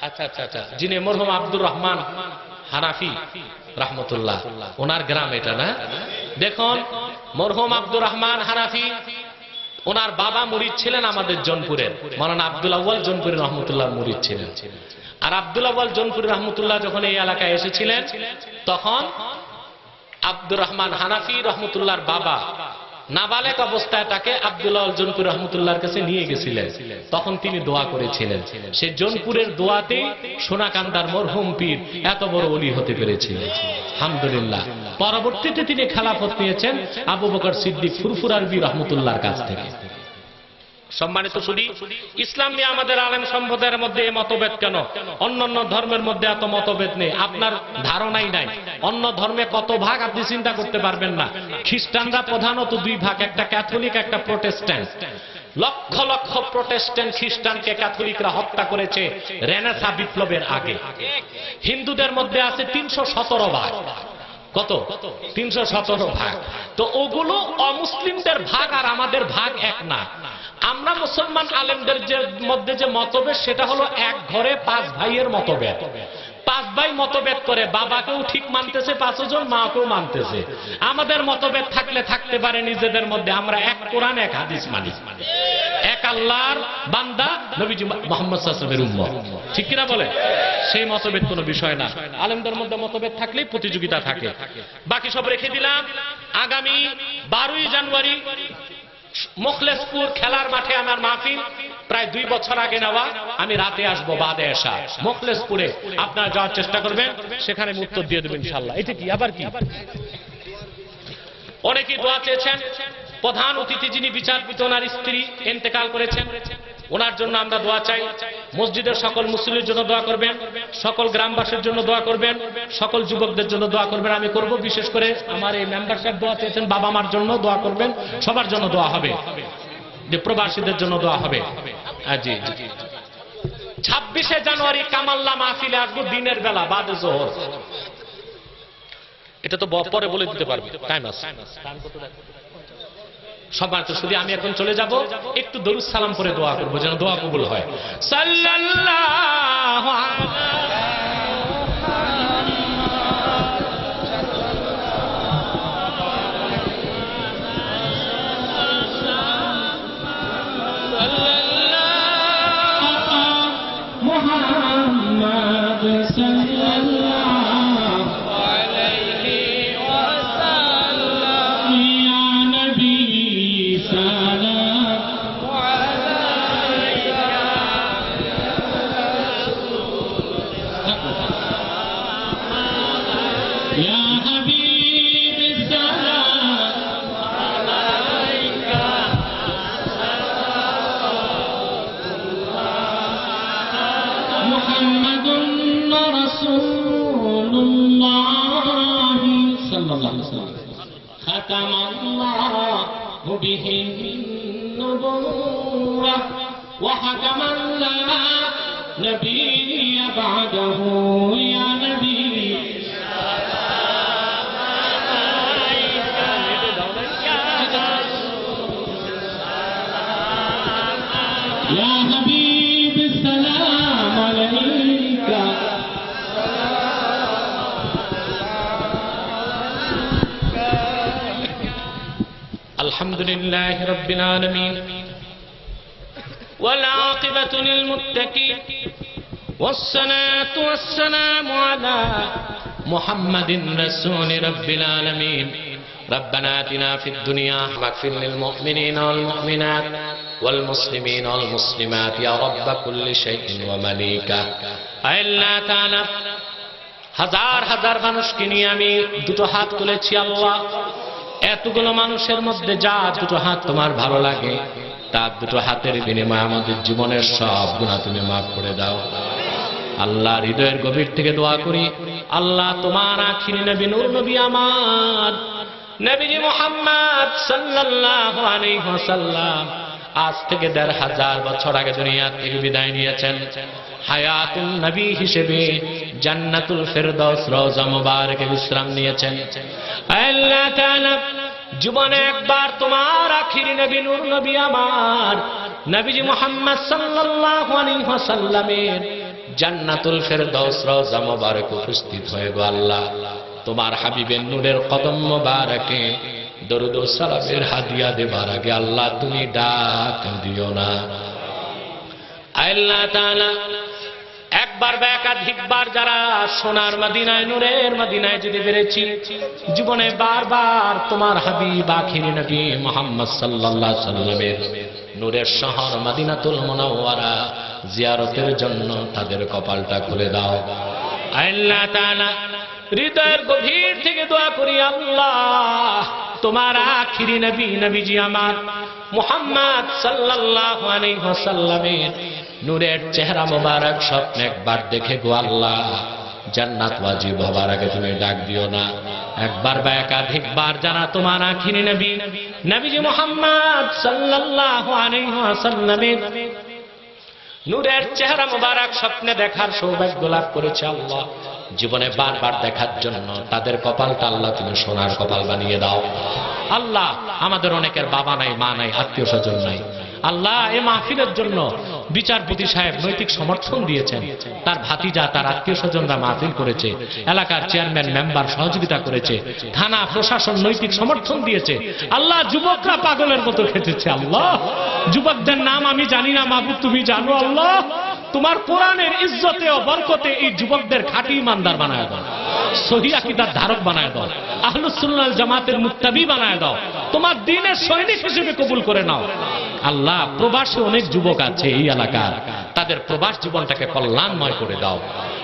আচ্ছা আচ্ছা আচ্ছা, যিনি মরহুম আব্দুর রহমান হানাফি রহমতুল্লাহ, ওনার গ্রাম এটা না? দেখুন, মরহুম আব্দুর রহমান হানাফি ওনার বাবা মুরিদ ছিলেন আমাদের জনপুরের মাওলানা আব্দুল আউয়াল জনপুরি রহমতুল্লাহ মুরিদ ছিলেন। আর আব্দুল আউয়াল জনপুরি রহমতুল্লাহ যখন এই এলাকায় এসেছিলেন তখন আব্দুর রহমান হানাফি রহমতুল্লাহর বাবা নাবালেক অবস্থায় তাকে আব্দুল আউয়াল জনপুরি রহমতুল্লাহর কাছে নিয়ে গেছিলেন। তখন তিনি দোয়া করেছিলেন, সে জনপুরের দোয়াতে সোনাকান্দার মরহুম পীর এত বড় ওলি হতে পেরেছিলেন। আলহামদুলিল্লাহ। পরবর্তীতে তিনি খেলাফত নিয়েছেন আবু বকর সিদ্দিক ফুরফুরারবি রহমতুল্লাহর কাছ থেকে। সম্মানিত সুধী, ইসলাম নিয়ে আমাদের আলেম সম্প্রদায়ের মধ্যে এই মতভেদ কেন? অন্যান্য ধর্মের মধ্যে এত মতভেদ নেই, আপনার ধারণাই নাই। অন্য ধর্মে কত ভাগ আপনি চিন্তা করতে পারবেন না। খ্রিস্টানরা প্রধানত 2 ভাগ, একটা ক্যাথলিক একটা প্রোটেস্ট্যান্ট। লক্ষ লক্ষ প্রোটেস্ট্যান্ট খ্রিস্টানকে ক্যাথলিকরা হত্যা করেছে রেনেসাঁ বিপ্লবের আগে। হিন্দুদের মধ্যে আছে 317 ভাগ। কত? 317 ভাগ। তো ওগুলো অমুসলিমদের ভাগ আর আমাদের ভাগ এক না। আমরা মুসলমান আলেমদের মধ্যে যে মতভেদ সেটা হলো এক ঘরে 5 ভাইয়ের মতভেদ। 5 ভাই মতভেদ করে, বাবাকেও ঠিক মানতেছে 5 জন, মাকেও মানতেছে। আমাদের মতভেদ থাকলে থাকতে পারে নিজেদের মধ্যে, আমরা এক কোরআন এক হাদিস মানি, এক আল্লাহর বান্দা নবীজি মুহাম্মদ সাল্লাল্লাহু আলাইহি ওয়াসাল্লামের উম্মত। ঠিক কিনা বলে? সেই মতভেদ কোনো বিষয় না। আলেমদের মধ্যে মতভেদ থাকলেই প্রতিযোগিতা থাকে। বাকি সব রেখে দিলাম। আগামী 12ই জানুয়ারি মুখলেসপুর খেলার মাঠে আমার মাহফিল, প্রায় 2 বছর আগে নেওয়া। আমি রাতে আসবো বাদে এসা মুখলেসপুরে, আপনারা যাওয়ার চেষ্টা করবেন, সেখানে আমি উত্তর দিয়ে দেবেন ইনশাআল্লাহ। এটা কি আবার কি? অনেকেই দোয়া চেয়েছেন। প্রধান অতিথি যিনি বিচারপতি, ওনার স্ত্রী ইন্তেকাল করেছেন, ওনার জন্য আমরা দোয়া চাই। মসজিদের সকল মুসল্লির জন্য দোয়া করবেন, সকল গ্রামবাসীর জন্য দোয়া করবেন, সকল যুবকদের জন্য দোয়া করবেন। আমি করব, বিশেষ করে আমার এই মেম্বার সাহেব দোয়া চেয়েছেন, বাবা মার জন্য দোয়া করবেন, সবার জন্য দোয়া হবে, যে প্রবাসীদের জন্য দোয়া হবে। জি জি। 26শে জানুয়ারি কামাল্লা মাহফিলে আসবো দিনের বেলা বাদে জোহর। এটা তো পরে বলে দিতে পারবি, টাইম আছে। সম্মানিত শুধু আমি এখন চলে যাব, একটু দরুদ সালাম করে দোয়া করবো যেন দোয়া কবুল হয়। সাল্লাল্লাহু ختم الله به النبوة وحكما لا نبي بعده يا نبي يا حبيب السلام عليك الحمد لله رب العالمين والعاقبة للمتقين والصلاة والسلام على محمد رسول رب العالمين ربنا آتنا في الدنيا واغفر للمؤمنين والمؤمنات والمسلمين والمسلمات يا رب كل شيء ومليكه আল্লাহ তাআলা হাজার হাজার মানুষকে নিয়ে আমি দুটো হাত তুলেছি। আল্লাহ, এতগুলো মানুষের মধ্যে যা দুটো হাত তোমার ভালো লাগে তার দুটো হাতের বিনিময়ে আমাদের জীবনের সব গুনাহ তুমি মাফ করে দাও। আল্লাহ হৃদয়ের গভীর থেকে দোয়া করি, আল্লাহ তোমার আখিরি নবী নূর নবী আমার নবীজি মুহাম্মদ সাল্লাল্লাহু আলাইহি ওয়াসাল্লাম আজ থেকে ১৫০০ বছর আগে দুনিয়া থেকে বিদায় নিয়েছেন। হায়াতুন নবী হিসেবে জান্নাতুল ফেরদাউস রওজা মুবারকে বিশ্রাম নিয়েছেন। আল্লাহ তাআলা জীবনে একবার তোমার আখিরি নবী নূর নবী আমার নবীজি মুহাম্মদ সাল্লাল্লাহু আলাইহি ওয়াসাল্লামের জান্নাতুল ফেরদাউস রওজা মুবারকে উপস্থিত হয়ে গো আল্লাহ তোমার হাবিবের নূরের কদম মুবারকে দরুদ ও সালামের হাদিয়া দেবার আগে আল্লাহ তুমি ডাক দিও না। আল্লাহ তাআলা একবার বা একাধিকবার যারা সোনার মদিনায় নূরের মদিনায় যেতে পেরেছি, জীবনে বারবার তোমার হাবিব আখিরি নবী মুহাম্মদ সাল্লাল্লাহু আলাইহি ওয়াসাল্লামের নূরের শহর মদিনাতুল মুনাওয়ারা জিয়ারতের জন্য তাদের কপালটা খুলে দাও। আল্লাহ তাআলা হৃদয়ের গভীর থেকে দোয়া করি, আল্লাহ তোমার আখিরি নবী নবীজি আমার মুহাম্মদ সাল্লাল্লাহু আলাইহি ওয়াসাল্লামের নূরের চেহারা মোবারক স্বপ্নে একবার দেখে গো আল্লাহ জান্নাত ওয়াজিব হবার আগে তুমি ডাক দিও না। একবার বা একাধিকবার যারা তোমার আখিরি নবী নবীজি মুহাম্মদ সাল্লাল্লাহু আলাইহি ওয়াসাল্লামের নূরের চেহারা মোবারক স্বপ্নে দেখার সৌভাগ্য লাভ করেছে, আল্লাহ জীবনে বারবার দেখার জন্য তাদের কপালটা আল্লাহ তুমি সোনার কপাল বানিয়ে দাও। আল্লাহ আমাদের অনেকের বাবা নাই, মা নাই, আত্মীয় স্বজন নাই, আল্লাহ এই মাহফিলের জন্য বিচারপতি সাহেব নৈতিক সমর্থন দিয়েছেন, তার ভাতিজা তার আত্মীয় স্বজনরা মাহফিল করেছে, এলাকার চেয়ারম্যান মেম্বার সহযোগিতা করেছে, থানা প্রশাসন নৈতিক সমর্থন দিয়েছে। আল্লাহ যুবকরা পাগলের মতো খেটেছে, আল্লাহ যুবকদের নাম আমি জানি না, মাহবুব তুমি জানো। আল্লাহ তোমার কোরআনের ইজ্জতে ও বরকতে এই যুবকদের খাঁটি ইমানদার বানায় দাও, সহিহ আকীদার ধারক বানায় দাও, আহলুস সুন্নাহ ওয়াল জামাতের মুত্তাবি বানায় দাও, তোমার দ্বীনের সৈনিক হিসেবে কবুল করে নাও। আল্লাহ প্রবাসী অনেক যুবক আছে এই এলাকার, তাদের প্রবাস জীবনটাকে কল্যাণময় করে দাও।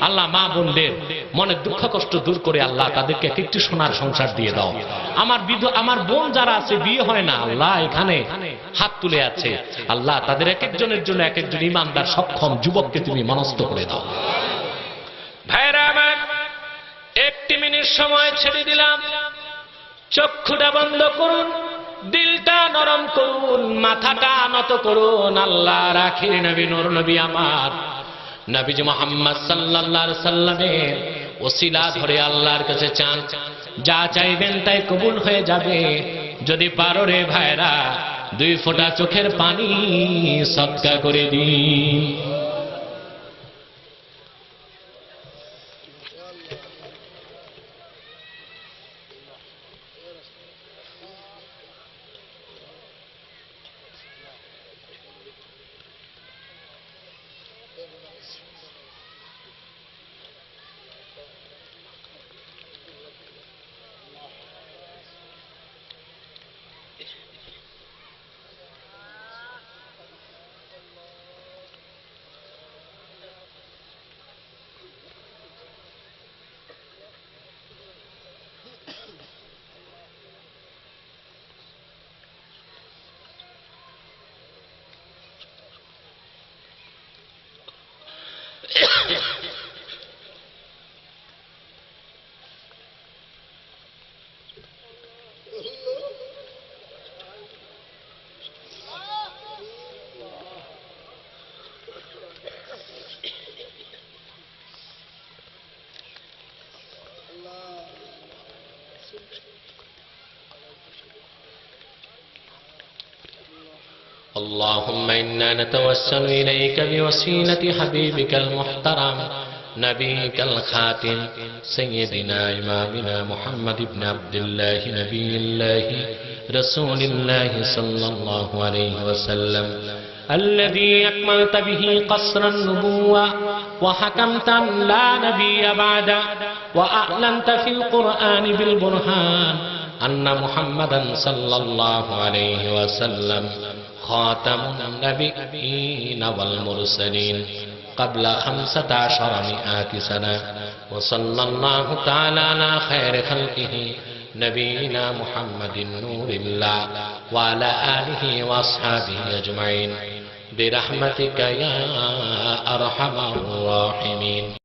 আল্লাহ মা বোনদের মনের দুঃখ কষ্ট দূর করে আল্লাহ তাদেরকে একটি সোনার সংসার দিয়ে দাও। আমার বোন যারা আছে বিয়ে হয় না, আল্লাহ এখানে হাত তুলে আছে, আল্লাহ তাদের এক একজনের জন্য এক একজন ইমানদার সক্ষম যুবককে তুমি মনস্থ করে দাও। ভাইরা আমার, একটি মিনিট সময় ছেড়ে দিলাম, চক্ষুটা বন্ধ করুন, দিলটা নরম করুন, মাথাটা নত করুন। আল্লাহর আখিরি নবী নূর নবী আমার নবীজি মুহাম্মদ সাল্লাল্লাহু আলাইহি সাল্লামের ওসিলা ধরে আল্লাহর কাছে চান, যা চাইবেন তাই কবুল হয়ে যাবে। যদি পারো রে ভাইরা 2 ফোঁটা চোখের পানি সদকা করে দিন। اللهم إنا نتوسل إليك بوسيلة حبيبك المحترم نبيك الخاتم سيدنا إمامنا محمد بن عبد الله نبي الله رسول الله صلى الله عليه وسلم الذي أكملت به قصر النبوة وحكمت أن لا نبي بعده وأعلنت في القرآن بالبرهان أن محمدا صلى الله عليه وسلم خاتم النبيين والمرسلين قبل 1500 سنة وصلى الله تعالى على خير خلقه نبينا محمد نور الله وعلى آله وأصحابه أجمعين برحمتك يا أرحم الراحمين.